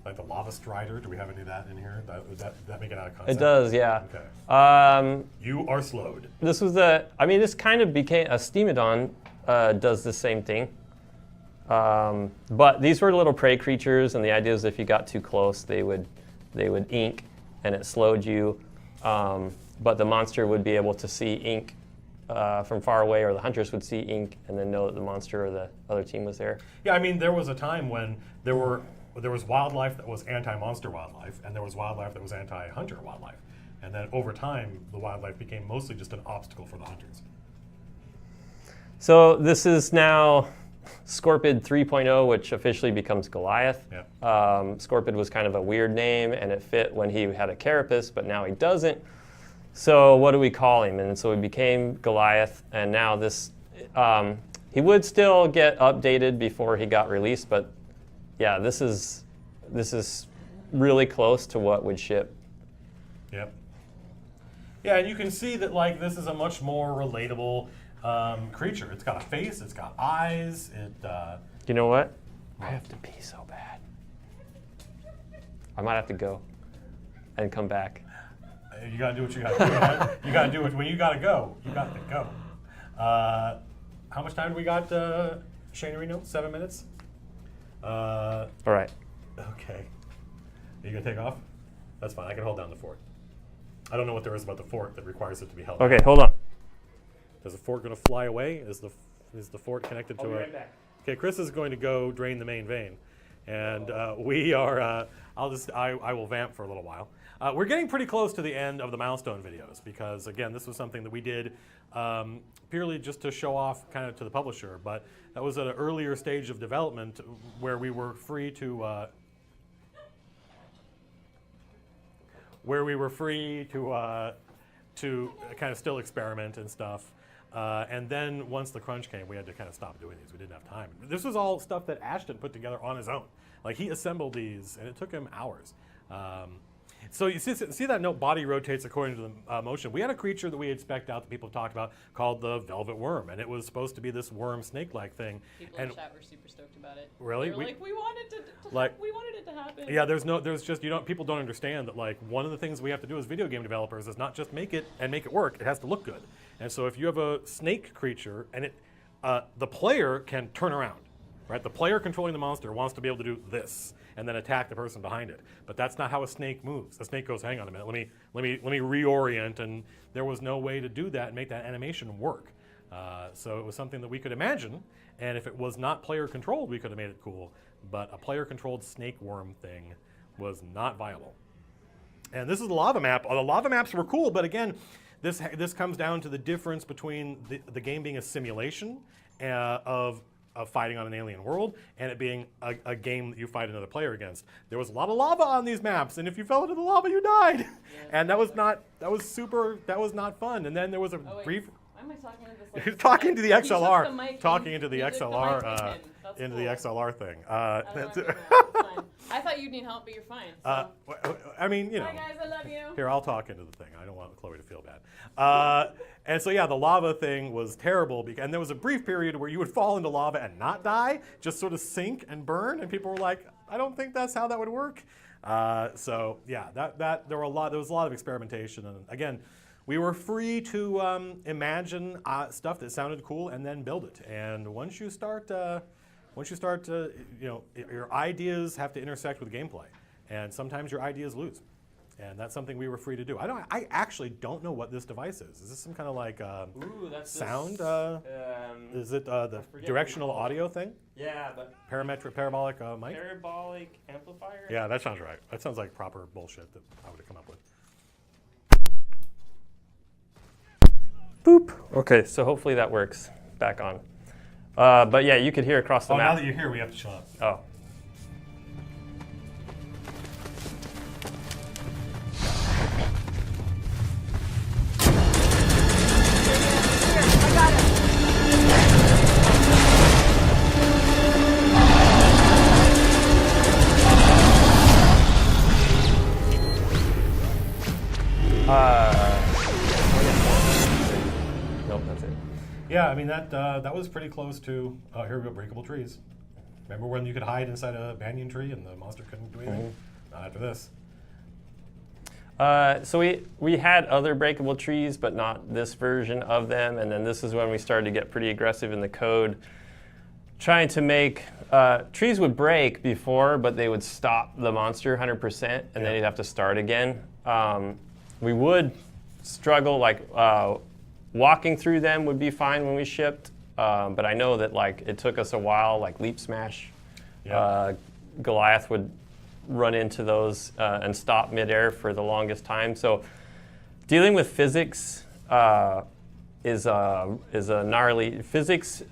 Like the lava strider. Do we have any of that in here? Does that make it out of concept? It does, yeah. Okay. You are slowed. This was this kind of became, a Steamodon does the same thing. But these were little prey creatures, and the idea is if you got too close, they would ink, and it slowed you. But the monster would be able to see ink from far away, or the hunters would see ink and then know that the monster or the other team was there. Yeah, I mean, there was a time when there was wildlife that was anti-monster wildlife, and there was wildlife that was anti-hunter wildlife. And then over time, the wildlife became mostly just an obstacle for the hunters. So this is now Scorpid 3.0, which officially becomes Goliath. Yeah. Scorpid was kind of a weird name, and it fit when he had a carapace, but now he doesn't. So what do we call him? And so he became Goliath, and now this, he would still get updated before he got released, but yeah, this is really close to what would ship. Yep. Yeah, and you can see that like this is a much more relatable creature. It's got a face, it's got eyes. You know what? I have to pee so bad. I might have to go and come back. You gotta do what you gotta do. Right? You gotta do it when you gotta go. You got to go. How much time do we got, Shane Reno? 7 minutes? All right. Okay. Are you gonna take off? That's fine. I can hold down the fort. I don't know what there is about the fort that requires it to be held. Okay, hold on. Is the fort gonna fly away? Is the fort connected to I'll be right back. Okay, Chris is going to go drain the main vein, and we are. I will vamp for a little while. We're getting pretty close to the end of the milestone videos because, again, this was something that we did purely just to show off kind of to the publisher, but that was at an earlier stage of development where we were free to kind of still experiment and stuff. And then once the crunch came, we had to kind of stop doing these. We didn't have time. This was all stuff that Ashton put together on his own. Like he assembled these, and it took him hours. So you see that note, body rotates according to the motion. We had a creature that we had spec'd out that people talked about called the velvet worm, and it was supposed to be this worm snake-like thing. People in chat were super stoked about it. Really? They were like, we wanted it to happen. Yeah, people don't understand that like one of the things we have to do as video game developers is not just make it and make it work, it has to look good. And so if you have a snake creature and the player can turn around, right? The player controlling the monster wants to be able to do this and then attack the person behind it. But that's not how a snake moves. The snake goes, hang on a minute, let me reorient, and there was no way to do that and make that animation work. So it was something that we could imagine, and if it was not player controlled, we could have made it cool. But a player controlled snake worm thing was not viable. And this is the lava map. The lava maps were cool, but again, this comes down to the difference between the game being a simulation of fighting on an alien world and it being a game that you fight another player against. There was a lot of lava on these maps, and if you fell into the lava, you died. Yeah. And that was not fun. And then there was a brief. Why am I talking to this? Like, talking to the XLR. The mic talking into the XLR. Into the XLR thing. I thought you'd need help, but you're fine. So. I mean, you know. Hi guys, I love you. Here, I'll talk into the thing. I don't want Chloe to feel bad. And so yeah, the lava thing was terrible, and there was a brief period where you would fall into lava and not die, just sort of sink and burn, and people were like, I don't think that's how that would work. So yeah, there was a lot of experimentation, and again, we were free to imagine stuff that sounded cool and then build it. And once you start, your ideas have to intersect with gameplay, and sometimes your ideas lose. And that's something we were free to do. I actually don't know what this device is. Is this some kind of like sound? Is it the directional audio thing? Yeah, but parabolic mic? Parabolic amplifier? Yeah, that sounds right. That sounds like proper bullshit that I would have come up with. Boop. Okay, so hopefully that works. Back on. But yeah, you could hear across the map. Now that you're here, we have to shut up. Oh. Nope, that's it. Yeah, I mean that was pretty close to here we go, breakable trees. Remember when you could hide inside a banyan tree and the monster couldn't do anything? Not after this. So we had other breakable trees, but not this version of them. And then this is when we started to get pretty aggressive in the code, trying to make trees would break before, but they would stop the monster 100%, and then you'd have to start again. We would struggle, like walking through them would be fine when we shipped, but I know that like it took us a while, like Leap Smash. Goliath would run into those and stop midair for the longest time. So dealing with physics is a gnarly physics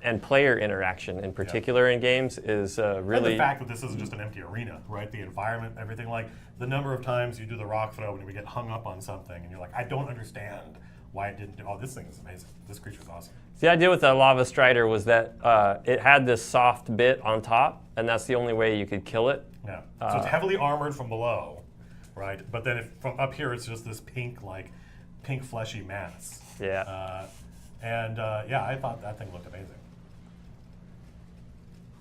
and player interaction in particular in games is really. And the fact that this isn't just an empty arena, right? The environment, everything, like the number of times you do the rock throw and we get hung up on something and you're like, I don't understand why it didn't do. Oh, this thing is amazing. This creature's awesome. The idea with the Lava Strider was that it had this soft bit on top, and that's the only way you could kill it. Yeah. So it's heavily armored from below, right? But then from up here, it's just this pink fleshy mass. Yeah. Yeah, I thought that thing looked amazing.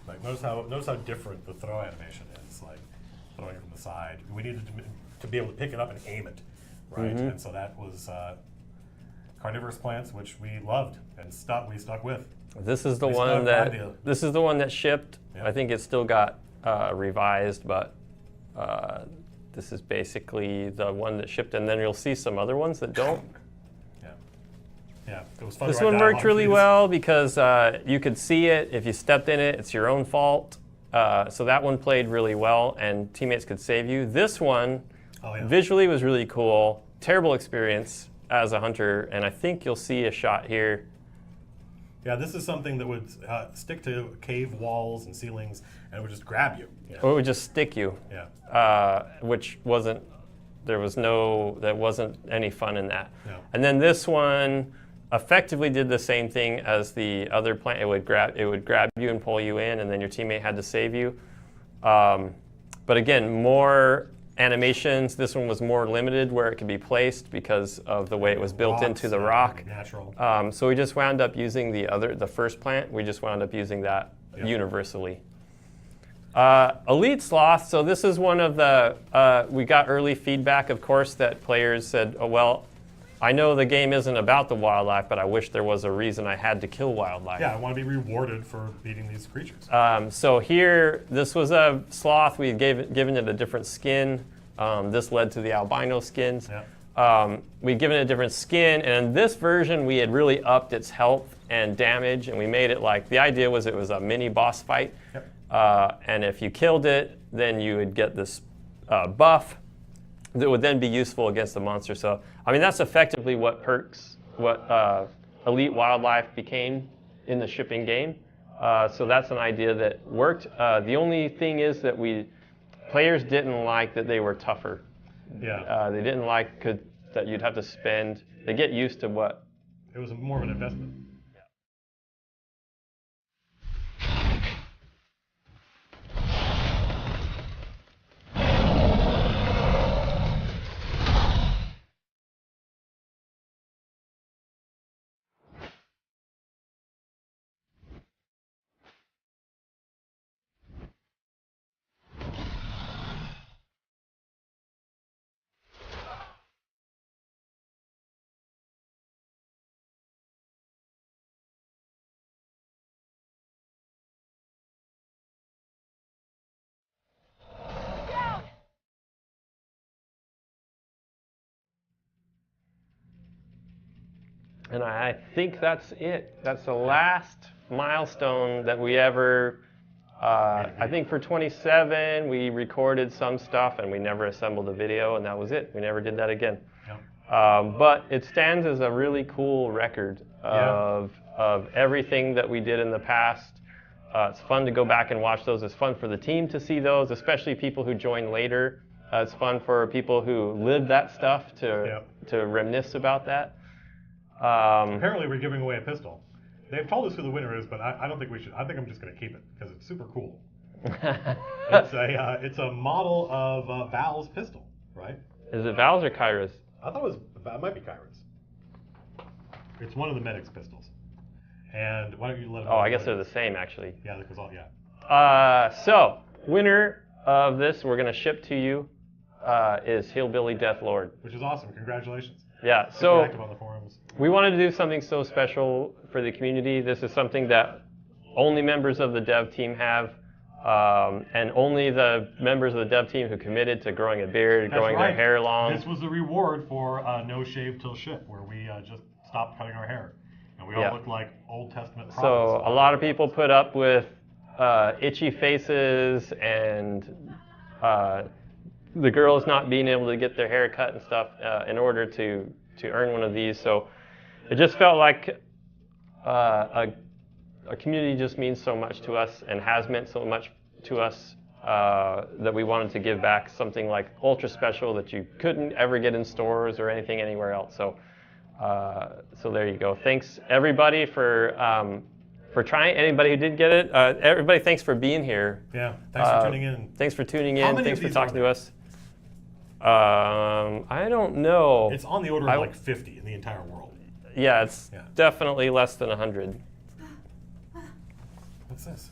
Like notice how different the throw animation is. Like throwing it from the side. We needed to be able to pick it up and aim it, right? Mm-hmm. And so that was carnivorous plants, which we loved and we stuck with. This is the one that shipped. Yeah. I think it still got revised, but this is basically the one that shipped, and then you'll see some other ones that don't. Yeah, it was fun. This one worked really well because you could see it. If you stepped in it, it's your own fault. So that one played really well, and teammates could save you. This one visually was really cool. Terrible experience as a hunter, and I think you'll see a shot here. Yeah, this is something that would stick to cave walls and ceilings, and it would just grab you. Yeah. Or it would just stick you. Yeah. Which wasn't. There wasn't any fun in that. No. And then this one effectively did the same thing as the other plant. It would grab you and pull you in, and then your teammate had to save you. But again, more animations. This one was more limited where it could be placed because of the way it was built into the rock. Natural. So we just wound up using the first plant. We just wound up using that universally. Elite Sloth. So this is one of the. We got early feedback, of course, that players said, "Oh well, I know the game isn't about the wildlife, but I wish there was a reason I had to kill wildlife." Yeah, I want to be rewarded for beating these creatures. So here, this was a sloth. We had given it a different skin. This led to the albino skins. Yeah. We'd given it a different skin, and in this version, we had really upped its health and damage, and we made it like, the idea was it was a mini boss fight. Yep. And if you killed it, then you would get this buff that would then be useful against the monster. So, I mean, that's effectively what Elite Wildlife became in the shipping game. So that's an idea that worked. The only thing is that players didn't like that they were tougher. Yeah. They didn't like that you'd have to spend. They get used to what. It was more of an investment. And I think that's it. That's the last milestone that we ever. I think for 27 we recorded some stuff and we never assembled a video, and that was it. We never did that again. But it stands as a really cool record of everything that we did in the past. It's fun to go back and watch those. It's fun for the team to see those, especially people who join later. It's fun for people who lived that stuff to reminisce about that. Apparently we're giving away a pistol. They've told us who the winner is, but I don't think we should. I think I'm just going to keep it because it's super cool. It's a model of Val's pistol, right? Is it Val's or Kyra's? I thought it might be Kyra's. It's one of the Medic's pistols. And why don't you let them know? Oh, I guess they're the same actually. Yeah, because So, winner of this, we're going to ship to you, is Hillbilly Death Lord. Which is awesome. Congratulations. Yeah, Super so active on the forums. We wanted to do something so special for the community. This is something that only members of the dev team have, and only the members of the dev team who committed to growing a beard, growing their hair long. This was the reward for No Shave Till Ship, where we just stopped cutting our hair. And we all looked like Old Testament prophets. So a lot of people put up with itchy faces and the girls not being able to get their hair cut and stuff in order to earn one of these. So it just felt like a community just means so much to us and has meant so much to us that we wanted to give back something like ultra special that you couldn't ever get in stores or anything anywhere else. So there you go. Thanks everybody for trying. Anybody who did get it, everybody, thanks for being here. Yeah, thanks for tuning in. Thanks for tuning How in. many Thanks of for these talking are to us. I don't know. It's on the order of like 50 in the entire world. Yeah, it's definitely less than 100. What's this?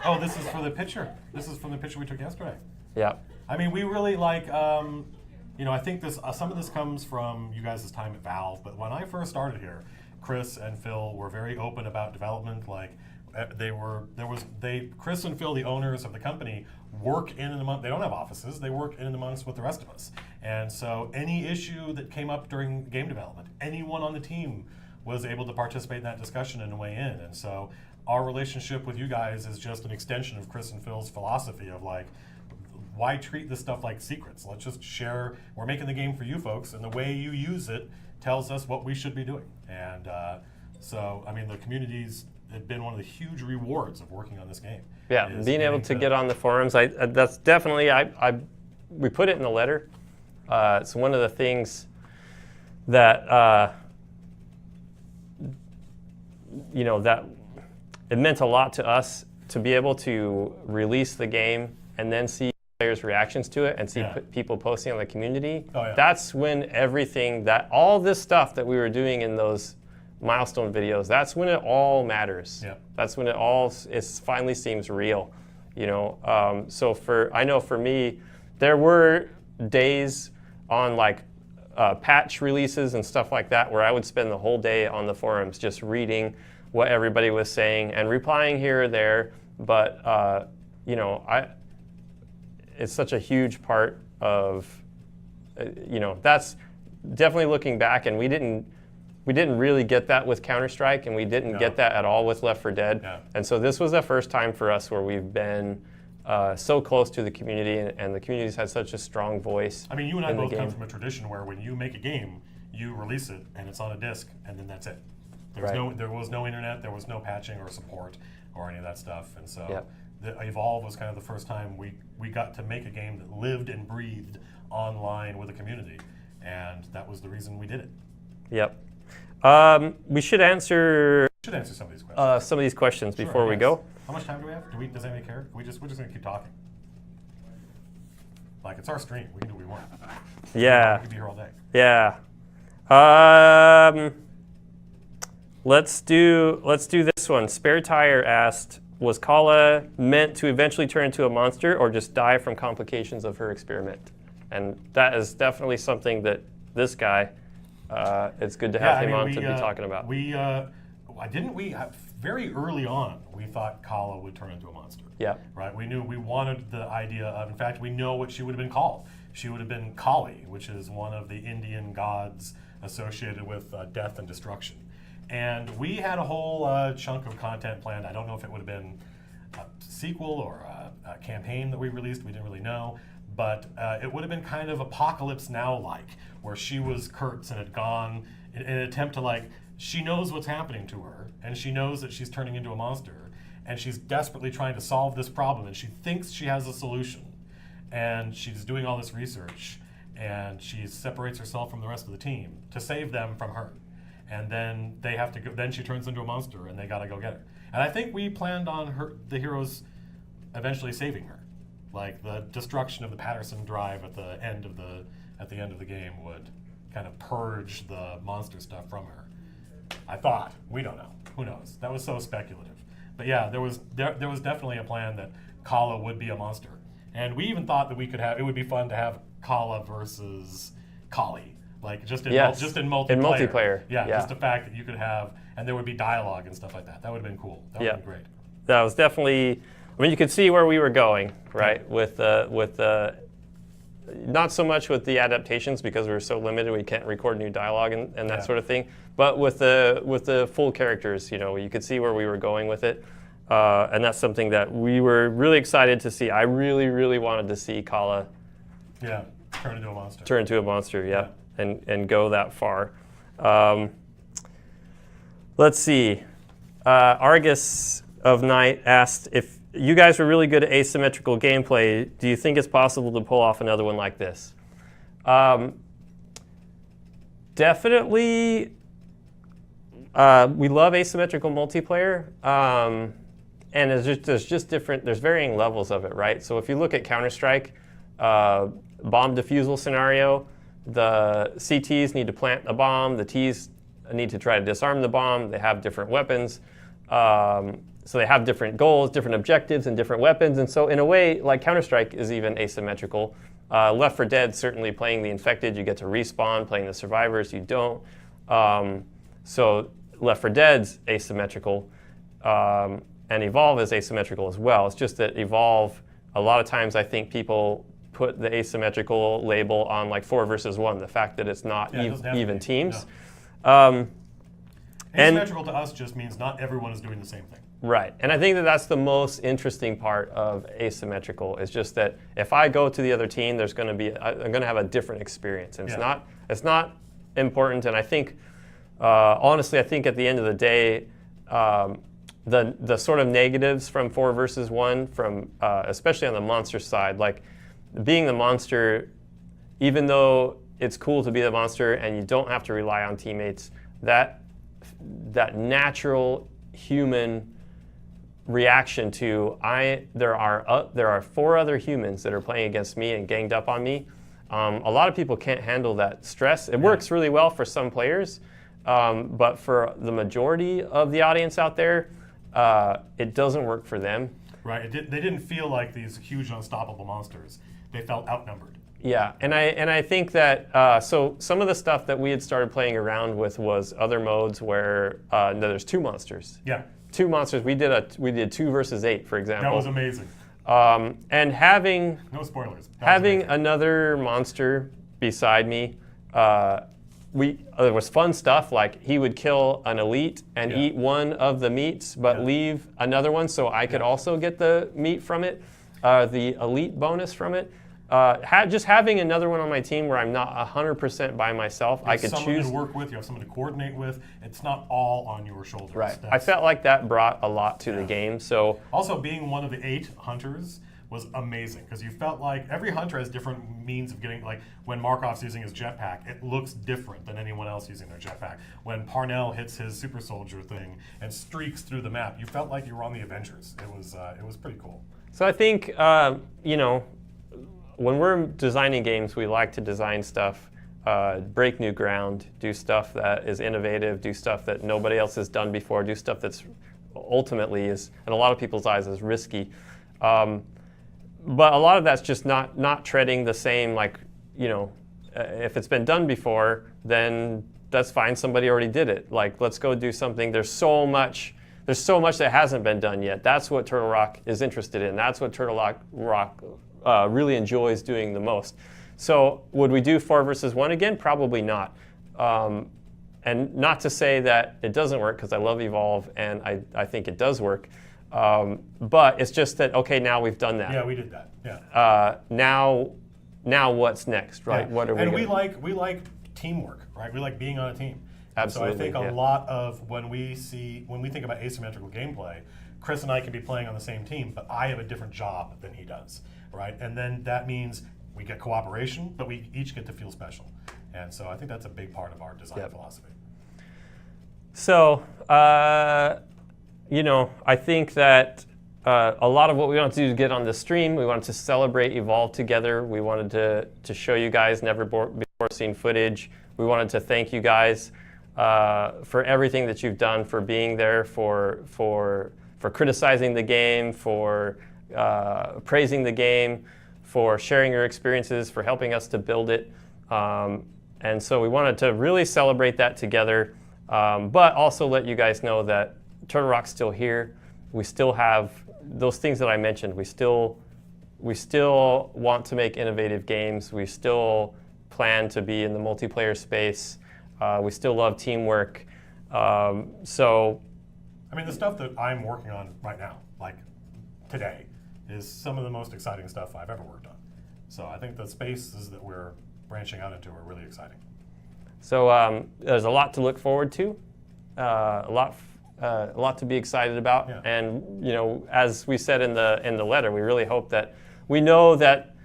Oh, this is for the picture. This is from the picture we took yesterday. Yeah. I mean, we really like, I think this some of this comes from you guys' time at Valve, but when I first started here, Chris and Phil were very open about development. Like, Chris and Phil, the owners of the company, work in and among, they don't have offices, they work in and amongst with the rest of us. And so any issue that came up during game development, anyone on the team was able to participate in that discussion and weigh in. And so our relationship with you guys is just an extension of Chris and Phil's philosophy of like, why treat this stuff like secrets? Let's just share, we're making the game for you folks, and the way you use it tells us what we should be doing. And so, I mean, the community's been one of the huge rewards of working on this game. Yeah, being able to get on the forums, that's definitely, we put it in the letter. It's one of the things that, that it meant a lot to us to be able to release the game and then see players' reactions to it and see people posting on the community. Oh, yeah. That's when everything, all this stuff that we were doing in those milestone videos, that's when it all matters. Yeah. That's when it finally seems real, So I know for me, there were days on like patch releases and stuff like that where I would spend the whole day on the forums just reading what everybody was saying and replying here or there. But it's such a huge part of, that's definitely looking back, and we didn't really get that with Counter-Strike, and we didn't get that at all with Left 4 Dead. Yeah. And so this was the first time for us where we've been so close to the community, and the community's had such a strong voice. I mean, you and I both come from a tradition where when you make a game, you release it, and it's on a disc, and then that's it. There was no internet, there was no patching or support or any of that stuff. And so the Evolve was kind of the first time we got to make a game that lived and breathed online with a community. And that was the reason we did it. Yep. We should answer some of these questions. Some of these questions before we go. How much time do we have? Does anybody care? We're just going to keep talking. Like, it's our stream. We can do what we want. Yeah. We could be here all day. Yeah. Let's do this one. Spare Tire asked, was Kala meant to eventually turn into a monster or just die from complications of her experiment? And that is definitely something that this guy, it's good to have him on to be talking about. Very early on, we thought Kala would turn into a monster. Yeah. Right? We wanted the idea of, in fact, we know what she would have been called. She would have been Kali, which is one of the Indian gods associated with death and destruction. And we had a whole chunk of content planned. I don't know if it would have been a sequel or a campaign that we released. We didn't really know. But it would have been kind of Apocalypse Now-like, where she was Kurtz and had gone in an attempt to, like, she knows what's happening to her, and she knows that she's turning into a monster, and she's desperately trying to solve this problem, and she thinks she has a solution. And she's doing all this research, and she separates herself from the rest of the team to save them from her. And then they have to go, then she turns into a monster, and they gotta go get her. And I think we planned on the heroes eventually saving her. Like the destruction of the Patterson Drive at the end of the game would kind of purge the monster stuff from her. I thought. We don't know. Who knows? That was so speculative. But yeah, there was definitely a plan that Kala would be a monster, and we even thought that it would be fun to have Kala versus Kali, like just in multiplayer. In multiplayer. Yeah, just the fact that you could have, and there would be dialogue and stuff like that. That would have been cool. That would have been great. That was definitely. I mean, you could see where we were going, right? With not so much with the adaptations because we were so limited, we can't record new dialogue and that sort of thing. But with the full characters, you could see where we were going with it, and that's something that we were really excited to see. I really, really wanted to see Kala. Yeah, turn into a monster. Turn into a monster, yeah. And go that far. Let's see. Argus of Night asked if you guys were really good at asymmetrical gameplay. Do you think it's possible to pull off another one like this? Definitely. We love asymmetrical multiplayer, and there's varying levels of it, right? So if you look at Counter-Strike, bomb defusal scenario, the CTs need to plant a bomb, the Ts need to try to disarm the bomb. They have different weapons. So they have different goals, different objectives, and different weapons. And so in a way, like Counter-Strike is even asymmetrical. Left 4 Dead, certainly playing the infected, you get to respawn. Playing the survivors, you don't. So Left 4 Dead's asymmetrical. And Evolve is asymmetrical as well. It's just that Evolve, a lot of times I think people put the asymmetrical label on like 4 versus 1, the fact that it's not even teams. No. Asymmetrical to us just means not everyone is doing the same thing. Right, and I think that that's the most interesting part of asymmetrical is just that if I go to the other team, I'm going to have a different experience, and it's not important. And I think, honestly, I think at the end of the day, the sort of negatives from 4 versus 1, from especially on the monster side, like being the monster, even though it's cool to be the monster and you don't have to rely on teammates, that natural human reaction to there are 4 other humans that are playing against me and ganged up on me. A lot of people can't handle that stress. It works really well for some players, but for the majority of the audience out there, it doesn't work for them. Right. They didn't feel like these huge unstoppable monsters. They felt outnumbered. Yeah, and I think that so some of the stuff that we had started playing around with was other modes where there's 2 monsters. Yeah. 2 monsters. We did 2 versus 8, for example. That was amazing. And having no spoilers. Having another monster beside me, there was fun stuff like he would kill an elite and eat one of the meats, but leave another one, so I could also get the meat from it, the elite bonus from it. Just having another one on my team where I'm not 100% by myself, I could choose. You have someone to work with, you have someone to coordinate with. It's not all on your shoulders. Right. I felt like that brought a lot to the game. So also being one of the 8 hunters was amazing because you felt like every hunter has different means of getting, like when Markov's using his jetpack, it looks different than anyone else using their jetpack. When Parnell hits his super soldier thing and streaks through the map, you felt like you were on the Avengers. It was pretty cool. So I think, when we're designing games, we like to design stuff, break new ground, do stuff that is innovative, do stuff that nobody else has done before, do stuff that's ultimately is, in a lot of people's eyes, is risky. But a lot of that's just not treading the same, if it's been done before, then that's fine, somebody already did it. Like, let's go do something. There's so much that hasn't been done yet. That's what Turtle Rock is interested in. That's what Turtle Rock really enjoys doing the most. So would we do 4 versus 1 again? Probably not. And not to say that it doesn't work, because I love Evolve and I think it does work. But it's just that, okay, now we've done that. Yeah, we did that. Yeah. Now what's next, right? Yeah. What are and we? we like teamwork, right? We like being on a team. Absolutely. So I think a lot of when we think about asymmetrical gameplay, Chris and I can be playing on the same team, but I have a different job than he does, right? And then that means we get cooperation, but we each get to feel special. And so I think that's a big part of our design philosophy. So, you know, I think that a lot of what we wanted to do is get on the stream. We wanted to celebrate Evolve together. We wanted to show you guys never before seen footage. We wanted to thank you guys for everything that you've done, for being there, for criticizing the game, for praising the game, for sharing your experiences, for helping us to build it. And so we wanted to really celebrate that together, but also let you guys know that Turtle Rock's still here. We still have those things that I mentioned. We still want to make innovative games. We still plan to be in the multiplayer space. We still love teamwork. So, I mean, the stuff that I'm working on right now, like today, is some of the most exciting stuff I've ever worked on. So I think the spaces that we're branching out into are really exciting. So there's a lot to look forward to, a lot to be excited about, and you know, as we said in the letter, we really hope that we know that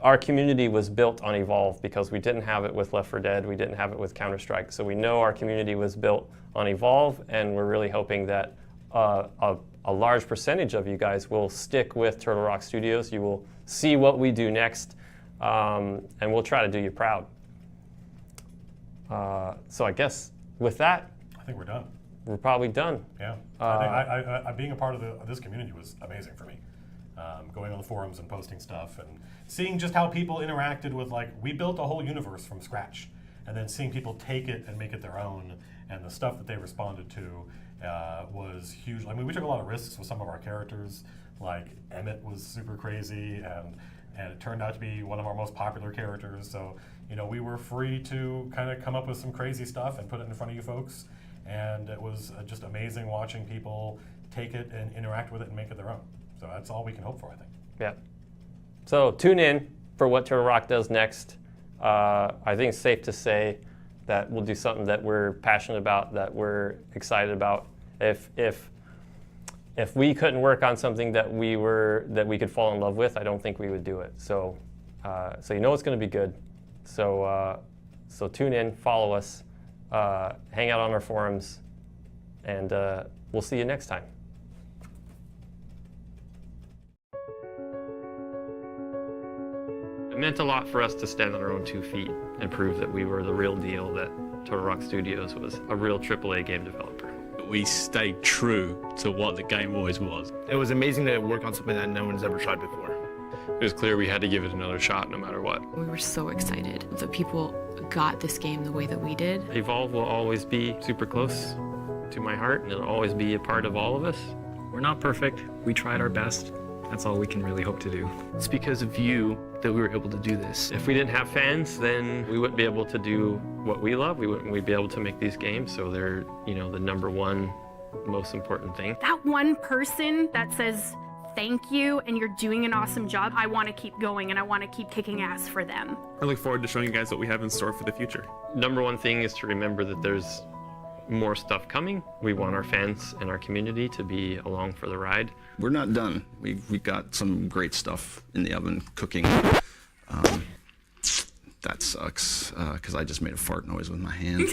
our community was built on Evolve, because we didn't have it with Left 4 Dead, we didn't have it with Counter-Strike. So we know our community was built on Evolve, and we're really hoping that a large percentage of you guys will stick with Turtle Rock Studios. You will see what we do next, and we'll try to do you proud. So I guess with that, I think we're done. We're probably done. Yeah. I think being a part of this community was amazing for me. Going on the forums and posting stuff and seeing just how people interacted with, like, we built a whole universe from scratch, and then seeing people take it and make it their own, and the stuff that they responded to was huge. I mean, we took a lot of risks with some of our characters. Like Emmett was super crazy, and it turned out to be one of our most popular characters. So, you know, we were free to kind of come up with some crazy stuff and put it in front of you folks. And it was just amazing watching people take it and interact with it and make it their own. So that's all we can hope for, I think. Yeah. So tune in for what Turtle Rock does next. I think it's safe to say that we'll do something that we're passionate about, that we're excited about. If we couldn't work on something that we could fall in love with, I don't think we would do it. So you know it's going to be good. So tune in, follow us, hang out on our forums, and we'll see you next time. It meant a lot for us to stand on our own 2 feet and prove that we were the real deal, that Turtle Rock Studios was a real AAA game developer. We stayed true to what the game always was. It was amazing to work on something that no one's ever tried before. It was clear we had to give it another shot no matter what. We were so excited that people got this game the way that we did. Evolve will always be super close to my heart, and it'll always be a part of all of us. We're not perfect. We tried our best. That's all we can really hope to do. It's because of you that we were able to do this. If we didn't have fans, then we wouldn't be able to do what we love. We'd be able to make these games. So they're, you know, the #1 most important thing. That one person that says thank you and you're doing an awesome job, I want to keep going and I want to keep kicking ass for them. I look forward to showing you guys what we have in store for the future. #1 thing is to remember that there's more stuff coming. We want our fans and our community to be along for the ride. We're not done. We've got some great stuff in the oven cooking. That sucks, because I just made a fart noise with my hand.